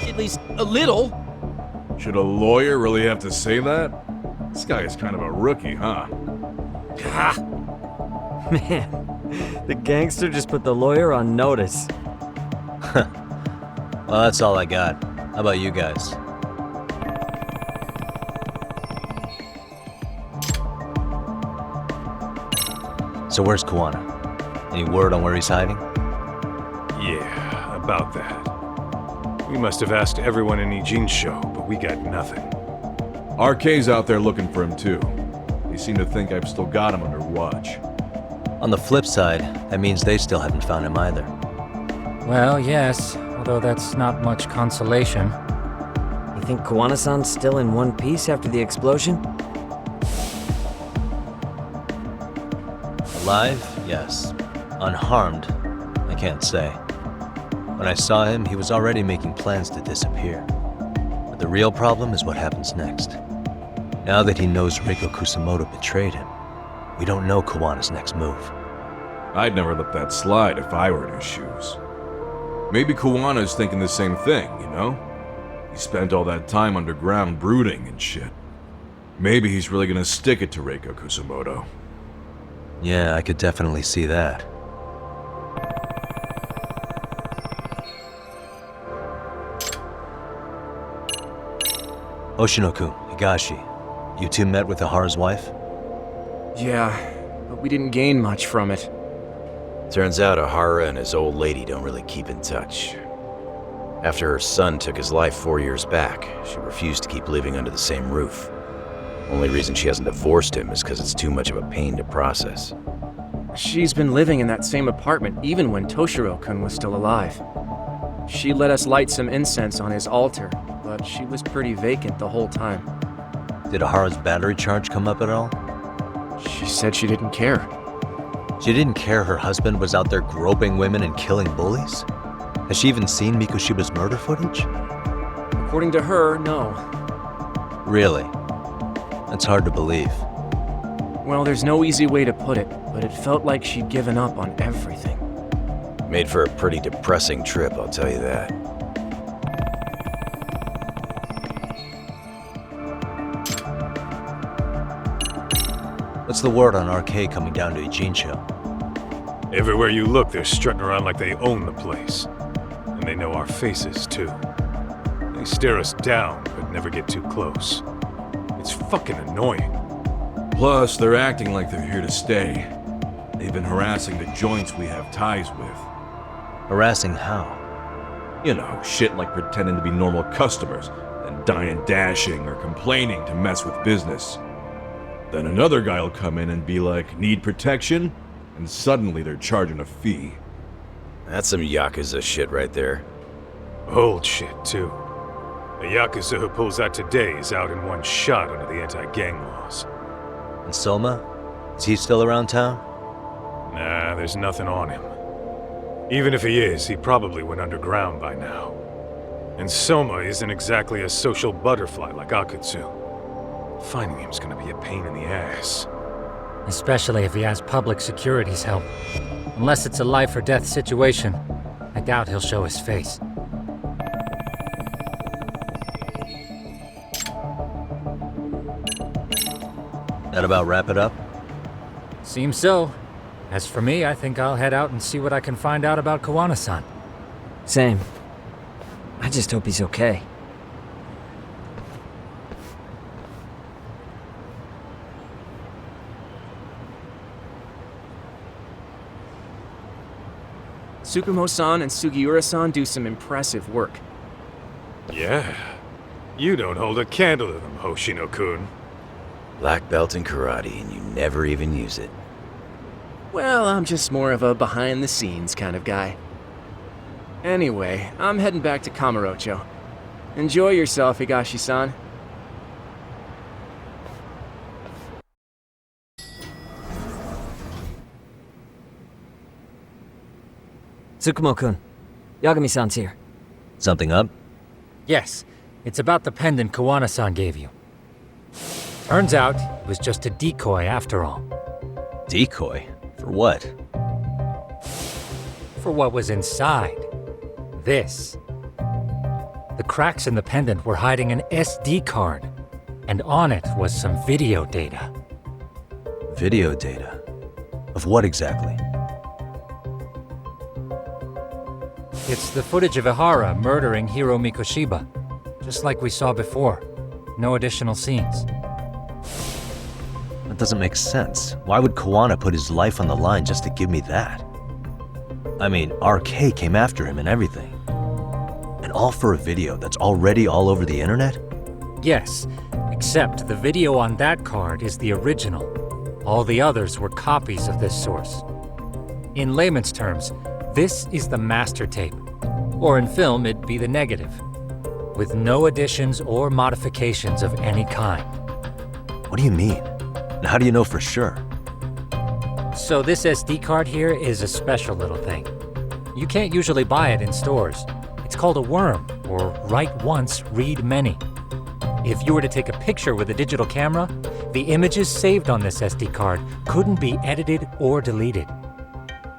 At least a little. Should a lawyer really have to say that? This guy is kind of a rookie, huh? Man, the gangster just put the lawyer on notice. Well, that's all I got. How about you guys? So where's Kuwana? Any word on where he's hiding? Yeah, about that. We must have asked everyone in Ijincho, but we got nothing. RK's out there looking for him too. They seem to think I've still got him under watch. On the flip side, that means they still haven't found him either. Well, yes, although that's not much consolation. You think Kuwana-san's still in one piece after the explosion? Alive? Yes. Unharmed? I can't say. When I saw him, he was already making plans to disappear. But the real problem is what happens next. Now that he knows Reiko Kusamoto betrayed him, we don't know Kawana's next move. I'd never let that slide if I were in his shoes. Maybe Kawana's thinking the same thing, you know? He spent all that time underground brooding and shit. Maybe he's really gonna stick it to Reiko Kusamoto. Yeah, I could definitely see that. Hoshino-kun, Higashi, you two met with Ahara's wife? Yeah, but we didn't gain much from it. Turns out Ahara and his old lady don't really keep in touch. After her son took his life 4 years back, she refused to keep living under the same roof. Only reason she hasn't divorced him is because it's too much of a pain to process. She's been living in that same apartment even when Toshiro-kun was still alive. She let us light some incense on his altar, but she was pretty vacant the whole time. Did Ahara's battery charge come up at all? She said she didn't care. She didn't care her husband was out there groping women and killing bullies? Has she even seen Mikoshiba's murder footage? According to her, no. Really? That's hard to believe. Well, there's no easy way to put it, but it felt like she'd given up on everything. Made for a pretty depressing trip, I'll tell you that. What's the word on RK coming down to Ijincho? Everywhere you look, they're strutting around like they own the place. And they know our faces, too. They stare us down, but never get too close. It's fucking annoying. Plus, they're acting like they're here to stay. They've been harassing the joints we have ties with. Harassing how? You know, shit like pretending to be normal customers, then dying dashing or complaining to mess with business. Then another guy will come in and be like, need protection? And suddenly they're charging a fee. That's some Yakuza shit right there. Old shit, too. The Yakuza who pulls out today is out in one shot under the anti-gang laws. And Soma? Is he still around town? Nah, there's nothing on him. Even if he is, he probably went underground by now. And Soma isn't exactly a social butterfly like Akutsu. Finding him's gonna be a pain in the ass. Especially if he has public security's help. Unless it's a life or death situation, I doubt he'll show his face. That about wrap it up? Seems so. As for me, I think I'll head out and see what I can find out about Kawana-san. Same. I just hope he's okay. Tsukumo-san and Sugiura-san do some impressive work. Yeah. You don't hold a candle to them, Hoshino-kun. Black belt in karate, and you never even use it. Well, I'm just more of a behind-the-scenes kind of guy. Anyway, I'm heading back to Kamurocho. Enjoy yourself, Higashi-san. Tsukumo-kun, Yagami-san's here. Something up? Yes, it's about the pendant Kawana-san gave you. Turns out, it was just a decoy after all. Decoy? For what? For what was inside. This. The cracks in the pendant were hiding an SD card, and on it was some video data. Video data? Of what exactly? It's the footage of Ihara murdering Hiro Mikoshiba, just like we saw before. No additional scenes. That doesn't make sense. Why would Kawana put his life on the line just to give me that? I mean, RK came after him and everything. And all for a video that's already all over the internet? Yes, except the video on that card is the original. All the others were copies of this source. In layman's terms, this is the master tape. Or in film, it'd be the negative. With no additions or modifications of any kind. What do you mean? And how do you know for sure? So this SD card here is a special little thing. You can't usually buy it in stores. It's called a worm, or write once, read many. If you were to take a picture with a digital camera, the images saved on this SD card couldn't be edited or deleted.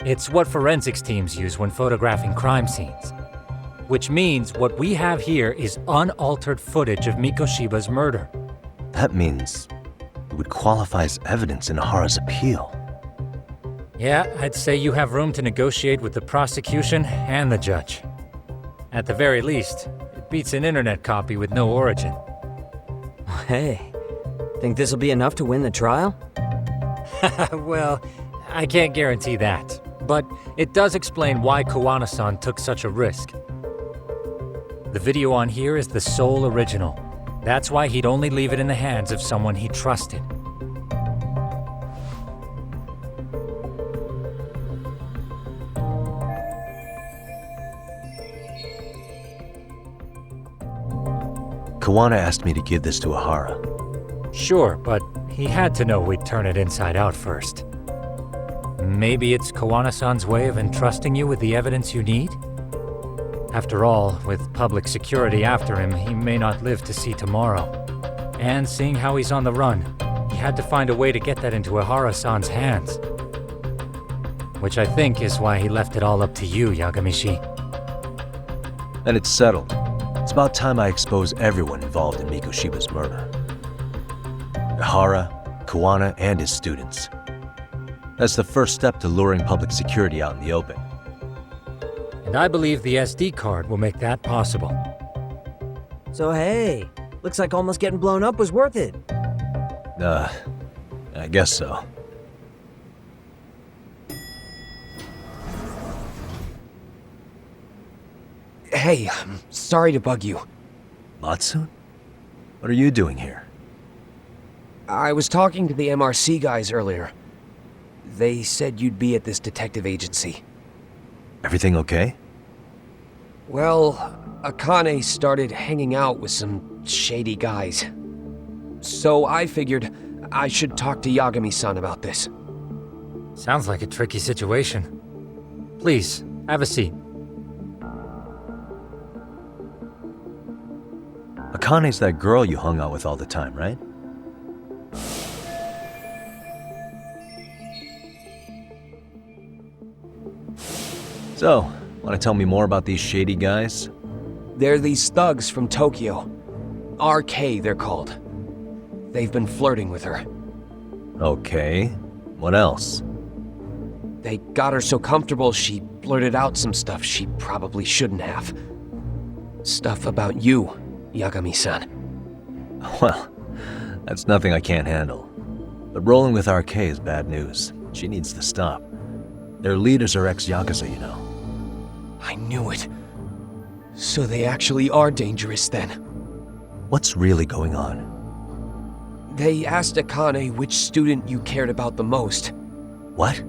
It's what forensics teams use when photographing crime scenes. Which means what we have here is unaltered footage of Mikoshiba's murder. That means it would qualify as evidence in Ihara's appeal. Yeah, I'd say you have room to negotiate with the prosecution and the judge. At the very least, it beats an internet copy with no origin. Hey, think this'll be enough to win the trial? Well, I can't guarantee that. But it does explain why Kawana-san took such a risk. The video on here is the sole original. That's why he'd only leave it in the hands of someone he trusted. Kawana asked me to give this to Ihara. Sure, but he had to know we'd turn it inside out first. Maybe it's Kawana-san's way of entrusting you with the evidence you need? After all, with public security after him, he may not live to see tomorrow. And seeing how he's on the run, he had to find a way to get that into Ihara-san's hands. Which I think is why he left it all up to you, Yagamishi. Then it's settled. It's about time I expose everyone involved in Mikoshiba's murder. Ihara, Kawana, and his students. That's the first step to luring public security out in the open. And I believe the SD card will make that possible. So hey, looks like almost getting blown up was worth it. I guess so. Hey, I'm sorry to bug you. Matsune? What are you doing here? I was talking to the MRC guys earlier. They said you'd be at this detective agency. Everything okay? Well, Akane started hanging out with some shady guys. So I figured I should talk to Yagami-san about this. Sounds like a tricky situation. Please, have a seat. Akane's that girl you hung out with all the time, right? So, want to tell me more about these shady guys? They're these thugs from Tokyo. RK, they're called. They've been flirting with her. Okay. What else? They got her so comfortable she blurted out some stuff she probably shouldn't have. Stuff about you, Yagami-san. Well, that's nothing I can't handle. But rolling with RK is bad news. She needs to stop. Their leaders are ex-Yakuza, you know. I knew it. So they actually are dangerous then. What's really going on? They asked Akane which student you cared about the most. What?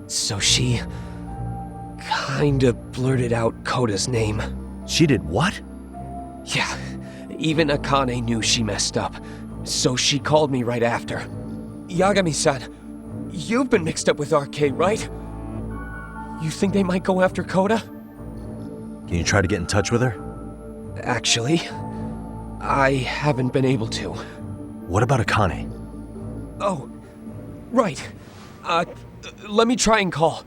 So she kinda blurted out Koda's name. She did what? Yeah, even Akane knew she messed up. So she called me right after. Yagami-san, you've been mixed up with RK, right? You think they might go after Koda? Can you try to get in touch with her? Actually, I haven't been able to. What about Akane? Oh, right. Let me try and call.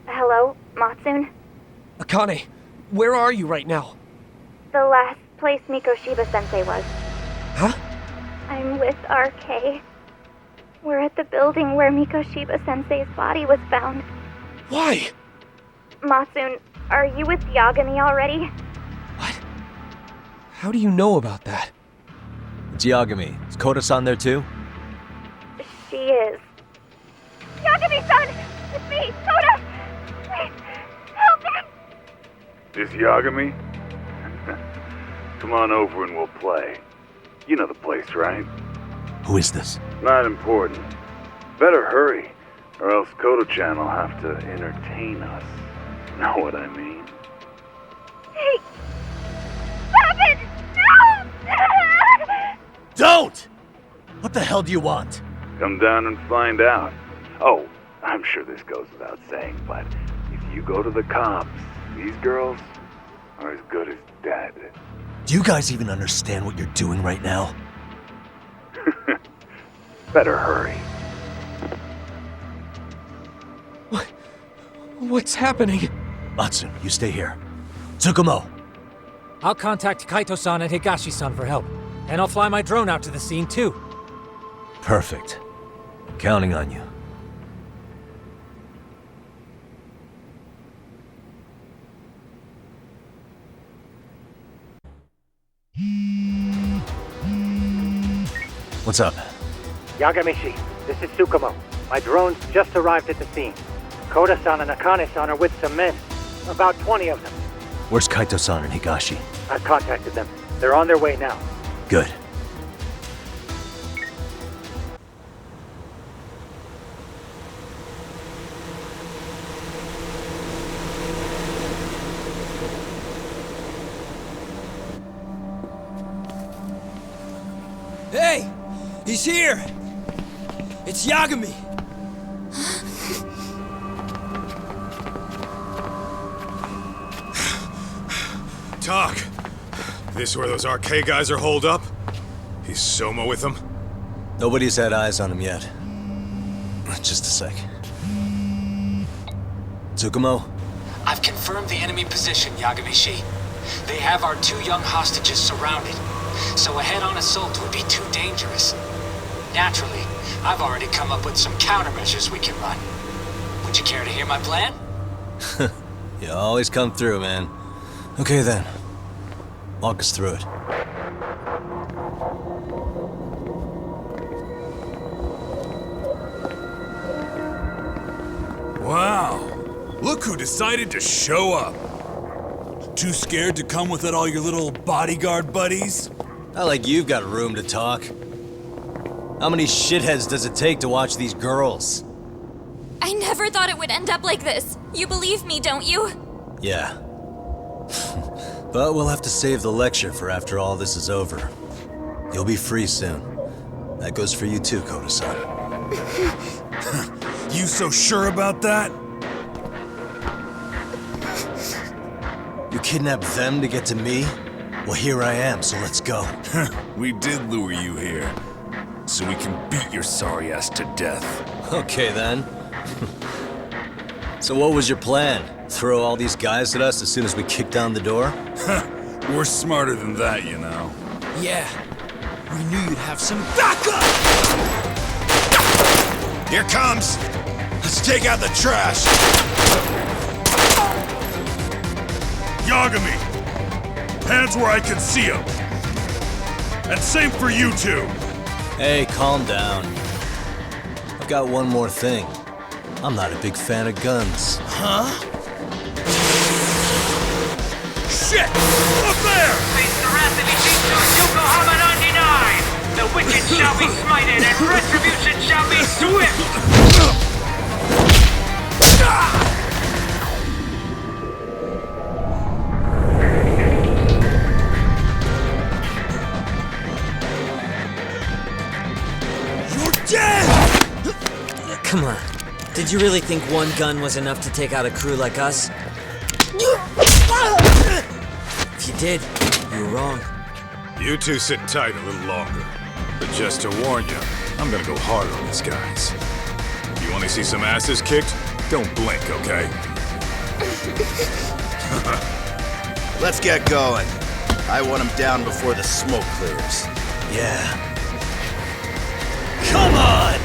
Hello, Matsune? Akane, where are you right now? The last place Mikoshiba-sensei was. Huh? I'm with RK. We're at the building where Mikoshiba-sensei's body was found. Why? Matsune, are you with Yagami already? How do you know about that? It's Yagami. Is Koda-san there too? She is. Yagami-san! It's me, Koda! Please, help me! This Yagami? Come on over and we'll play. You know the place, right? Who is this? Not important. Better hurry, or else Kodo-chan will have to entertain us. Know what I mean? Hey! Stop it! No! Don't! What the hell do you want? Come down and find out. Oh, I'm sure this goes without saying, but if you go to the cops, these girls are as good as dead. Do you guys even understand what you're doing right now? Better hurry. What's happening? Matsune, you stay here. Tsukumo! I'll contact Kaito-san and Higashi-san for help. And I'll fly my drone out to the scene too. Perfect. I'm counting on you. What's up? Yagami-shi, this is Tsukumo. My drones just arrived at the scene. Koda-san and Akane-san are with some men. About 20 of them. Where's Kaito-san and Higashi? I've contacted them. They're on their way now. Good. Hey! He's here! It's Yagami! Talk! This where those RK guys are holed up? He's Soma with them? Nobody's had eyes on him yet. Just a sec. Tsukumo? I've confirmed the enemy position, Yagami-shi. They have our 2 young hostages surrounded. so a head-on assault would be too dangerous. Naturally, I've already come up with some countermeasures we can run. Would you care to hear my plan? You always come through, man. Okay then. Walk us through it. Wow. Look who decided to show up. Too scared to come without all your little bodyguard buddies? Not like you've got room to talk. How many shitheads does it take to watch these girls? I never thought it would end up like this. You believe me, don't you? Yeah. But we'll have to save the lecture for after all this is over. You'll be free soon. That goes for you too, Kaito-san. You so sure about that? You kidnapped them to get to me? Well, here I am, so let's go. We did lure you here, so we can beat your sorry ass to death. Okay then. So what was your plan? Throw all these guys at us as soon as we kick down the door? We're smarter than that, you know. Yeah. We knew you'd have some backup! Here comes! Let's take out the trash! Yagami! Hands where I can see them! And same for you two! Hey, calm down. I've got one more thing. I'm not a big fan of guns. Huh? Shit! Up there! Face the wrath of Ijincho Yokohama 99! The wicked shall be smited and retribution shall be swift! Come on. Did you really think one gun was enough to take out a crew like us? If you did, you were wrong. You two sit tight a little longer. But just to warn you, I'm gonna go hard on these guys. You wanna see some asses kicked? Don't blink, okay? Let's get going. I want him down before the smoke clears. Yeah. Come on!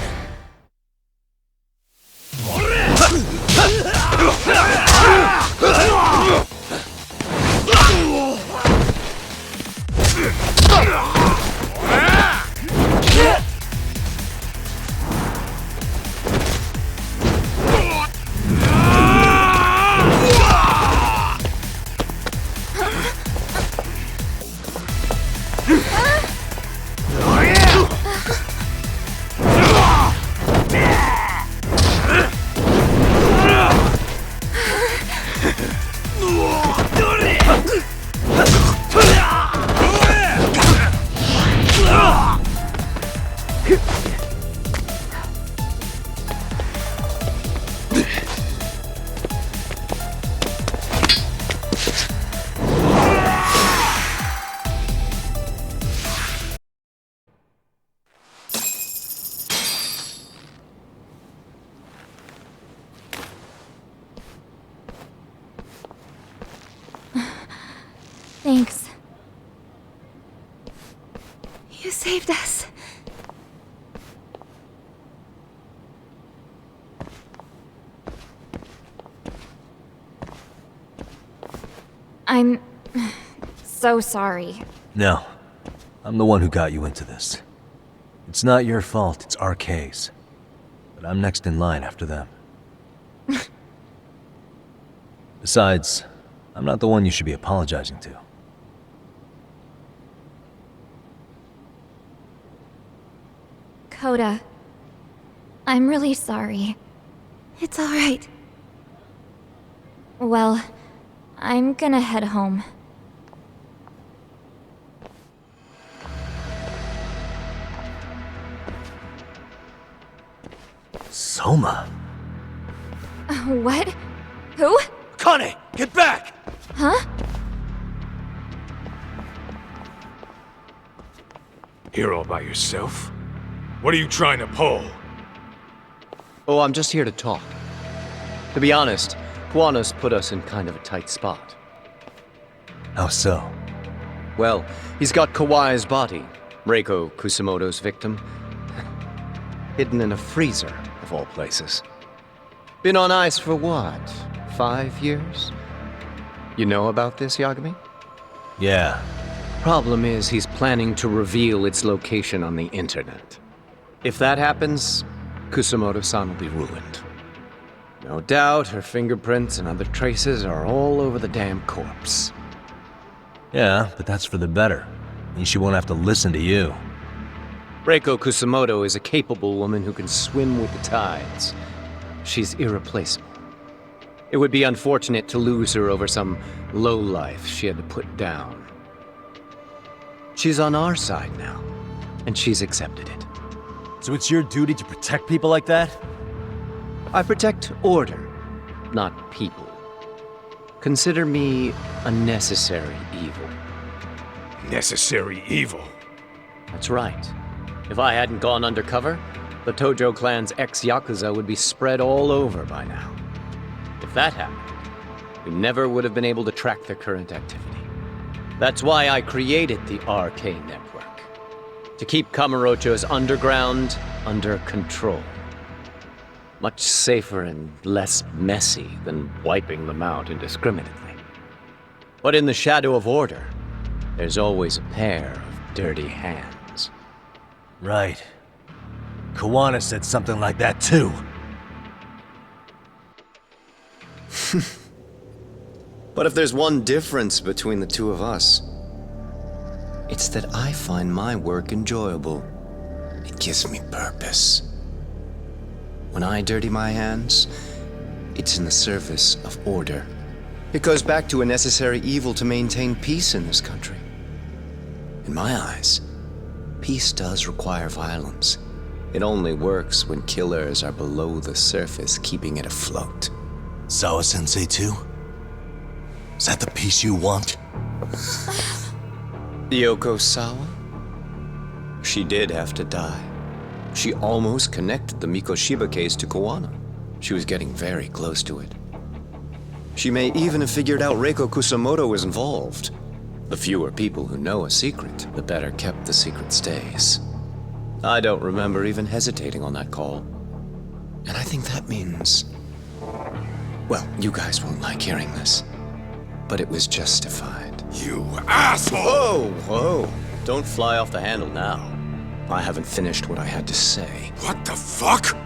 Thanks. You saved us. I'm so sorry. No. I'm the one who got you into this. It's not your fault, it's RK's. But I'm next in line after them. Besides, I'm not the one you should be apologizing to. Coda, I'm really sorry. It's all right. Well, I'm gonna head home. Soma? What? Who? Kane, get back! Huh? Here all by yourself? What are you trying to pull? Oh, I'm just here to talk. To be honest, Kuwano's put us in kind of a tight spot. How so? Well, he's got Kawai's body, Reiko Kusamoto's victim, hidden in a freezer, of all places. Been on ice for what, 5 years? You know about this, Yagami? Yeah. Problem is, he's planning to reveal its location on the internet. If that happens, Kusamoto-san will be ruined. No doubt her fingerprints and other traces are all over the damn corpse. Yeah, but that's for the better. Means she won't have to listen to you. Reiko Kusamoto is a capable woman who can swim with the tides. She's irreplaceable. It would be unfortunate to lose her over some lowlife she had to put down. She's on our side now, and she's accepted it. So it's your duty to protect people like that? I protect order, not people. Consider me a necessary evil. Necessary evil? That's right. If I hadn't gone undercover, the Tojo clan's ex-Yakuza would be spread all over by now. If that happened, we never would have been able to track their current activity. That's why I created the RK network. To keep Kamurocho's underground under control. Much safer and less messy than wiping them out indiscriminately. But in the shadow of order, there's always a pair of dirty hands. Right. Kawana said something like that too. But if there's one difference between the two of us, it's that I find my work enjoyable. It gives me purpose. When I dirty my hands, it's in the service of order. It goes back to a necessary evil to maintain peace in this country. In my eyes, peace does require violence. It only works when killers are below the surface, keeping it afloat. Sawa-sensei too? Is that the peace you want? Yoko Sawa? She did have to die. She almost connected the Mikoshiba case to Kawana. She was getting very close to it. She may even have figured out Reiko Kusamoto was involved. The fewer people who know a secret, the better kept the secret stays. I don't remember even hesitating on that call. And I think that means... well, you guys won't like hearing this, but it was justified. You asshole! Whoa, whoa. Don't fly off the handle now. I haven't finished what I had to say. What the fuck?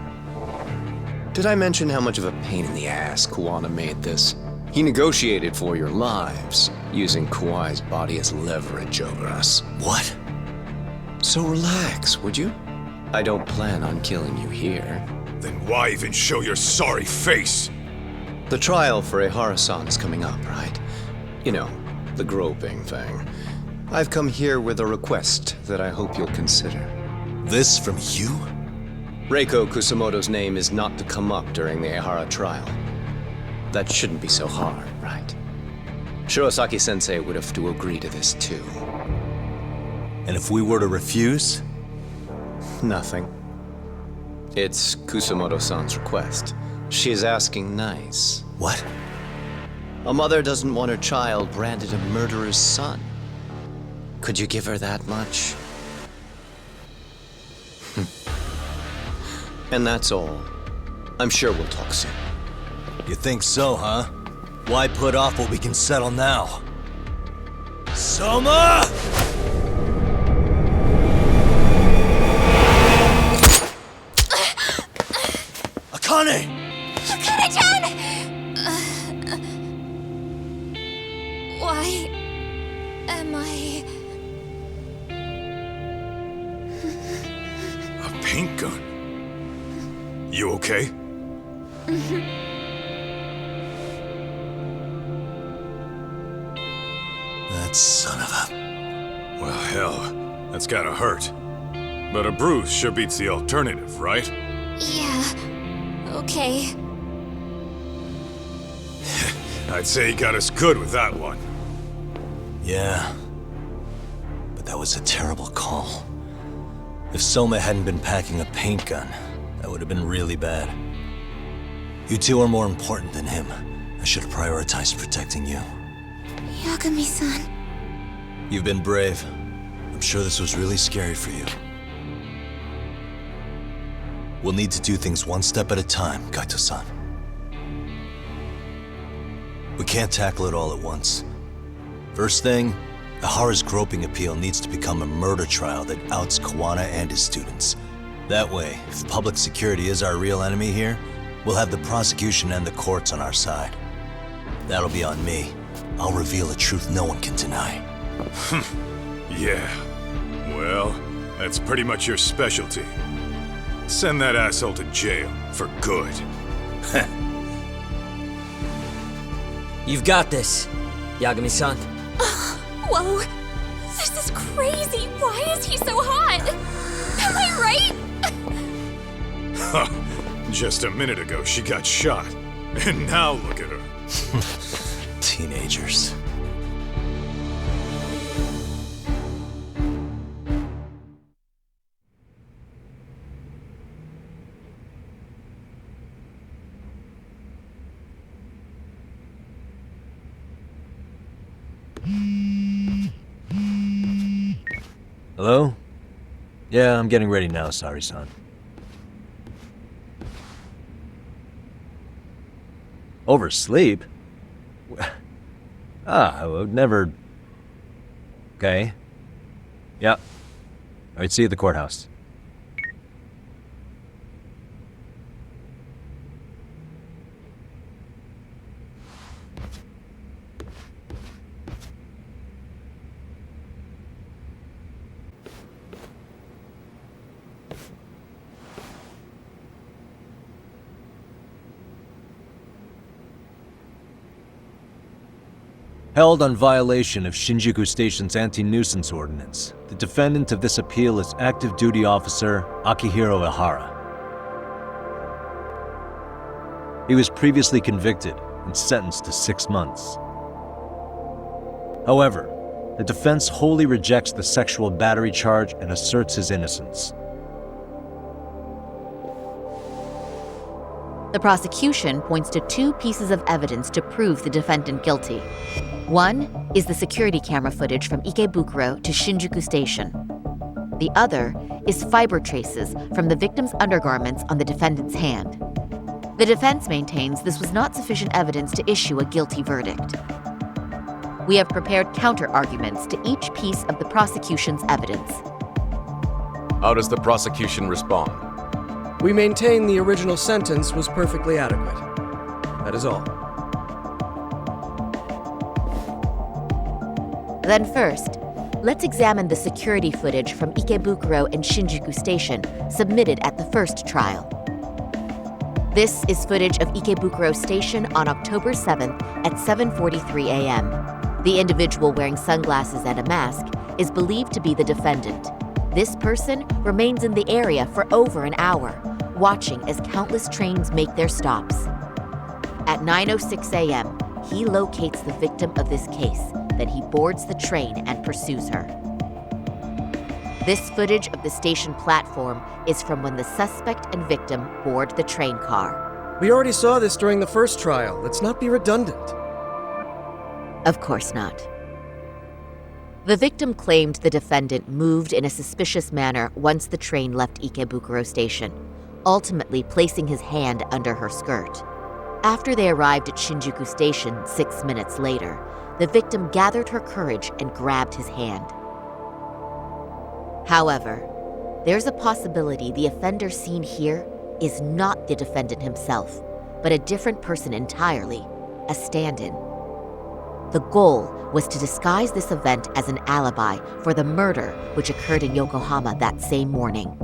Did I mention how much of a pain in the ass Kawana made this? He negotiated for your lives, using Kawai's body as leverage over us. What? So relax, would you? I don't plan on killing you here. Then why even show your sorry face? The trial for Ehara-san is coming up, right? You know, the groping thing. I've come here with a request that I hope you'll consider. This from you? Reiko Kusamoto's name is not to come up during the Ehara trial. That shouldn't be so hard, right? Shirosaki-sensei would have to agree to this too. And if we were to refuse? Nothing. It's Kusamoto-san's request. She's asking nice. What? A mother doesn't want her child branded a murderer's son. Could you give her that much? And that's all. I'm sure we'll talk soon. You think so, huh? Why put off what we can settle now? Soma! Akane! Akane-chan! Why am I... A paint gun? You okay? That son of a... Well, hell, that's gotta hurt. But a bruise sure beats the alternative, right? Yeah. Okay. I'd say he got us good with that one. Yeah. But that was a terrible call. If Soma hadn't been packing a paint gun, that would have been really bad. You two are more important than him. I should have prioritized protecting you. Yagami-san. You've been brave. I'm sure this was really scary for you. We'll need to do things one step at a time, Kaito-san. We can't tackle it all at once. First thing, Ihara's groping appeal needs to become a murder trial that outs Kawana and his students. That way, if public security is our real enemy here, we'll have the prosecution and the courts on our side. That'll be on me. I'll reveal a truth no one can deny. Yeah. Well, that's pretty much your specialty. Send that asshole to jail, for good. You've got this, Yagami-san. Whoa! This is crazy! Why is he so hot? Am I right? Huh. Just a minute ago, she got shot. And now look at her. Teenagers. Hello? Yeah, I'm getting ready now, Sari-san. Oversleep? I would never... Okay. Yeah. Alright, see you at the courthouse. Held on violation of Shinjuku Station's anti-nuisance ordinance, the defendant of this appeal is active duty officer Akihiro Ihara. He was previously convicted and sentenced to 6 months. However, the defense wholly rejects the sexual battery charge and asserts his innocence. The prosecution points to 2 pieces of evidence to prove the defendant guilty. One is the security camera footage from Ikebukuro to Shinjuku Station. The other is fiber traces from the victim's undergarments on the defendant's hand. The defense maintains this was not sufficient evidence to issue a guilty verdict. We have prepared counter-arguments to each piece of the prosecution's evidence. How does the prosecution respond? We maintain the original sentence was perfectly adequate. That is all. Then first, let's examine the security footage from Ikebukuro and Shinjuku Station submitted at the first trial. This is footage of Ikebukuro Station on October 7th at 7:43 a.m. The individual wearing sunglasses and a mask is believed to be the defendant. This person remains in the area for over an hour, watching as countless trains make their stops. At 9:06 a.m., he locates the victim of this case. Then he boards the train and pursues her. This footage of the station platform is from when the suspect and victim board the train car. We already saw this during the first trial. Let's not be redundant. Of course not. The victim claimed the defendant moved in a suspicious manner once the train left Ikebukuro Station, ultimately placing his hand under her skirt. After they arrived at Shinjuku Station 6 minutes later, the victim gathered her courage and grabbed his hand. However, there's a possibility the offender seen here is not the defendant himself, but a different person entirely, a stand-in. The goal was to disguise this event as an alibi for the murder which occurred in Yokohama that same morning.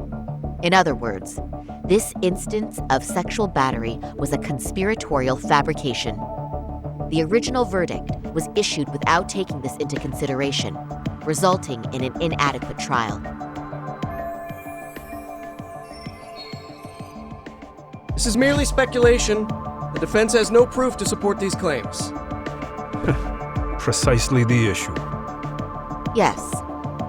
In other words, this instance of sexual battery was a conspiratorial fabrication. The original verdict was issued without taking this into consideration, resulting in an inadequate trial. This is merely speculation. The defense has no proof to support these claims. Precisely the issue. Yes,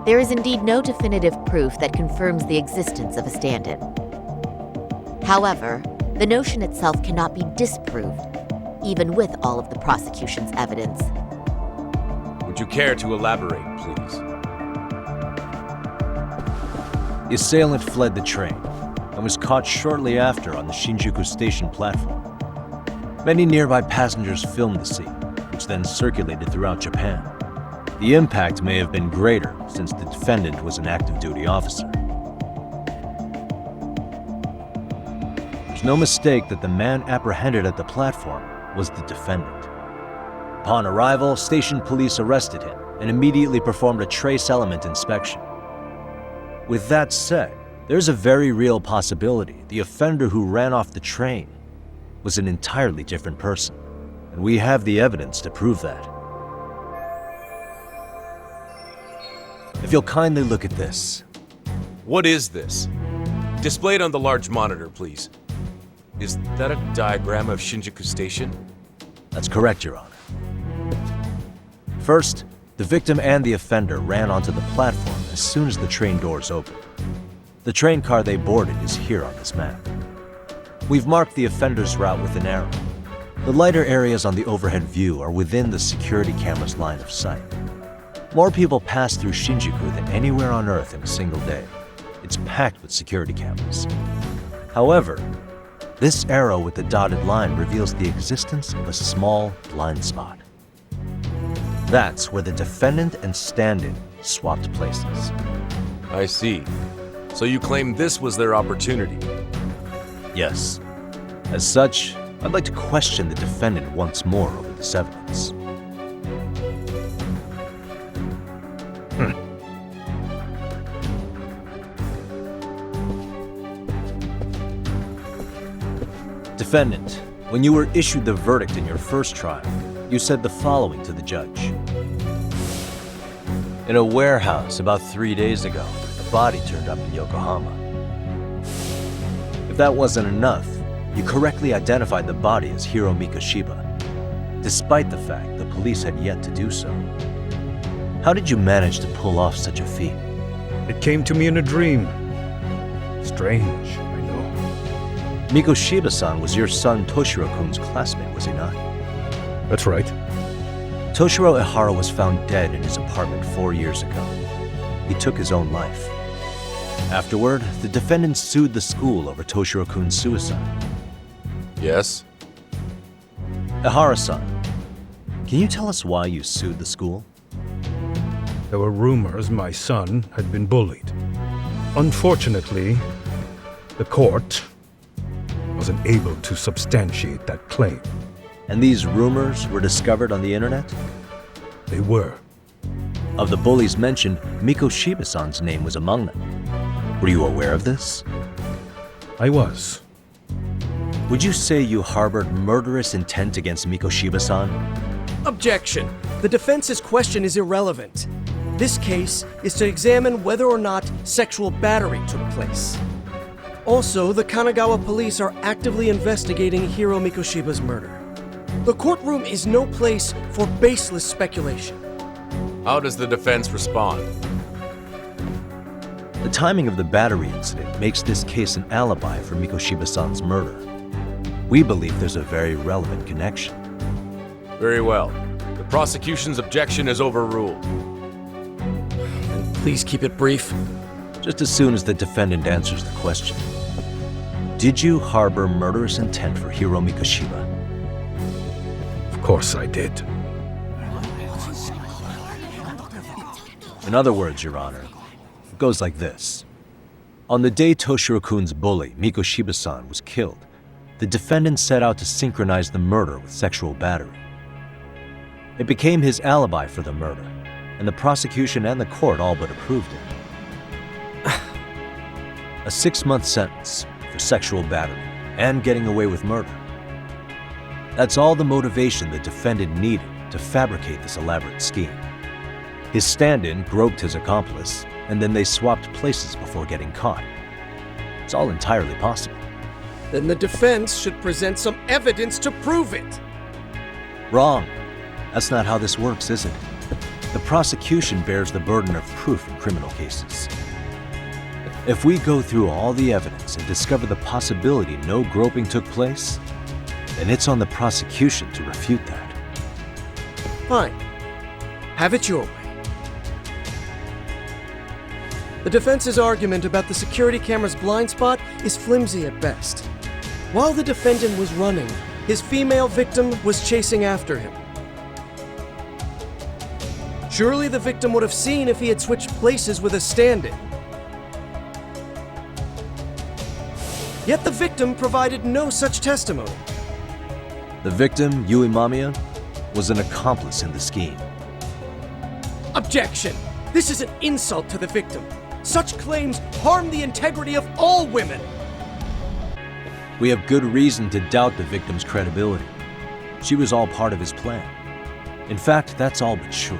there is indeed no definitive proof that confirms the existence of a stand-in. However, the notion itself cannot be disproved, even with all of the prosecution's evidence. Would you care to elaborate, please. The assailant fled the train and was caught shortly after on the Shinjuku station platform. Many nearby passengers filmed the scene, which then circulated throughout Japan. The impact may have been greater since the defendant was an active duty officer. There's no mistake that the man apprehended at the platform was the defendant. Upon arrival, station police arrested him and immediately performed a trace element inspection. With that said, there's a very real possibility the offender who ran off the train was an entirely different person, and we have the evidence to prove that. If you'll kindly look at this. What is this? Displayed on the large monitor, please. Is that a diagram of Shinjuku Station? That's correct, Your Honor. First, the victim and the offender ran onto the platform as soon as the train doors opened. The train car they boarded is here on this map. We've marked the offender's route with an arrow. The lighter areas on the overhead view are within the security camera's line of sight. More people pass through Shinjuku than anywhere on Earth in a single day. It's packed with security cameras. However, this arrow with the dotted line reveals the existence of a small blind spot. That's where the defendant and stand-in swapped places. I see. So you claim this was their opportunity? Yes. As such, I'd like to question the defendant once more over this evidence. Defendant, when you were issued the verdict in your first trial, you said the following to the judge. In a warehouse about 3 days ago, a body turned up in Yokohama. If that wasn't enough, you correctly identified the body as Hiro Mikoshiba, despite the fact the police had yet to do so. How did you manage to pull off such a feat? It came to me in a dream. Strange, I know. Mikoshiba-san was your son Toshiro-kun's classmate, was he not? That's right. Toshiro Ihara was found dead in his apartment 4 years ago. He took his own life. Afterward, the defendant sued the school over Toshiro-kun's suicide. Yes? Ihara-san, can you tell us why you sued the school? There were rumors my son had been bullied. Unfortunately, the court wasn't able to substantiate that claim. And these rumors were discovered on the internet? They were. Of the bullies mentioned, Mikoshiba-san's name was among them. Were you aware of this? I was. Would you say you harbored murderous intent against Mikoshiba-san? Objection. The defense's question is irrelevant. This case is to examine whether or not sexual battery took place. Also, the Kanagawa police are actively investigating Hiro Mikoshiba's murder. The courtroom is no place for baseless speculation. How does the defense respond? The timing of the battery incident makes this case an alibi for Mikoshiba-san's murder. We believe there's a very relevant connection. Very well. The prosecution's objection is overruled. And please keep it brief. Just as soon as the defendant answers the question. Did you harbor murderous intent for Hiro Mikoshiba? Of course I did. In other words, Your Honor, it goes like this. On the day Toshiro-kun's bully, Mikoshiba-san, was killed, the defendant set out to synchronize the murder with sexual battery. It became his alibi for the murder, and the prosecution and the court all but approved it. A 6-month sentence for sexual battery and getting away with murder. That's all the motivation the defendant needed to fabricate this elaborate scheme. His stand-in groped his accomplice, and then they swapped places before getting caught. It's all entirely possible. Then the defense should present some evidence to prove it. Wrong. That's not how this works, is it? The prosecution bears the burden of proof in criminal cases. If we go through all the evidence and discover the possibility no groping took place, then it's on the prosecution to refute that. Fine. Have it your way. The defense's argument about the security camera's blind spot is flimsy at best. While the defendant was running, his female victim was chasing after him. Surely the victim would have seen if he had switched places with a stand-in. Yet the victim provided no such testimony. The victim, Yui Mamiya, was an accomplice in the scheme. Objection! This is an insult to the victim. Such claims harm the integrity of all women. We have good reason to doubt the victim's credibility. She was all part of his plan. In fact, that's all but sure.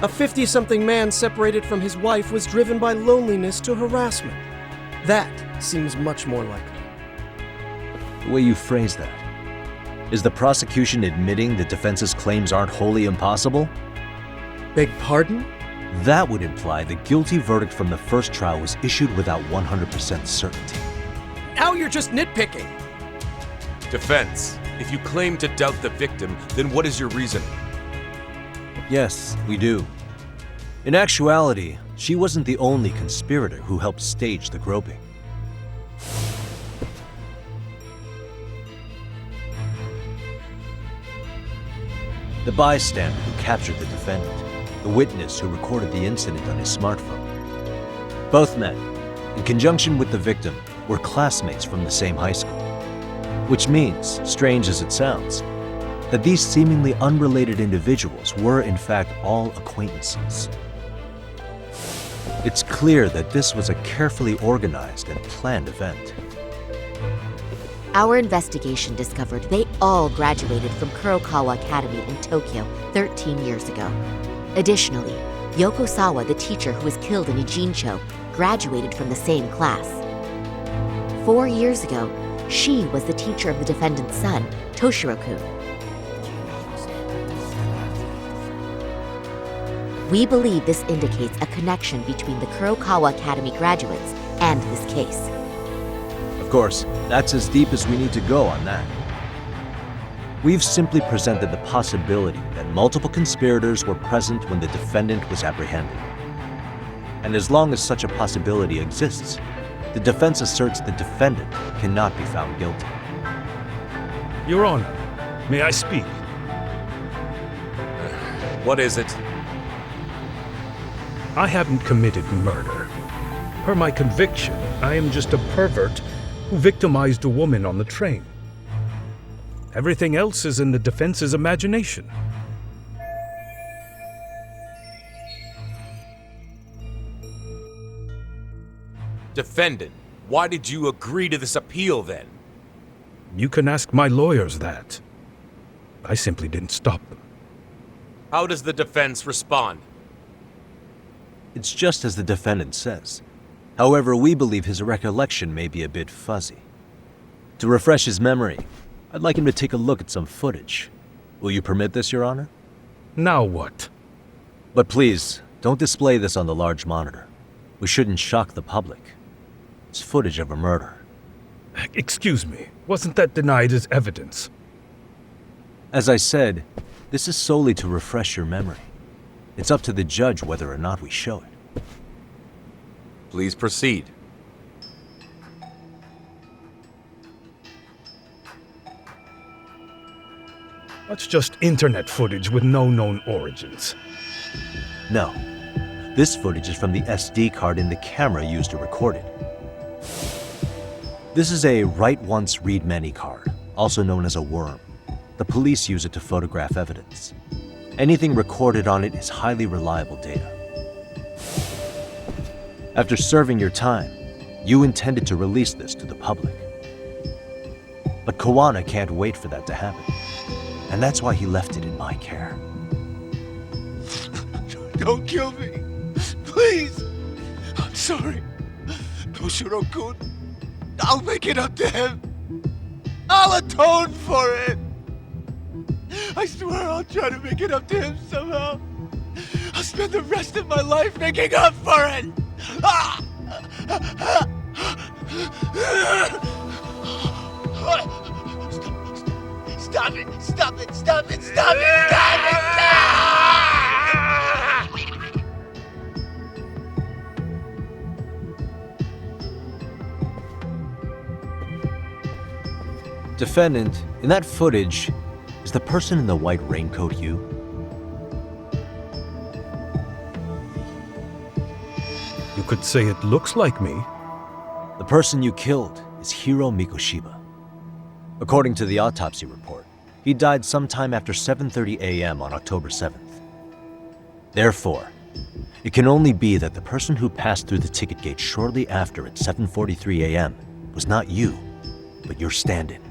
A 50-something man separated from his wife was driven by loneliness to harassment. That seems much more likely. The way you phrase that. Is the prosecution admitting the defense's claims aren't wholly impossible? Beg pardon? That would imply the guilty verdict from the first trial was issued without 100% certainty. Now you're just nitpicking. Defense, if you claim to doubt the victim, then what is your reasoning? Yes, we do. In actuality, she wasn't the only conspirator who helped stage the groping. The bystander who captured the defendant, the witness who recorded the incident on his smartphone. Both men, in conjunction with the victim, were classmates from the same high school. Which means, strange as it sounds, that these seemingly unrelated individuals were in fact all acquaintances. It's clear that this was a carefully organized and planned event. Our investigation discovered they all graduated from Kurokawa Academy in Tokyo 13 years ago. Additionally, Yoko Sawa, the teacher who was killed in Ijincho, graduated from the same class. 4 years ago, she was the teacher of the defendant's son, Toshiro-kun. We believe this indicates a connection between the Kurokawa Academy graduates and this case. Of course, that's as deep as we need to go on that. We've simply presented the possibility that multiple conspirators were present when the defendant was apprehended. And as long as such a possibility exists, the defense asserts the defendant cannot be found guilty. Your Honor, may I speak? What is it? I haven't committed murder. Per my conviction, I am just a pervert who victimized a woman on the train. Everything else is in the defense's imagination. Defendant, why did you agree to this appeal then? You can ask my lawyers that. I simply didn't stop them. How does the defense respond? It's just as the defendant says. However, we believe his recollection may be a bit fuzzy. To refresh his memory, I'd like him to take a look at some footage. Will you permit this, Your Honor? Now what? But please, don't display this on the large monitor. We shouldn't shock the public. It's footage of a murder. Excuse me, wasn't that denied as evidence? As I said, this is solely to refresh your memory. It's up to the judge whether or not we show it. Please proceed. That's just internet footage with no known origins. No. This footage is from the SD card in the camera used to record it. This is a write once, read many card, also known as a worm. The police use it to photograph evidence. Anything recorded on it is highly reliable data. After serving your time, you intended to release this to the public. But Kawana can't wait for that to happen. And that's why he left it in my care. Don't kill me. Please. I'm sorry. Toshiro-kun. I'll make it up to him. I'll atone for it. I swear I'll try to make it up to him somehow. I'll spend the rest of my life making up for it. Stop it! Stop it! Stop it! Stop it! Stop it! Defendant, in that footage, is the person in the white raincoat you? You could say it looks like me. The person you killed is Hiro Mikoshiba. According to the autopsy report, he died sometime after 7:30 a.m. on October 7th. Therefore, it can only be that the person who passed through the ticket gate shortly after at 7:43 a.m. was not you, but your stand-in.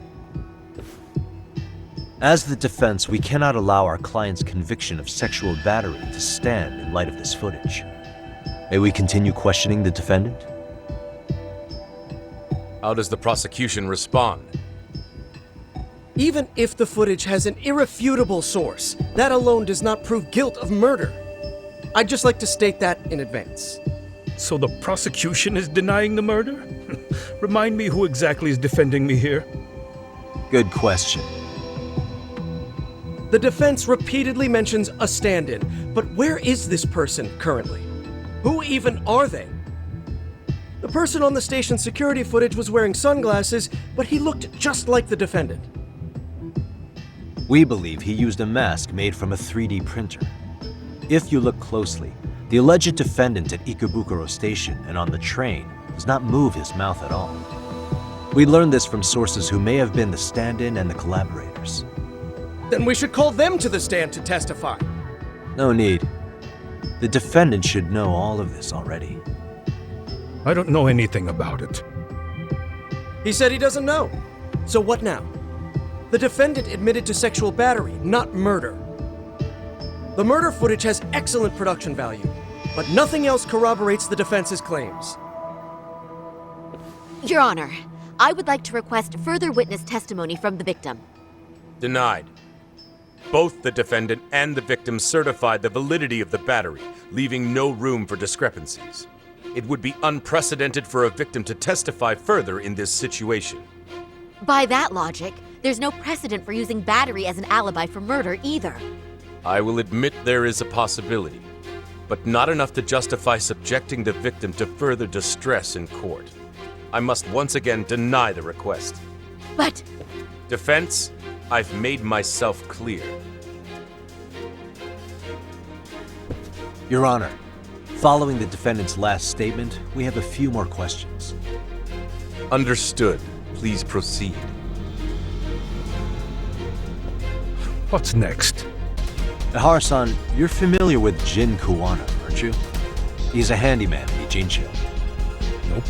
As the defense, we cannot allow our client's conviction of sexual battery to stand in light of this footage. May we continue questioning the defendant? How does the prosecution respond? Even if the footage has an irrefutable source, that alone does not prove guilt of murder. I'd just like to state that in advance. So the prosecution is denying the murder? Remind me who exactly is defending me here. Good question. The defense repeatedly mentions a stand-in, but where is this person currently? Who even are they? The person on the station security footage was wearing sunglasses, but he looked just like the defendant. We believe he used a mask made from a 3D printer. If you look closely, the alleged defendant at Ikebukuro Station and on the train does not move his mouth at all. We learned this from sources who may have been the stand-in and the collaborators. Then we should call them to the stand to testify. No need. The defendant should know all of this already. I don't know anything about it. He said he doesn't know. So what now? The defendant admitted to sexual battery, not murder. The murder footage has excellent production value, but nothing else corroborates the defense's claims. Your Honor, I would like to request further witness testimony from the victim. Denied. Both the defendant and the victim certified the validity of the battery, leaving no room for discrepancies. It would be unprecedented for a victim to testify further in this situation. By that logic, there's no precedent for using battery as an alibi for murder either. I will admit there is a possibility, but not enough to justify subjecting the victim to further distress in court. I must once again deny the request. But... Defense, I've made myself clear. Your Honor, following the defendant's last statement, we have a few more questions. Understood. Please proceed. What's next? Ihara-san, you're familiar with Jin Kuwana, aren't you? He's a handyman in Ijincho. Nope,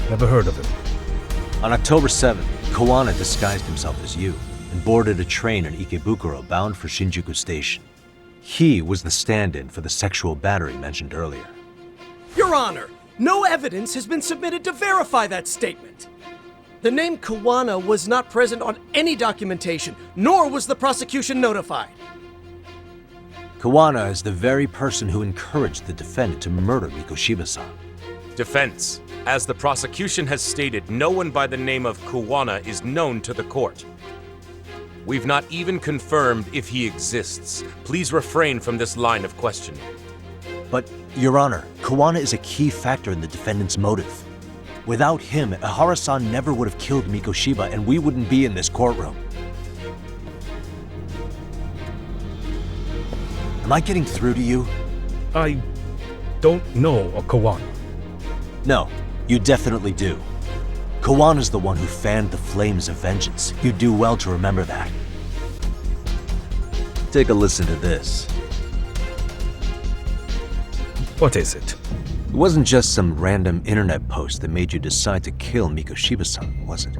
never heard of him. On October 7th, Kuwana disguised himself as you and boarded a train in Ikebukuro bound for Shinjuku Station. He was the stand-in for the sexual battery mentioned earlier. Your Honor, no evidence has been submitted to verify that statement. The name Kuwana was not present on any documentation, nor was the prosecution notified. Kuwana is the very person who encouraged the defendant to murder Mikoshiba-san. Defense, as the prosecution has stated, no one by the name of Kuwana is known to the court. We've not even confirmed if he exists. Please refrain from this line of questioning. But, Your Honor, Kuwana is a key factor in the defendant's motive. Without him, Ihara-san never would have killed Mikoshiba and we wouldn't be in this courtroom. Am I getting through to you? I don't know a Kuwana. No, you definitely do. Kawana's the one who fanned the flames of vengeance. You do well to remember that. Take a listen to this. What is it? It wasn't just some random internet post that made you decide to kill Mikoshiba-san, was it?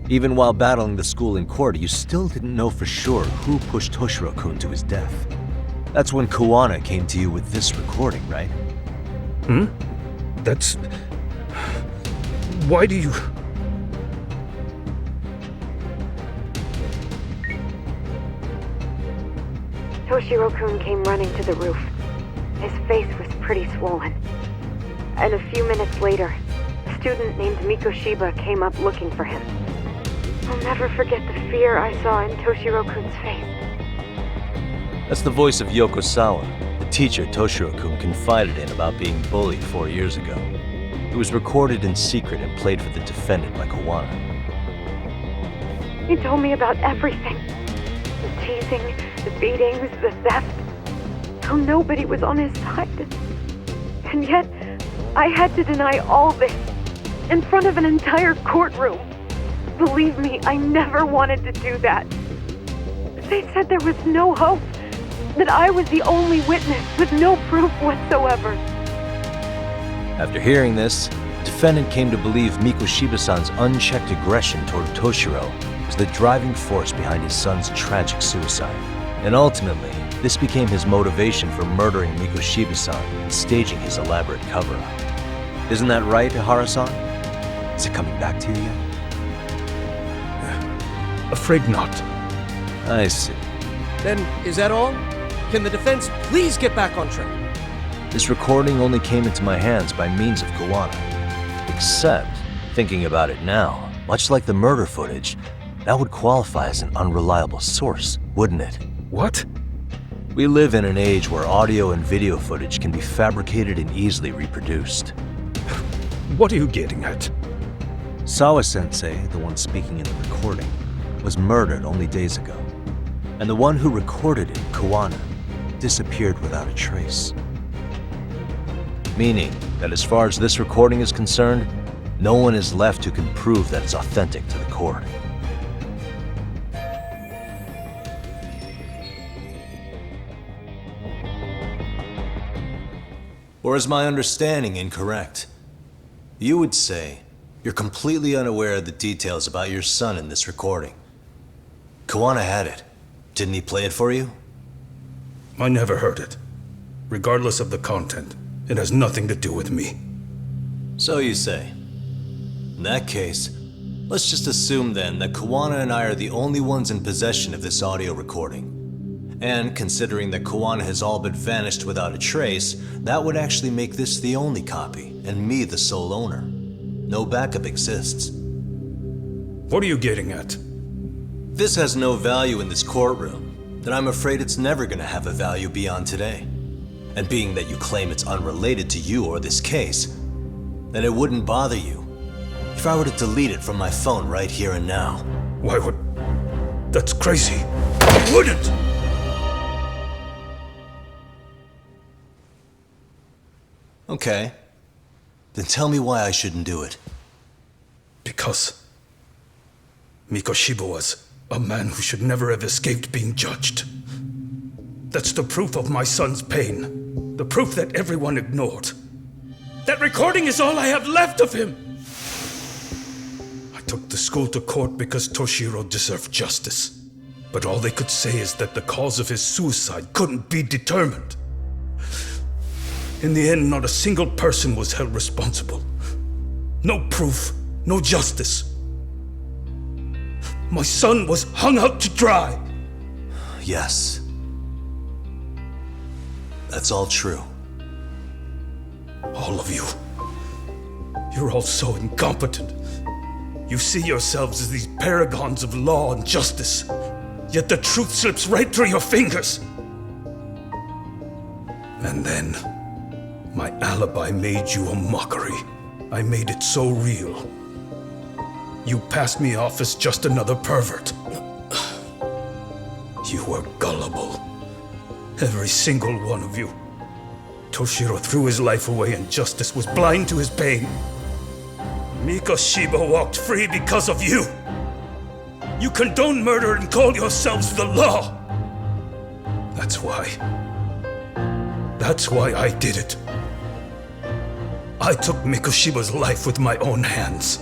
Even while battling the school in court, you still didn't know for sure who pushed Toshiro-kun to his death. That's when Kuwana came to you with this recording, right? That's... Why do you... Toshiro-kun came running to the roof. His face was pretty swollen. And a few minutes later, a student named Mikoshiba came up looking for him. I'll never forget the fear I saw in Toshiro-kun's face. That's the voice of Yokosawa, the teacher Toshiro-kun confided in about being bullied 4 years ago. It was recorded in secret and played for the defendant by Kuwana. He told me about everything. The teasing, the beatings, the theft. How nobody was on his side. And yet, I had to deny all this in front of an entire courtroom. Believe me, I never wanted to do that. They said there was no hope, that I was the only witness with no proof whatsoever. After hearing this, the defendant came to believe Mikoshiba-san's unchecked aggression toward Toshiro was the driving force behind his son's tragic suicide. And ultimately, this became his motivation for murdering Mikoshiba-san and staging his elaborate cover-up. Isn't that right, Ihara-san? Is it coming back to you yet? Afraid not. I see. Then, is that all? Can the defense please get back on track? This recording only came into my hands by means of Kawana. Except, thinking about it now, much like the murder footage, that would qualify as an unreliable source, wouldn't it? What? We live in an age where audio and video footage can be fabricated and easily reproduced. What are you getting at? Sawa-sensei, the one speaking in the recording, was murdered only days ago. And the one who recorded it, Kawana, disappeared without a trace. Meaning that as far as this recording is concerned, no one is left who can prove that it's authentic to the court. Or is my understanding incorrect? You would say you're completely unaware of the details about your son in this recording. Kawana had it. Didn't he play it for you? I never heard it. Regardless of the content, it has nothing to do with me. So you say. In that case, let's just assume then that Kawana and I are the only ones in possession of this audio recording. And considering that Kawana has all but vanished without a trace, that would actually make this the only copy, and me the sole owner. No backup exists. What are you getting at? This has no value in this courtroom, then I'm afraid it's never gonna have a value beyond today. And being that you claim it's unrelated to you or this case, then it wouldn't bother you if I were to delete it from my phone right here and now. Why would... That's crazy. I wouldn't! Okay. Then tell me why I shouldn't do it. Because Mikoshiba was a man who should never have escaped being judged. That's the proof of my son's pain. The proof that everyone ignored. That recording is all I have left of him! I took the school to court because Toshiro deserved justice. But all they could say is that the cause of his suicide couldn't be determined. In the end, not a single person was held responsible. No proof, no justice. My son was hung out to dry. Yes. That's all true. All of you. You're all so incompetent. You see yourselves as these paragons of law and justice, yet the truth slips right through your fingers. And then, my alibi made you a mockery. I made it so real. You passed me off as just another pervert. You were gullible. Every single one of you. Toshiro threw his life away and justice was blind to his pain. Mikoshiba walked free because of you. You condone murder and call yourselves the law. That's why I did it. I took Mikoshiba's life with my own hands.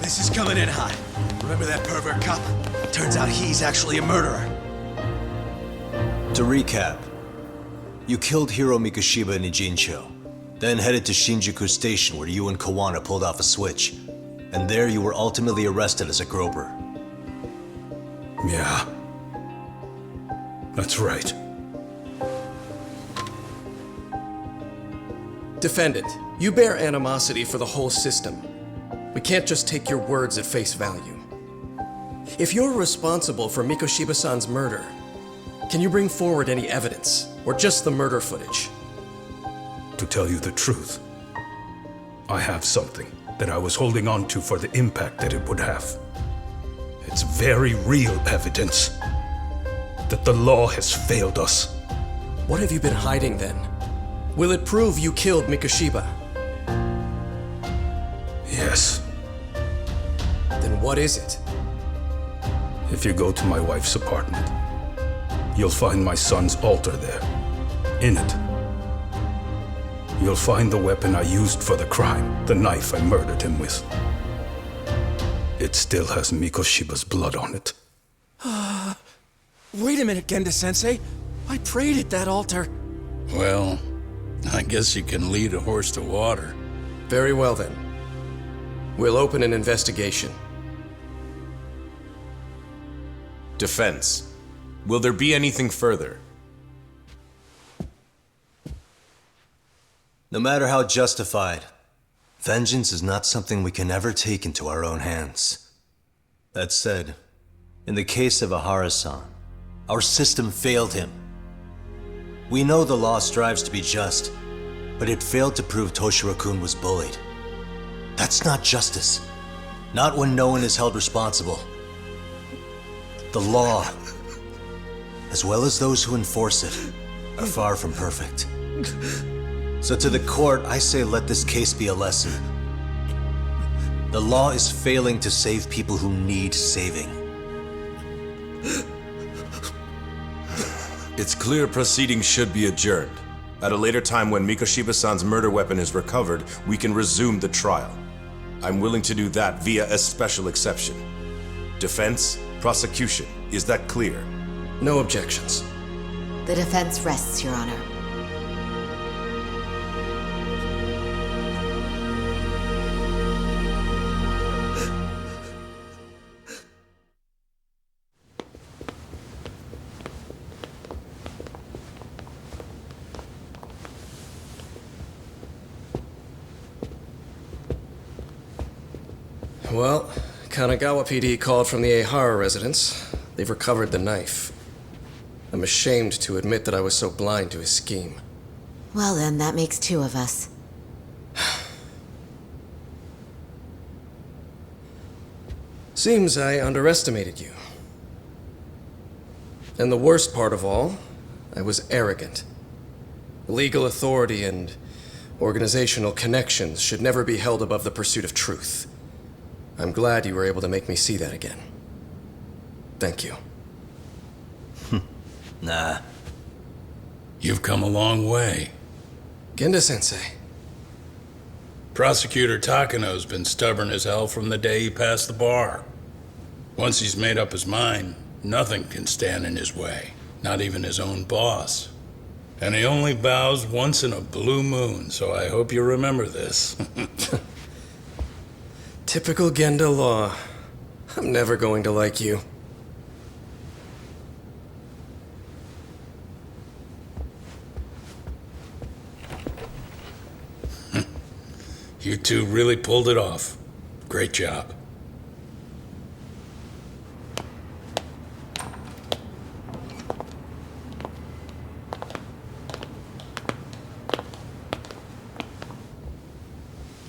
This is coming in hot. Remember that pervert cop? Turns out he's actually a murderer. To recap, you killed Hiro Mikoshiba in Ijincho, then headed to Shinjuku Station where you and Kawana pulled off a switch, and there you were ultimately arrested as a groper. Yeah. That's right. Defendant, you bear animosity for the whole system. We can't just take your words at face value. If you're responsible for Mikoshiba-san's murder, can you bring forward any evidence, or just the murder footage? To tell you the truth, I have something that I was holding on to for the impact that it would have. It's very real evidence that the law has failed us. What have you been hiding then? Will it prove you killed Mikoshiba? Yes. Then what is it? If you go to my wife's apartment, you'll find my son's altar there. In it, you'll find the weapon I used for the crime, the knife I murdered him with. It still has Mikoshiba's blood on it. Wait a minute, Genda-sensei. I prayed at that altar. Well, I guess you can lead a horse to water. Very well then. We'll open an investigation. Defense. Will there be anything further? No matter how justified, vengeance is not something we can ever take into our own hands. That said, in the case of Ahara-san, our system failed him. We know the law strives to be just, but it failed to prove Toshiro-kun was bullied. That's not justice. Not when no one is held responsible. The law, as well as those who enforce it, are far from perfect. So to the court, I say let this case be a lesson. The law is failing to save people who need saving. It's clear proceedings should be adjourned. At a later time when Mikoshiba-san's murder weapon is recovered, we can resume the trial. I'm willing to do that via a special exception. Defense, prosecution, is that clear? No objections. The defense rests, Your Honor. Well, Kanagawa PD called from the Ehara residence. They've recovered the knife. I'm ashamed to admit that I was so blind to his scheme. Well then, that makes two of us. Seems I underestimated you. And the worst part of all, I was arrogant. Legal authority and organizational connections should never be held above the pursuit of truth. I'm glad you were able to make me see that again. Thank you. Nah. You've come a long way. Genda-sensei. Prosecutor Takano's been stubborn as hell from the day he passed the bar. Once he's made up his mind, nothing can stand in his way, not even his own boss. And he only bows once in a blue moon, so I hope you remember this. Typical Genda law. I'm never going to like you. You two really pulled it off. Great job.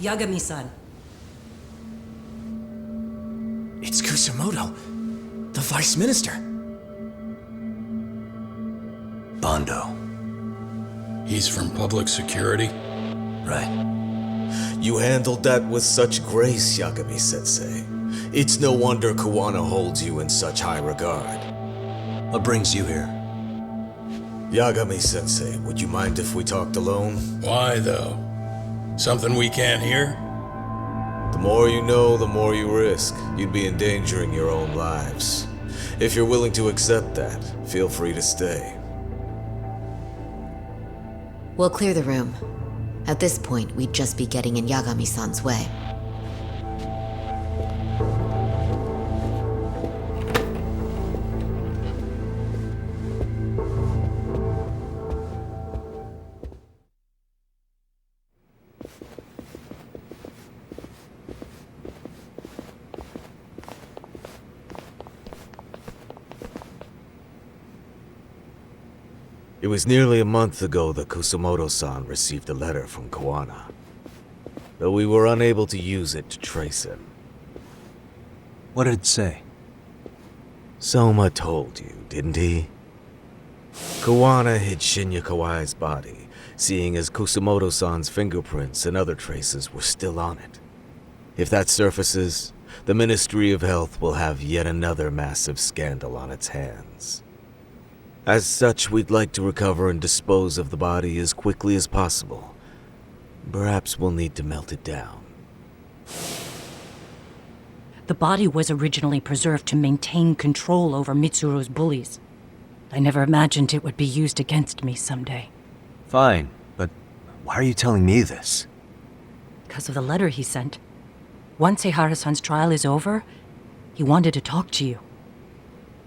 Yagami-san. It's Kusumoto, the Vice Minister. Bondo. He's from public security? Right. You handled that with such grace, Yagami-sensei. It's no wonder Kuwana holds you in such high regard. What brings you here? Yagami-sensei, would you mind if we talked alone? Why, though? Something we can't hear? The more you know, the more you risk. You'd be endangering your own lives. If you're willing to accept that, feel free to stay. We'll clear the room. At this point, we'd just be getting in Yagami-san's way. It was nearly a month ago that Kusumoto-san received a letter from Kuwana. though we were unable to use it to trace him. What did it say? Soma told you, didn't he? Kawana hid Shinya Kawai's body, seeing as Kusumoto-san's fingerprints and other traces were still on it. If that surfaces, the Ministry of Health will have yet another massive scandal on its hands. As such, we'd like to recover and dispose of the body as quickly as possible. Perhaps we'll need to melt it down. The body was originally preserved to maintain control over Mitsuru's bullies. I never imagined it would be used against me someday. Fine, but why are you telling me this? Because of the letter he sent. Once Eihara-san's trial is over, he wanted to talk to you.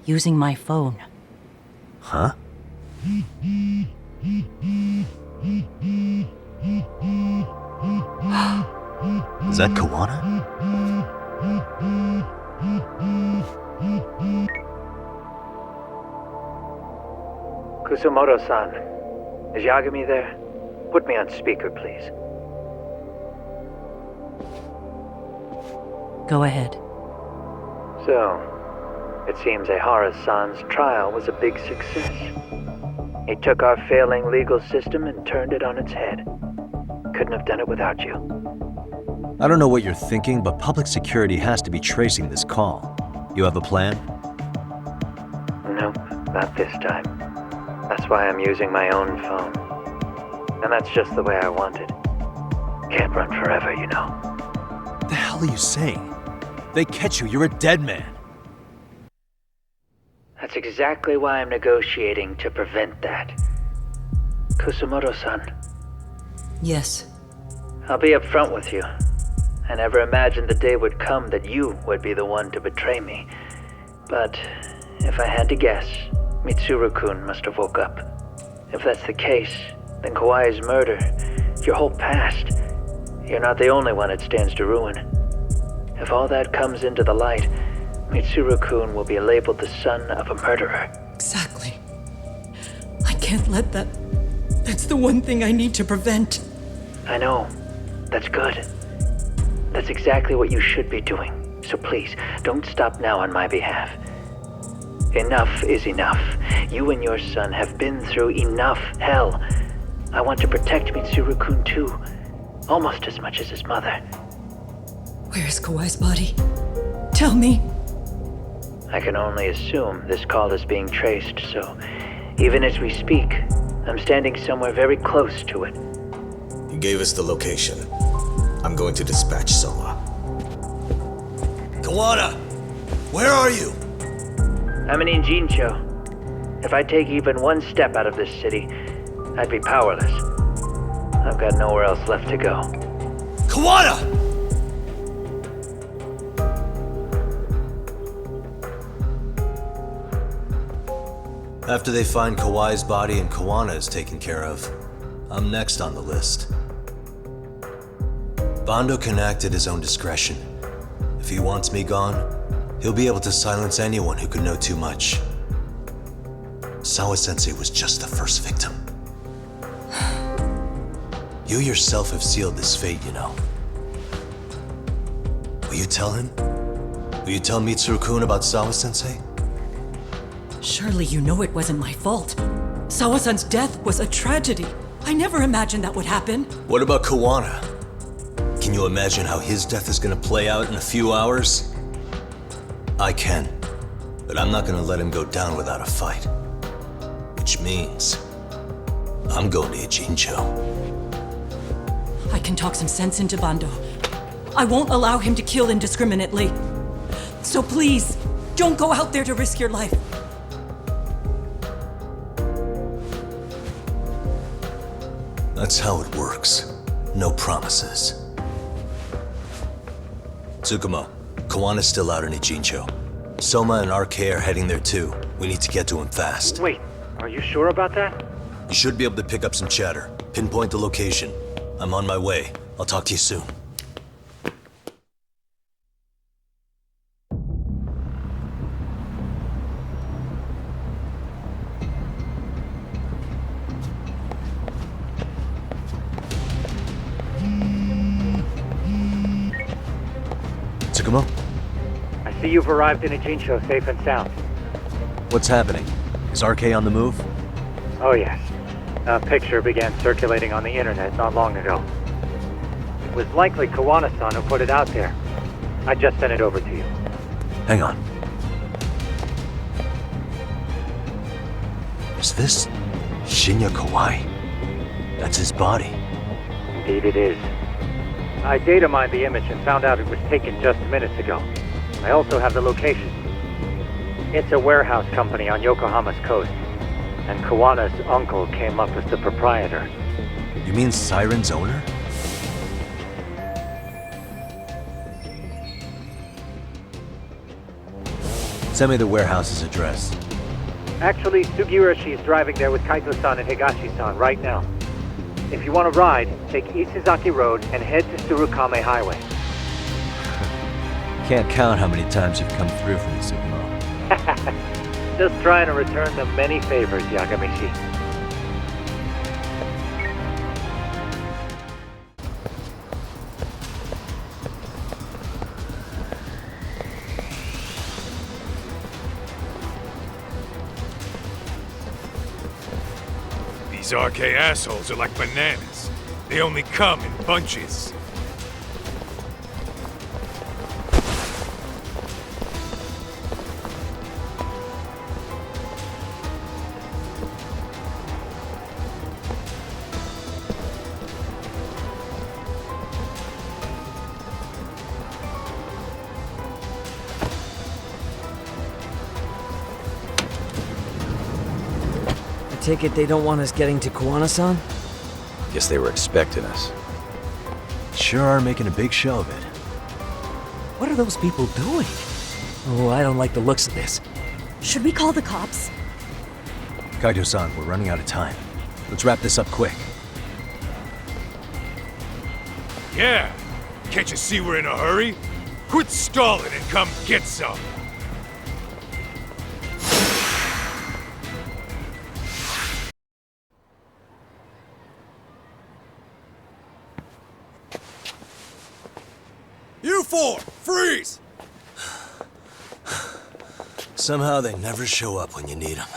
Using my phone. Huh? Is that Kawana? Kusumoto-san, is Yagami there? Put me on speaker, please. Go ahead. So, it seems Eihara-san's trial was a big success. He took our failing legal system and turned it on its head. Couldn't have done it without you. I don't know what you're thinking, but public security has to be tracing this call. You have a plan? Nope, not this time. That's why I'm using my own phone. And that's just the way I want it. Can't run forever, you know. What the hell are you saying? They catch you, you're a dead man. That's exactly why I'm negotiating to prevent that. Kusumoto-san. Yes. I'll be upfront with you. I never imagined the day would come that you would be the one to betray me. But if I had to guess, Mitsuru-kun must have woke up. If that's the case, then Kawai's murder, your whole past, you're not the only one it stands to ruin. If all that comes into the light, Mitsuru-kun will be labeled the son of a murderer. Exactly. I can't let that... That's the one thing I need to prevent. I know. That's good. That's exactly what you should be doing. So please, don't stop now on my behalf. Enough is enough. You and your son have been through enough hell. I want to protect Mitsuru-kun too. Almost as much as his mother. Where is Kawai's body? Tell me. I can only assume this call is being traced, so even as we speak, I'm standing somewhere very close to it. He gave us the location. I'm going to dispatch Soma. Kawana! Where are you? I'm in Injincho. If I take even one step out of this city, I'd be powerless. I've got nowhere else left to go. Kawana! After they find Kawai's body and Kawana is taken care of, I'm next on the list. Bando can act at his own discretion. If he wants me gone, he'll be able to silence anyone who could know too much. Sawa-sensei was just the first victim. You yourself have sealed this fate, you know. Will you tell him? Will you tell Mitsuru-kun about Sawa-sensei? Surely you know it wasn't my fault. Sawa-san's death was a tragedy. I never imagined that would happen. What about Kawana? Can you imagine how his death is gonna play out in a few hours? I can, but I'm not gonna let him go down without a fight. Which means, I'm going to Ijincho. I can talk some sense into Bando. I won't allow him to kill indiscriminately. So please, don't go out there to risk your life. That's how it works. No promises. Tsukumo, Kawana's still out in Ijincho. Soma and RK are heading there too. We need to get to him fast. Wait, are you sure about that? You should be able to pick up some chatter. Pinpoint the location. I'm on my way. I'll talk to you soon. Tsukumo? I see you've arrived in Ijincho safe and sound. What's happening? Is RK on the move? Oh yes. A picture began circulating on the internet not long ago. It was likely Kawana-san who put it out there. I just sent it over to you. Hang on. Is this Shinya Kawai? That's his body. Indeed it is. I data mined the image and found out it was taken just minutes ago. I also have the location. It's a warehouse company on Yokohama's coast, and Kawana's uncle came up as the proprietor. You mean Siren's owner? Send me the warehouse's address. Actually, Sugiurashi is driving there with Kaito-san and Higashi-san right now. If you want to ride, take Isizaki Road and head to Tsurukame Highway. Can't count how many times you've come through for me, Tsukumo. Just trying to return the many favors, Yagamishi. These RK assholes are like bananas. They only come in bunches. Take it they don't want us getting to Kawana-san? Guess they were expecting us. Sure are making a big show of it. What are those people doing? Oh, I don't like the looks of this. Should we call the cops? Kaito-san, we're running out of time. Let's wrap this up quick. Yeah! Can't you see we're in a hurry? Quit stalling and come get some! You four, freeze! Somehow they never show up when you need them.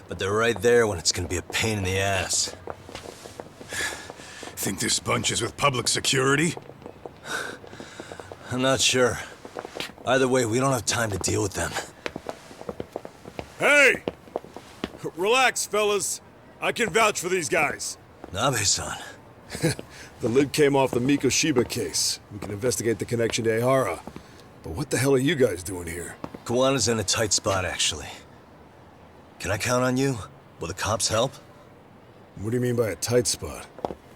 But they're right there when it's gonna be a pain in the ass. Think this bunch is with public security? I'm not sure. Either way, we don't have time to deal with them. Hey! Relax, fellas. I can vouch for these guys. Nabe-san. The lid came off the Mikoshiba case. We can investigate the connection to Ehara. But what the hell are you guys doing here? Kawana's in a tight spot, actually. Can I count on you? Will the cops help? What do you mean by a tight spot?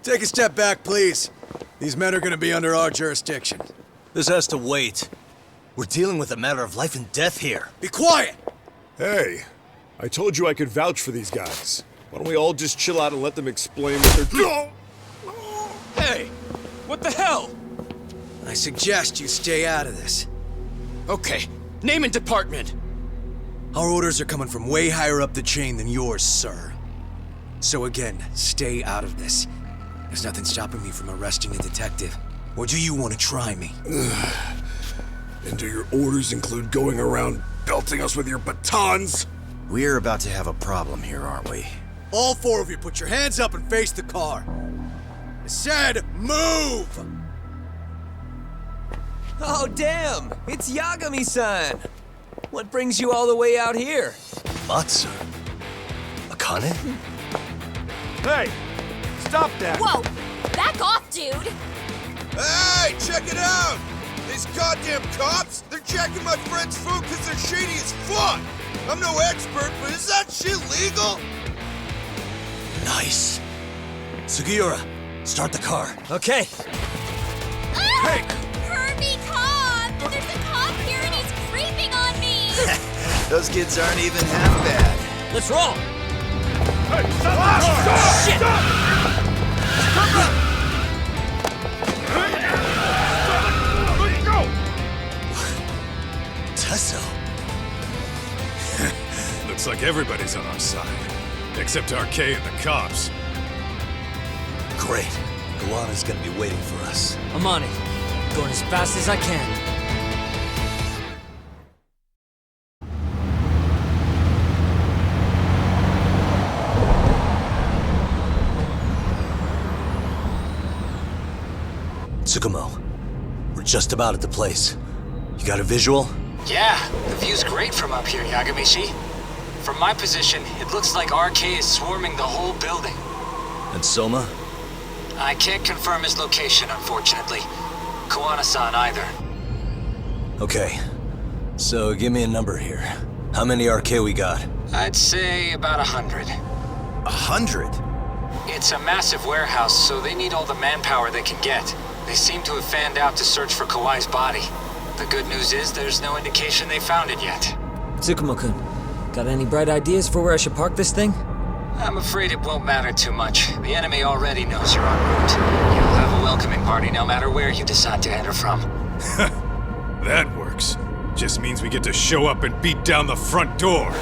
Take a step back, please. These men are gonna be under our jurisdiction. This has to wait. We're dealing with a matter of life and death here. Be quiet! Hey, I told you I could vouch for these guys. Why don't we all just chill out and let them explain what they're doing? Hey! What the hell? I suggest you stay out of this. Okay, name and department. Our orders are coming from way higher up the chain than yours, sir. So again, stay out of this. There's nothing stopping me from arresting a detective. Or do you want to try me? And do your orders include going around belting us with your batons? We're about to have a problem here, aren't we? All four of you put your hands up and face the car. I said, move! Oh, damn! It's Yagami-san! What brings you all the way out here? Matsu? Akane? Hey! Stop that! Whoa! Back off, dude! Hey, check it out! These goddamn cops, they're checking my friend's food because they're shady as fuck! I'm no expert, but is that shit legal? Nice. Sugiura, start the car. Okay. Hey! Herbie cop! There's a cop here and he's creeping on me! Those kids aren't even half bad. Let's roll! Hey, stop the car! Shit! Let's go! Tesso. Looks like everybody's on our side. Except RK and the cops. Great. Kawana's gonna be waiting for us. I'm on it. Going as fast as I can. Tsukumo, we're just about at the place. You got a visual? Yeah, the view's great from up here, Yagamishi. From my position, it looks like RK is swarming the whole building. And Soma? I can't confirm his location, unfortunately. Koana-san either. Okay, so give me a number here. How many RK we got? I'd say about 100. 100? It's a massive warehouse, so they need all the manpower they can get. They seem to have fanned out to search for Kawai's body. The good news is there's no indication they found it yet. Tsukumo-kun, got any bright ideas for where I should park this thing? I'm afraid it won't matter too much. The enemy already knows you're en route. You'll have a welcoming party no matter where you decide to enter from. That works. Just means we get to show up and beat down the front door.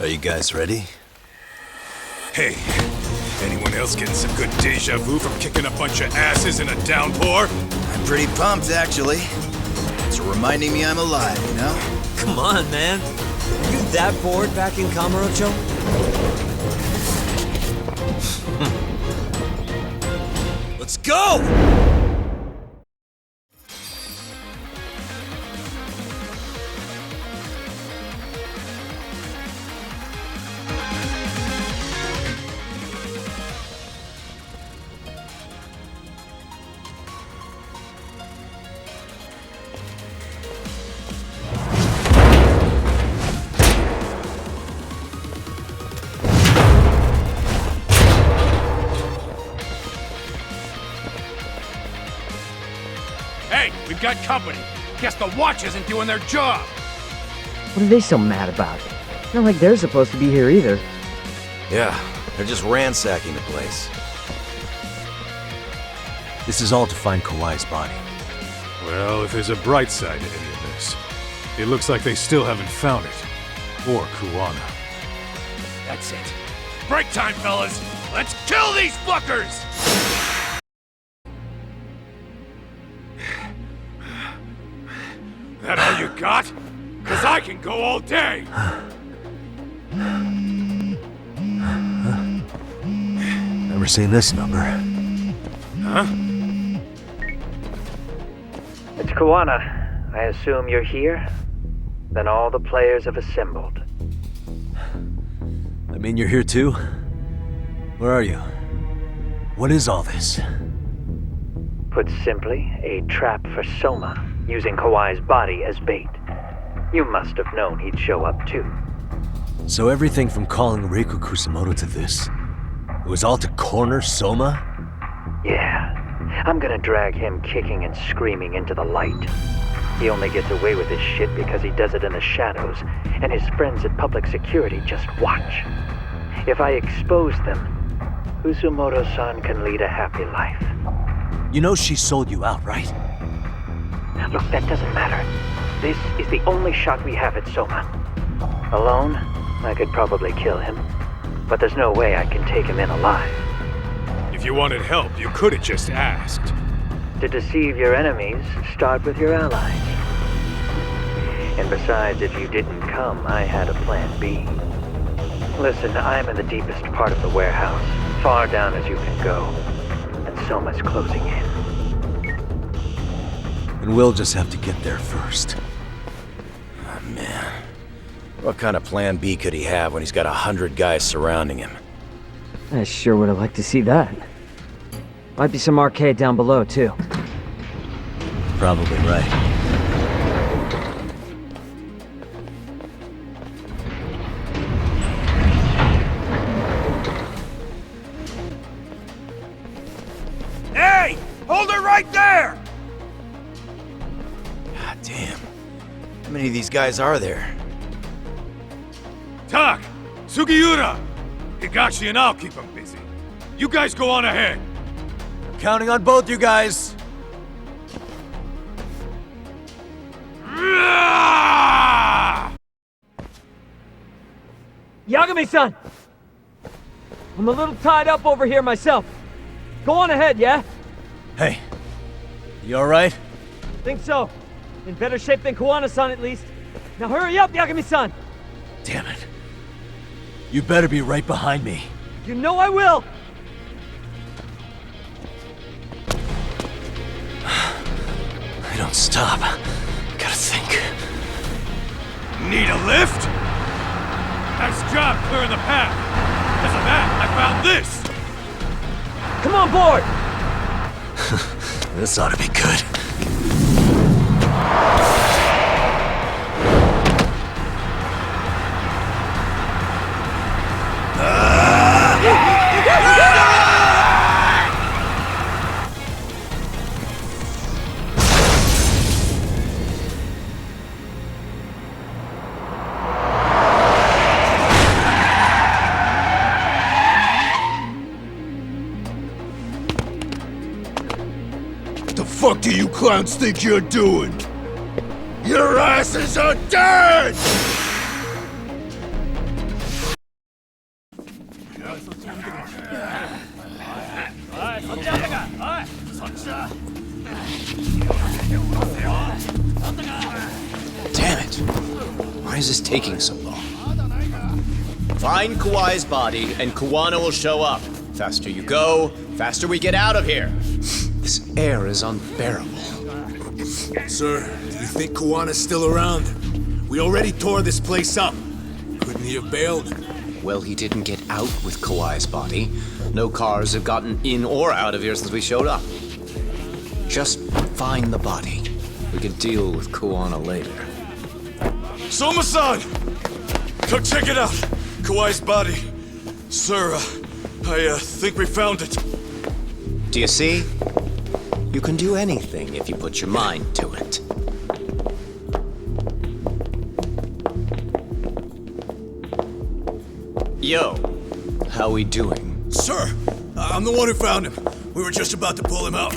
Are you guys ready? Hey, anyone else getting some good deja vu from kicking a bunch of asses in a downpour? I'm pretty pumped, actually. It's reminding me I'm alive, you know? Come on, man. Are you that bored back in Kamurocho? Let's go! Hey, we've got company. Guess the watch isn't doing their job. What are they so mad about? Not like they're supposed to be here either. Yeah, they're just ransacking the place. This is all to find Kawai's body. Well, if there's a bright side to any of this, it looks like they still haven't found it. Or Kuwana. That's it. Break time, fellas. Let's kill these fuckers! That all you got? 'Cause I can go all day! Never seen this number. Huh? It's Kuwana. I assume you're here? Then all the players have assembled. I mean, you're here too? Where are you? What is all this? Put simply, a trap for Soma, using Kawai's body as bait. You must have known he'd show up too. So everything from calling Reiko Kusamoto to this, it was all to corner Soma? Yeah. I'm gonna drag him kicking and screaming into the light. He only gets away with his shit because he does it in the shadows, and his friends at public security just watch. If I expose them, Kusumoto-san can lead a happy life. You know she sold you out, right? Look, that doesn't matter. This is the only shot we have at Soma. Alone, I could probably kill him, but there's no way I can take him in alive. If you wanted help, you could have just asked. To deceive your enemies, start with your allies. And besides, if you didn't come, I had a plan B. Listen, I'm in the deepest part of the warehouse, far down as you can go, and Soma's closing in. And we'll just have to get there first. Oh, man. What kind of plan B could he have when he's got 100 guys surrounding him? I sure would have liked to see that. Might be some arcade down below, too. Probably right. Hey! Hold her right there! God damn. How many of these guys are there? Tak! Sugiura! Higashi and I'll keep him busy. You guys go on ahead! Counting on both you guys! Yagami-san! I'm a little tied up over here myself. Go on ahead, yeah? Hey, you alright? Think so. In better shape than Kuwana-san, at least. Now hurry up, Yagami-san! Damn it. You better be right behind me. You know I will! I don't stop. Gotta think. Need a lift? Nice job clearing the path. Because of that, I found this! Come on board! This ought to be good. What do you clowns think you're doing? Your asses are dead! Damn it! Why is this taking so long? Find Kawai's body, and Kuwana will show up. Faster you go, faster we get out of here. This air is unbearable. Sir, do you think Kuwana's still around? We already tore this place up. Couldn't he have bailed? Well, he didn't get out with Kawai's body. No cars have gotten in or out of here since we showed up. Just find the body. We can deal with Kuwana later. Soma-san! Come check it out! Kawai's body. Sir, I think we found it. Do you see? You can do anything if you put your mind to it. Yo, how we doing? Sir, I'm the one who found him. We were just about to pull him out.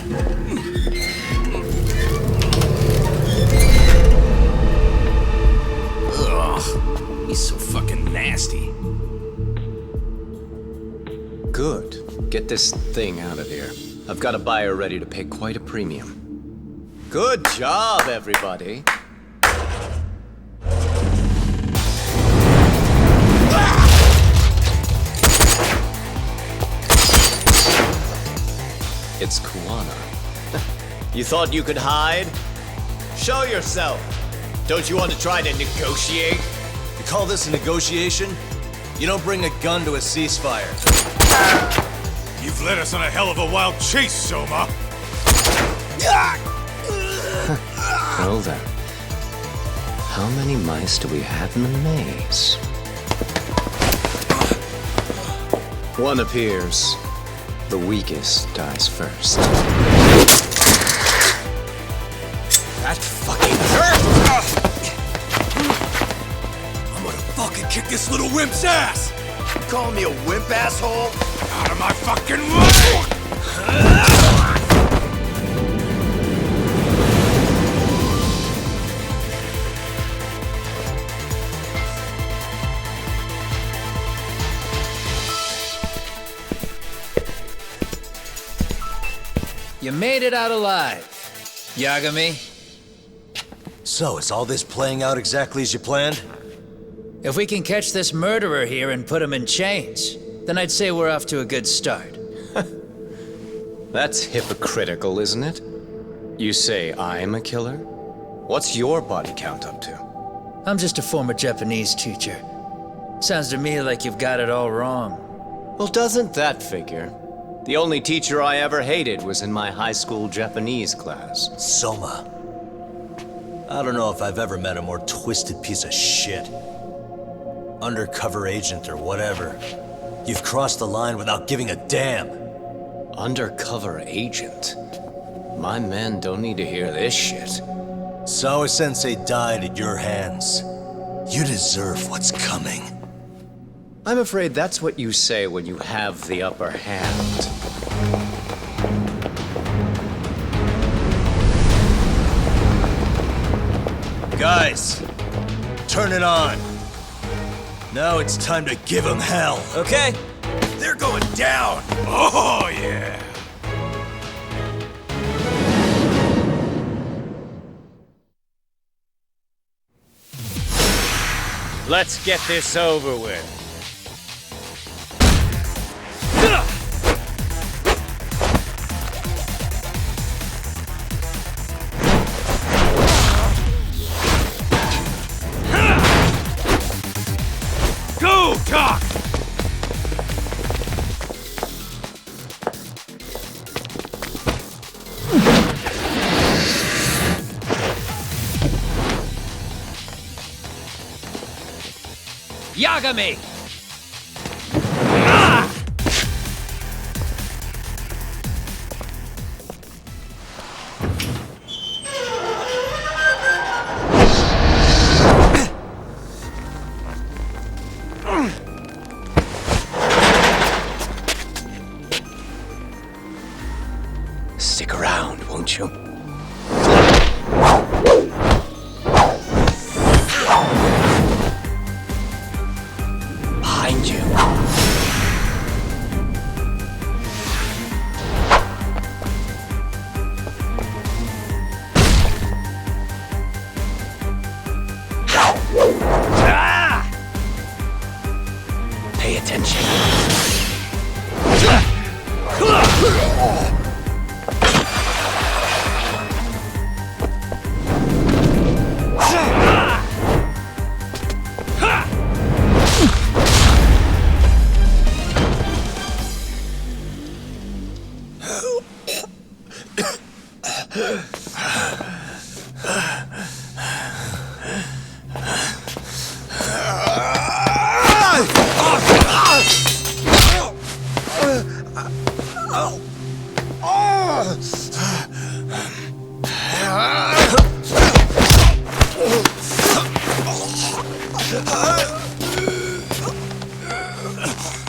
Ugh, he's so fucking nasty. Good. Get this thing out of here. I've got a buyer ready to pay quite a premium. Good job, everybody. It's Kuwana. You thought you could hide? Show yourself. Don't you want to try to negotiate? You call this a negotiation? You don't bring a gun to a ceasefire. You've led us on a hell of a wild chase, Soma! Well then. How many mice do we have in the maze? One appears. The weakest dies first. That fucking hurt! I'm gonna fucking kick this little wimp's ass! You calling me a wimp, asshole? Out of my fucking way! You made it out alive, Yagami. So, is all this playing out exactly as you planned? If we can catch this murderer here and put him in chains, then I'd say we're off to a good start. That's hypocritical, isn't it? You say I'm a killer? What's your body count up to? I'm just a former Japanese teacher. Sounds to me like you've got it all wrong. Well, doesn't that figure? The only teacher I ever hated was in my high school Japanese class. Soma. I don't know if I've ever met a more twisted piece of shit. Undercover agent or whatever. You've crossed the line without giving a damn. Undercover agent? My men don't need to hear this shit. Sawa-sensei died at your hands. You deserve what's coming. I'm afraid that's what you say when you have the upper hand. Guys, turn it on. Now it's time to give them hell. Okay. They're going down. Oh, yeah. Let's get this over with. Go, Doc! Yagami! Stick around, won't you? Behind you. Pay attention.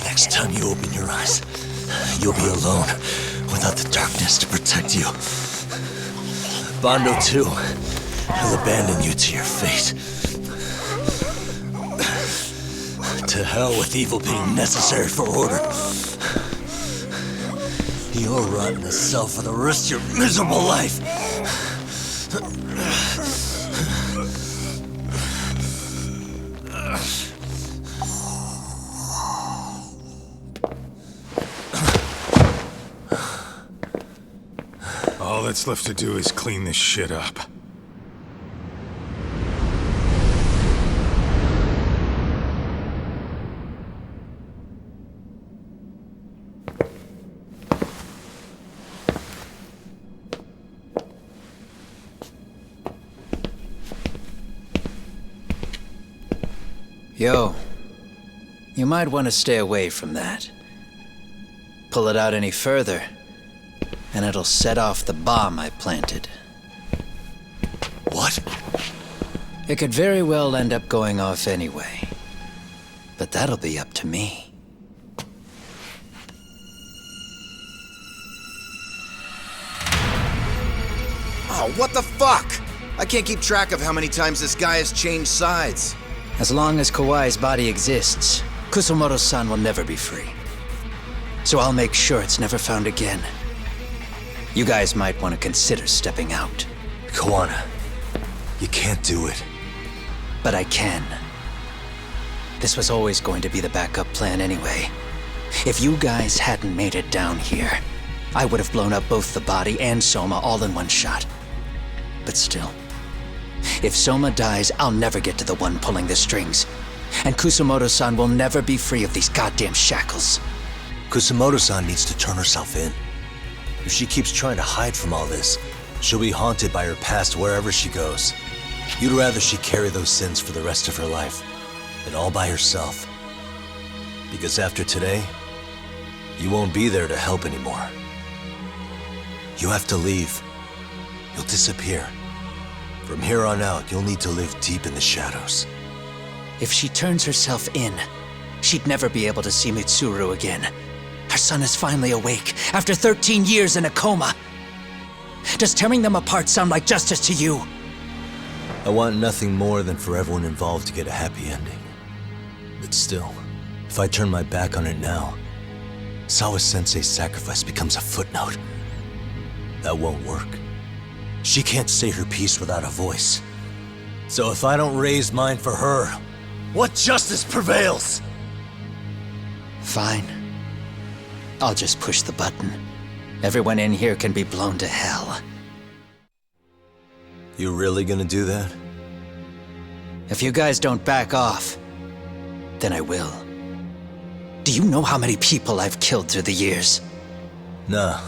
Next time you open your eyes, you'll be alone without the darkness to protect you. Bando too will abandon you to your fate. To hell with evil being necessary for order. You'll rot in a cell for the rest of your miserable life. All that's left to do is clean this shit up. Yo, you might want to stay away from that. Pull it out any further, and it'll set off the bomb I planted. What? It could very well end up going off anyway. But that'll be up to me. Oh, what the fuck? I can't keep track of how many times this guy has changed sides. As long as Kawai's body exists, Kusumoto-san will never be free. So I'll make sure it's never found again. You guys might want to consider stepping out. Kawana, you can't do it. But I can. This was always going to be the backup plan anyway. If you guys hadn't made it down here, I would have blown up both the body and Soma all in one shot. But still, if Soma dies, I'll never get to the one pulling the strings. And Kusumoto-san will never be free of these goddamn shackles. Kusumoto-san needs to turn herself in. If she keeps trying to hide from all this, she'll be haunted by her past wherever she goes. You'd rather she carry those sins for the rest of her life, and all by herself. Because after today, you won't be there to help anymore. You have to leave. You'll disappear. From here on out, you'll need to live deep in the shadows. If she turns herself in, she'd never be able to see Mitsuru again. Her son is finally awake, after 13 years in a coma. Does tearing them apart sound like justice to you? I want nothing more than for everyone involved to get a happy ending. But still, if I turn my back on it now, Sawa-sensei's sacrifice becomes a footnote. That won't work. She can't say her piece without a voice. So if I don't raise mine for her, what justice prevails? Fine. I'll just push the button. Everyone in here can be blown to hell. You really gonna do that? If you guys don't back off, then I will. Do you know how many people I've killed through the years? Nah.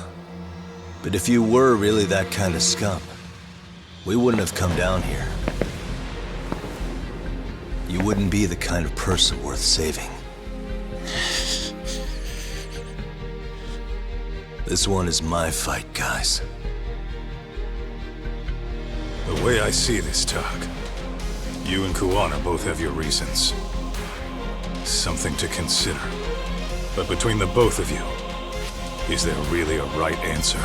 But if you were really that kind of scum, we wouldn't have come down here. You wouldn't be the kind of person worth saving. This one is my fight, guys. The way I see this, Tak, you and Kuwana both have your reasons. Something to consider. But between the both of you, is there really a right answer?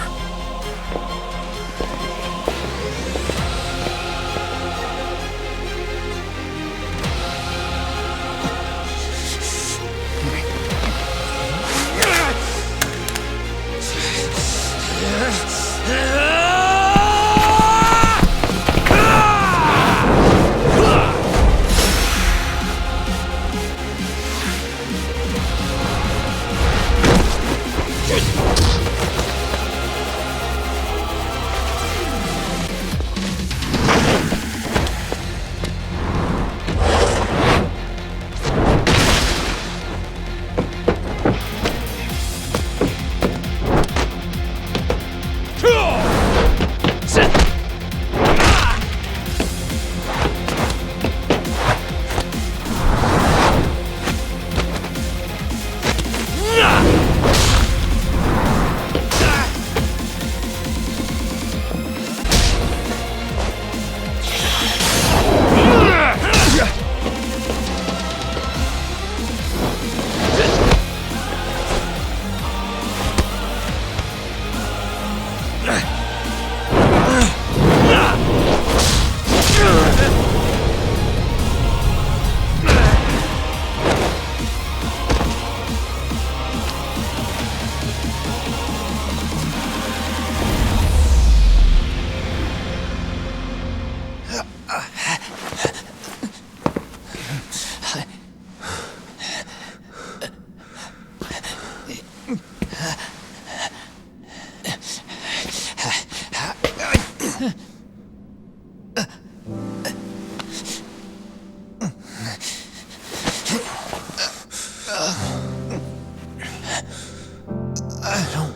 I don't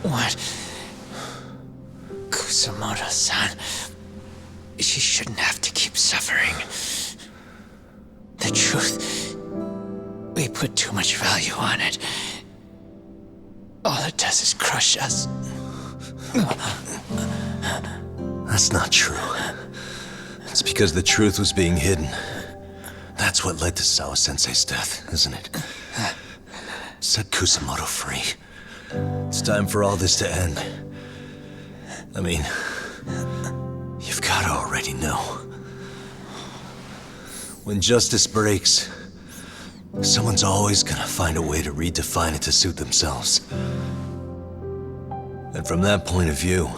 want Kusamoto-san. She shouldn't have to keep suffering. The truth, we put too much value on it. All it does is crush us. That's not true. It's because the truth was being hidden. That's what led to Sawa-sensei's death, isn't it? Set Kusamoto free. It's time for all this to end. I mean, you've gotta already know. When justice breaks, someone's always gonna find a way to redefine it to suit themselves. And from that point of view,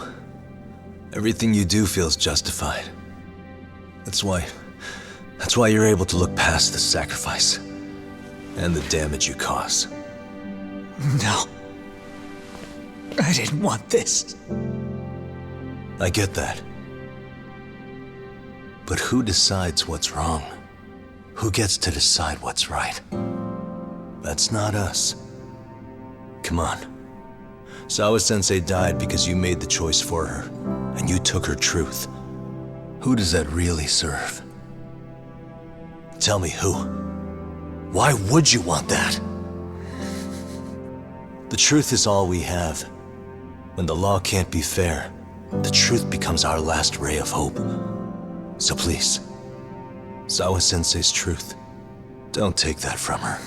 everything you do feels justified. That's why you're able to look past the sacrifice and the damage you cause. No. I didn't want this. I get that. But who decides what's wrong? Who gets to decide what's right? That's not us. Come on. Sawa-sensei died because you made the choice for her, and you took her truth. Who does that really serve? Tell me who. Why would you want that? The truth is all we have. When the law can't be fair, the truth becomes our last ray of hope. So please, Sawa-sensei's truth, don't take that from her.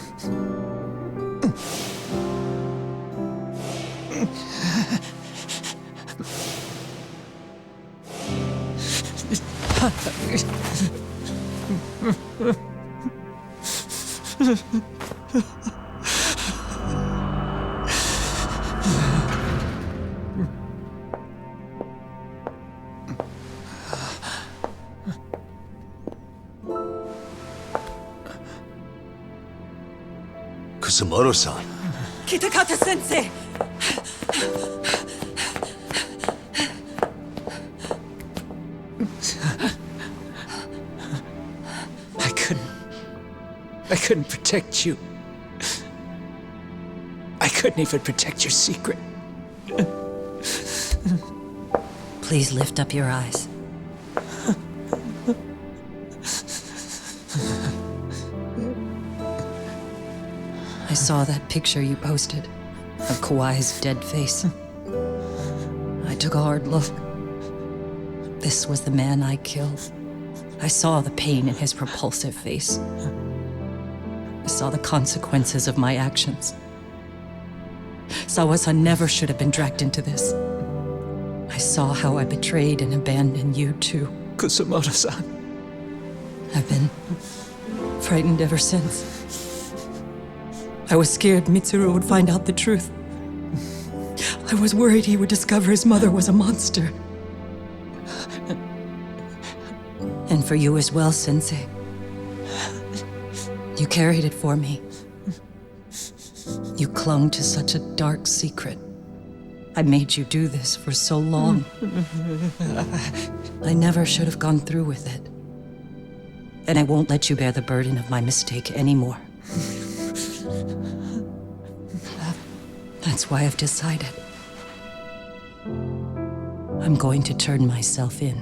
Kusumoto-san. Kitakata-sensei! I couldn't protect you. I couldn't even protect your secret. Please lift up your eyes. I saw that picture you posted of Kawai's dead face. I took a hard look. This was the man I killed. I saw the pain in his repulsive face. I saw the consequences of my actions. Sawa-san never should have been dragged into this. I saw how I betrayed and abandoned you too, Kusumoto-san. I've been frightened ever since. I was scared Mitsuru would find out the truth. I was worried he would discover his mother was a monster. And for you as well, Sensei. You carried it for me. You clung to such a dark secret. I made you do this for so long. I never should have gone through with it. And I won't let you bear the burden of my mistake anymore. That's why I've decided. I'm going to turn myself in.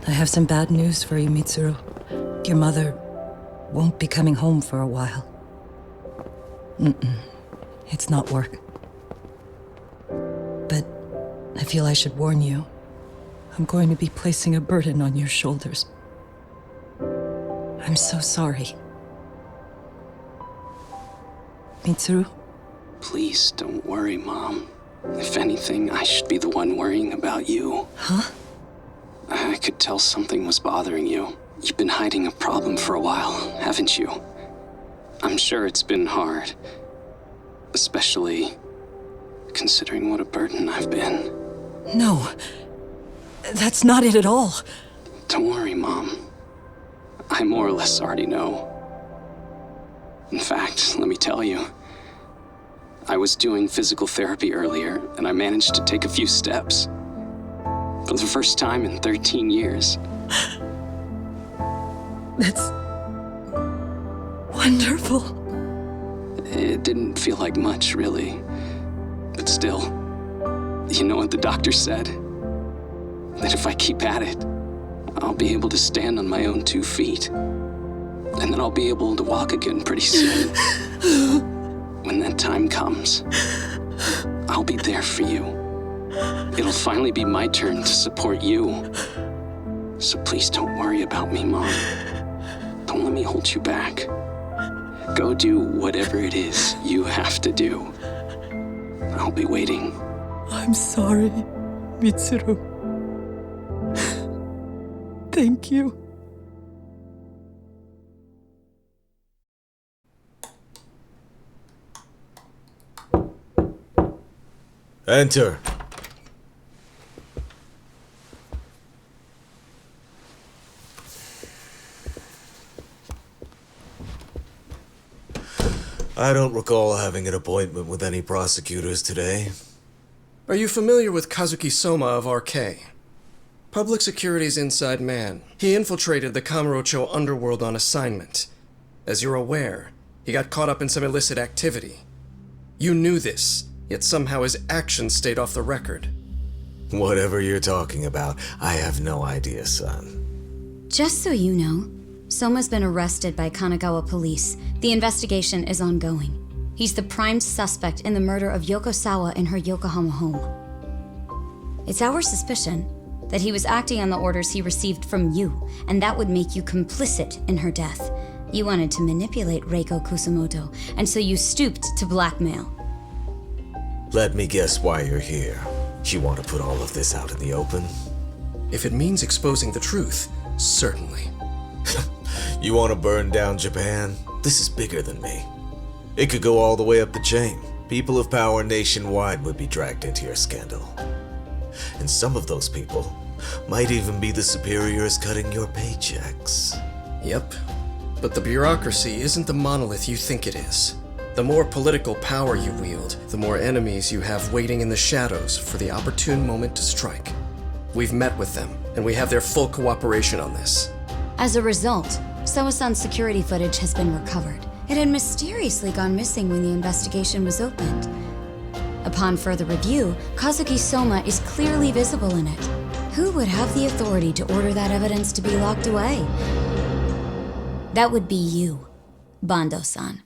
I have some bad news for you, Mitsuru. Your mother won't be coming home for a while. It's not work. But I feel I should warn you. I'm going to be placing a burden on your shoulders. I'm so sorry. Mitsuru? Please don't worry, Mom. If anything, I should be the one worrying about you. Huh? I could tell something was bothering you. You've been hiding a problem for a while, haven't you? I'm sure it's been hard. Especially considering what a burden I've been. No. That's not it at all. Don't worry, Mom. I more or less already know. In fact, let me tell you. I was doing physical therapy earlier, and I managed to take a few steps. For the first time in 13 years. That's wonderful. It didn't feel like much, really. But still, you know what the doctor said? That if I keep at it, I'll be able to stand on my own 2 feet. And then I'll be able to walk again pretty soon. When that time comes, I'll be there for you. It'll finally be my turn to support you. So please don't worry about me, Mom. Don't let me hold you back. Go do whatever it is you have to do. I'll be waiting. I'm sorry, Mitsuru. Thank you. Enter. I don't recall having an appointment with any prosecutors today. Are you familiar with Kazuki Soma of RK? Public Security's inside man. He infiltrated the Kamurocho underworld on assignment. As you're aware, He got caught up in some illicit activity. You knew this, yet somehow his actions stayed off the record. Whatever you're talking about, I have no idea, son. Just so you know, Soma's been arrested by Kanagawa police. The investigation is ongoing. He's the prime suspect in the murder of Yoko Sawa in her Yokohama home. It's our suspicion that he was acting on the orders he received from you, and that would make you complicit in her death. You wanted to manipulate Reiko Kusamoto, and so you stooped to blackmail. Let me guess why you're here. You want to put all of this out in the open? If it means exposing the truth, certainly. You want to burn down Japan? This is bigger than me. It could go all the way up the chain. People of power nationwide would be dragged into your scandal. And some of those people might even be the superiors cutting your paychecks. Yep. But the bureaucracy isn't the monolith you think it is. The more political power you wield, the more enemies you have waiting in the shadows for the opportune moment to strike. We've met with them, and we have their full cooperation on this. As a result, Soa-san's security footage has been recovered. It had mysteriously gone missing when the investigation was opened. Upon further review, Kazuki Soma is clearly visible in it. Who would have the authority to order that evidence to be locked away? That would be you, Bando-san.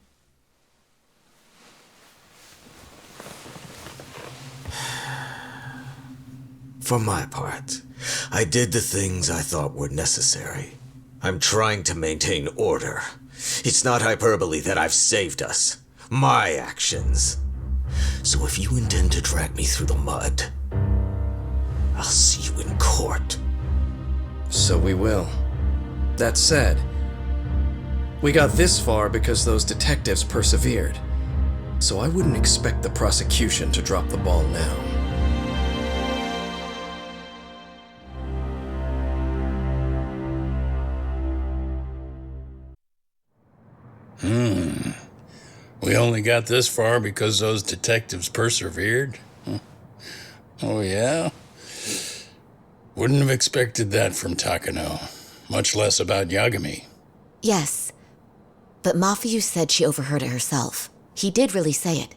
For my part, I did the things I thought were necessary. I'm trying to maintain order. It's not hyperbole that I've saved us. My actions. So if you intend to drag me through the mud, I'll see you in court. So we will. That said, we got this far because those detectives persevered. So I wouldn't expect the prosecution to drop the ball now. We only got this far because those detectives persevered? Oh, yeah? Wouldn't have expected that from Takano, much less about Yagami. Yes, but Mafuyu said she overheard it herself. He did really say it.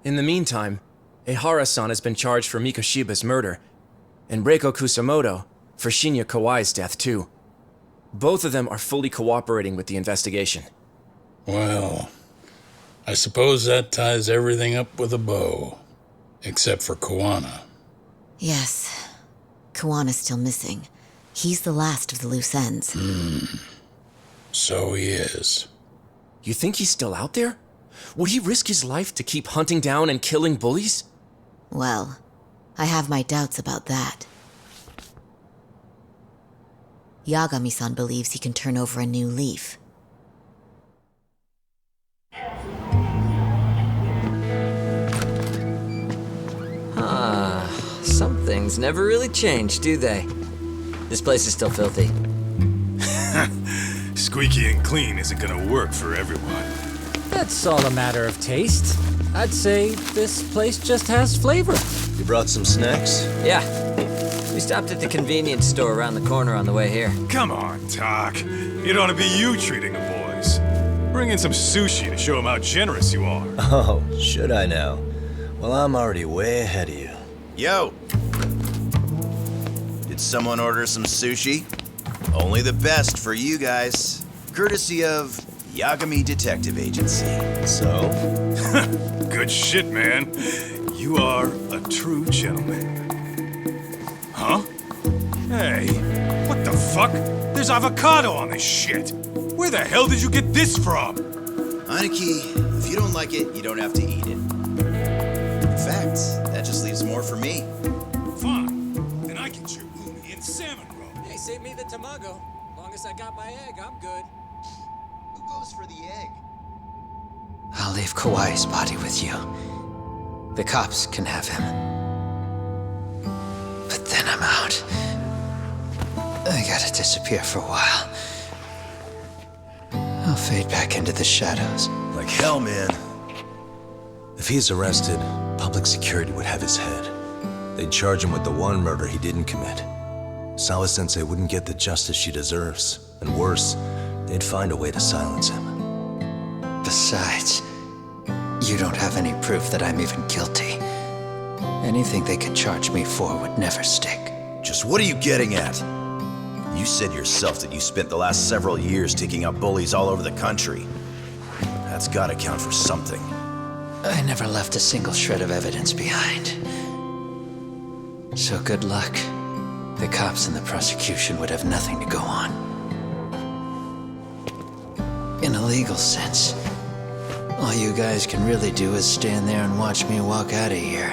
In the meantime, Ehara-san has been charged for Mikoshiba's murder, and Reiko Kusamoto for Shinya Kawai's death, too. Both of them are fully cooperating with the investigation. Well, I suppose that ties everything up with a bow. Except for Kawana. Yes. Kawana's still missing. He's the last of the loose ends. So he is. You think he's still out there? Would he risk his life to keep hunting down and killing bullies? Well, I have my doubts about that. Yagami-san believes he can turn over a new leaf. Some things never really change, do they? This place is still filthy. Squeaky and clean isn't gonna work for everyone. That's all a matter of taste. I'd say this place just has flavor. You brought some snacks? Yeah. We stopped at the convenience store around the corner on the way here. Come on, Doc. It ought to be you treating the boys. Bring in some sushi to show them how generous you are. Oh, should I now? Well, I'm already way ahead of you. Yo! Did someone order some sushi? Only the best for you guys. Courtesy of Yagami Detective Agency. So? Good shit, man. You are a true gentleman. Huh? Hey, what the fuck? There's avocado on this shit. Where the hell did you get this from? Aniki, if you don't like it, you don't have to eat it. In fact, that just leaves more for me. Fine. Then I can chew umi and salmon roll. Hey, save me the tamago. Long as I got my egg, I'm good. Who goes for the egg? I'll leave Kawai's body with you. The cops can have him. But then I'm out. I gotta disappear for a while. I'll fade back into the shadows. Like hell, man. If he's arrested, public security would have his head. They'd charge him with the one murder he didn't commit. Sawa-sensei wouldn't get the justice she deserves. And worse, they'd find a way to silence him. Besides, you don't have any proof that I'm even guilty. Anything they could charge me for would never stick. Just what are you getting at? You said yourself that you spent the last several years taking out bullies all over the country. That's gotta count for something. I never left a single shred of evidence behind. So good luck. The cops and the prosecution would have nothing to go on. In a legal sense, all you guys can really do is stand there and watch me walk out of here.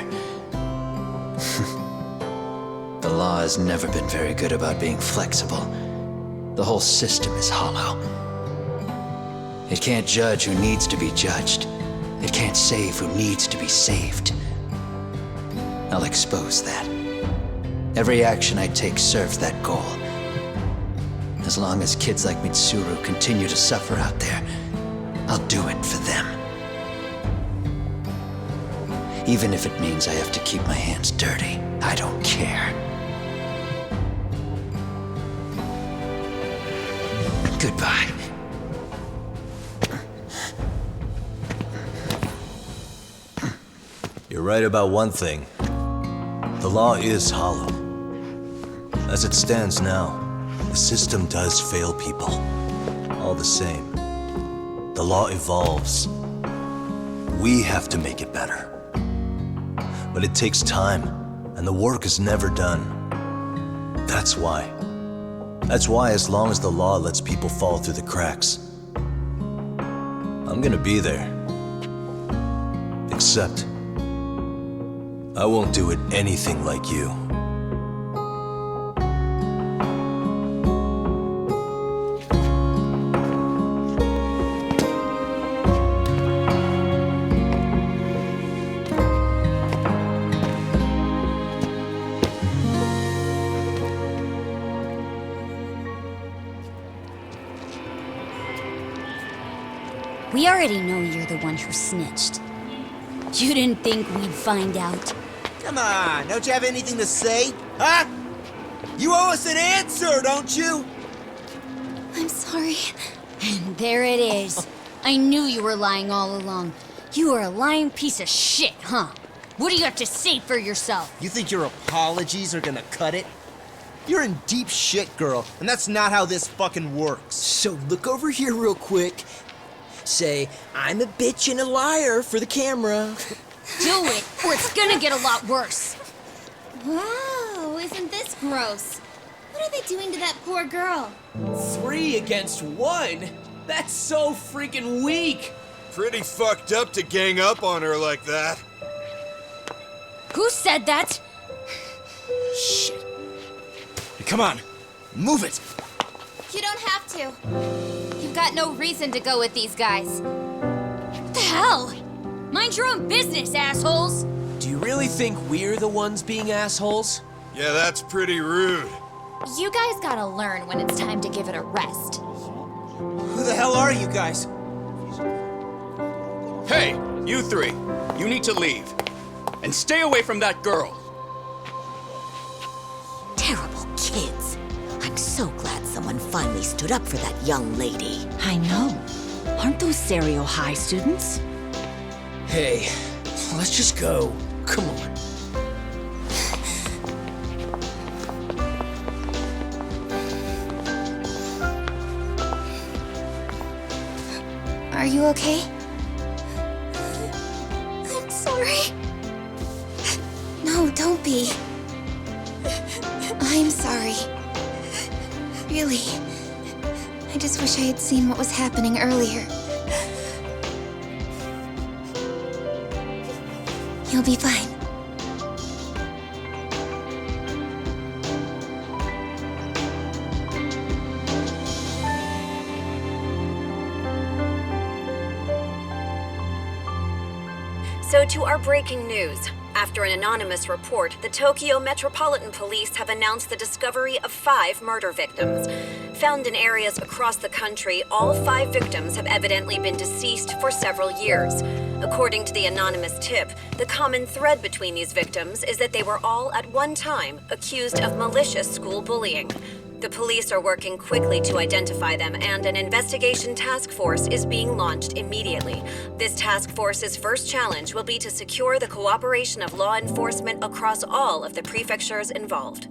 The law has never been very good about being flexible. The whole system is hollow. It can't judge who needs to be judged. It can't save who needs to be saved. I'll expose that. Every action I take serves that goal. As long as kids like Mitsuru continue to suffer out there, I'll do it for them. Even if it means I have to keep my hands dirty, I don't care. Goodbye. You're right about one thing. The law is hollow. As it stands now, the system does fail people. All the same, the law evolves. We have to make it better. But it takes time, and the work is never done. That's why. That's why as long as the law lets people fall through the cracks, I'm gonna be there. Except, I won't do it anything like you. We already know you're the one who snitched. You didn't think we'd find out. Come on, don't you have anything to say? Huh? You owe us an answer, don't you? I'm sorry. And there it is. I knew you were lying all along. You are a lying piece of shit, huh? What do you have to say for yourself? You think your apologies are gonna cut it? You're in deep shit, girl, and that's not how this fucking works. So look over here real quick. Say, I'm a bitch and a liar for the camera. Do it, or it's gonna get a lot worse. Wow, isn't this gross? What are they doing to that poor girl? 3 against 1? That's so freaking weak. Pretty fucked up to gang up on her like that. Who said that? Shit. Come on, move it. You don't have to. You've got no reason to go with these guys. What the hell? Mind your own business, assholes! Do you really think we're the ones being assholes? Yeah, that's pretty rude. You guys gotta learn when it's time to give it a rest. Who the hell are you guys? Hey, you 3. You need to leave. And stay away from that girl. Terrible kids. I'm so glad someone finally stood up for that young lady. I know. Aren't those Serio High students? Hey, let's just go. Come on. Are you okay? I'm sorry. No, don't be. I'm sorry. Really. I just wish I had seen what was happening earlier. You'll be fine. So to our breaking news. After an anonymous report, the Tokyo Metropolitan Police have announced the discovery of 5 murder victims. Found in areas across the country, all 5 victims have evidently been deceased for several years. According to the anonymous tip, the common thread between these victims is that they were all at one time accused of malicious school bullying. The police are working quickly to identify them, and an investigation task force is being launched immediately. This task force's first challenge will be to secure the cooperation of law enforcement across all of the prefectures involved.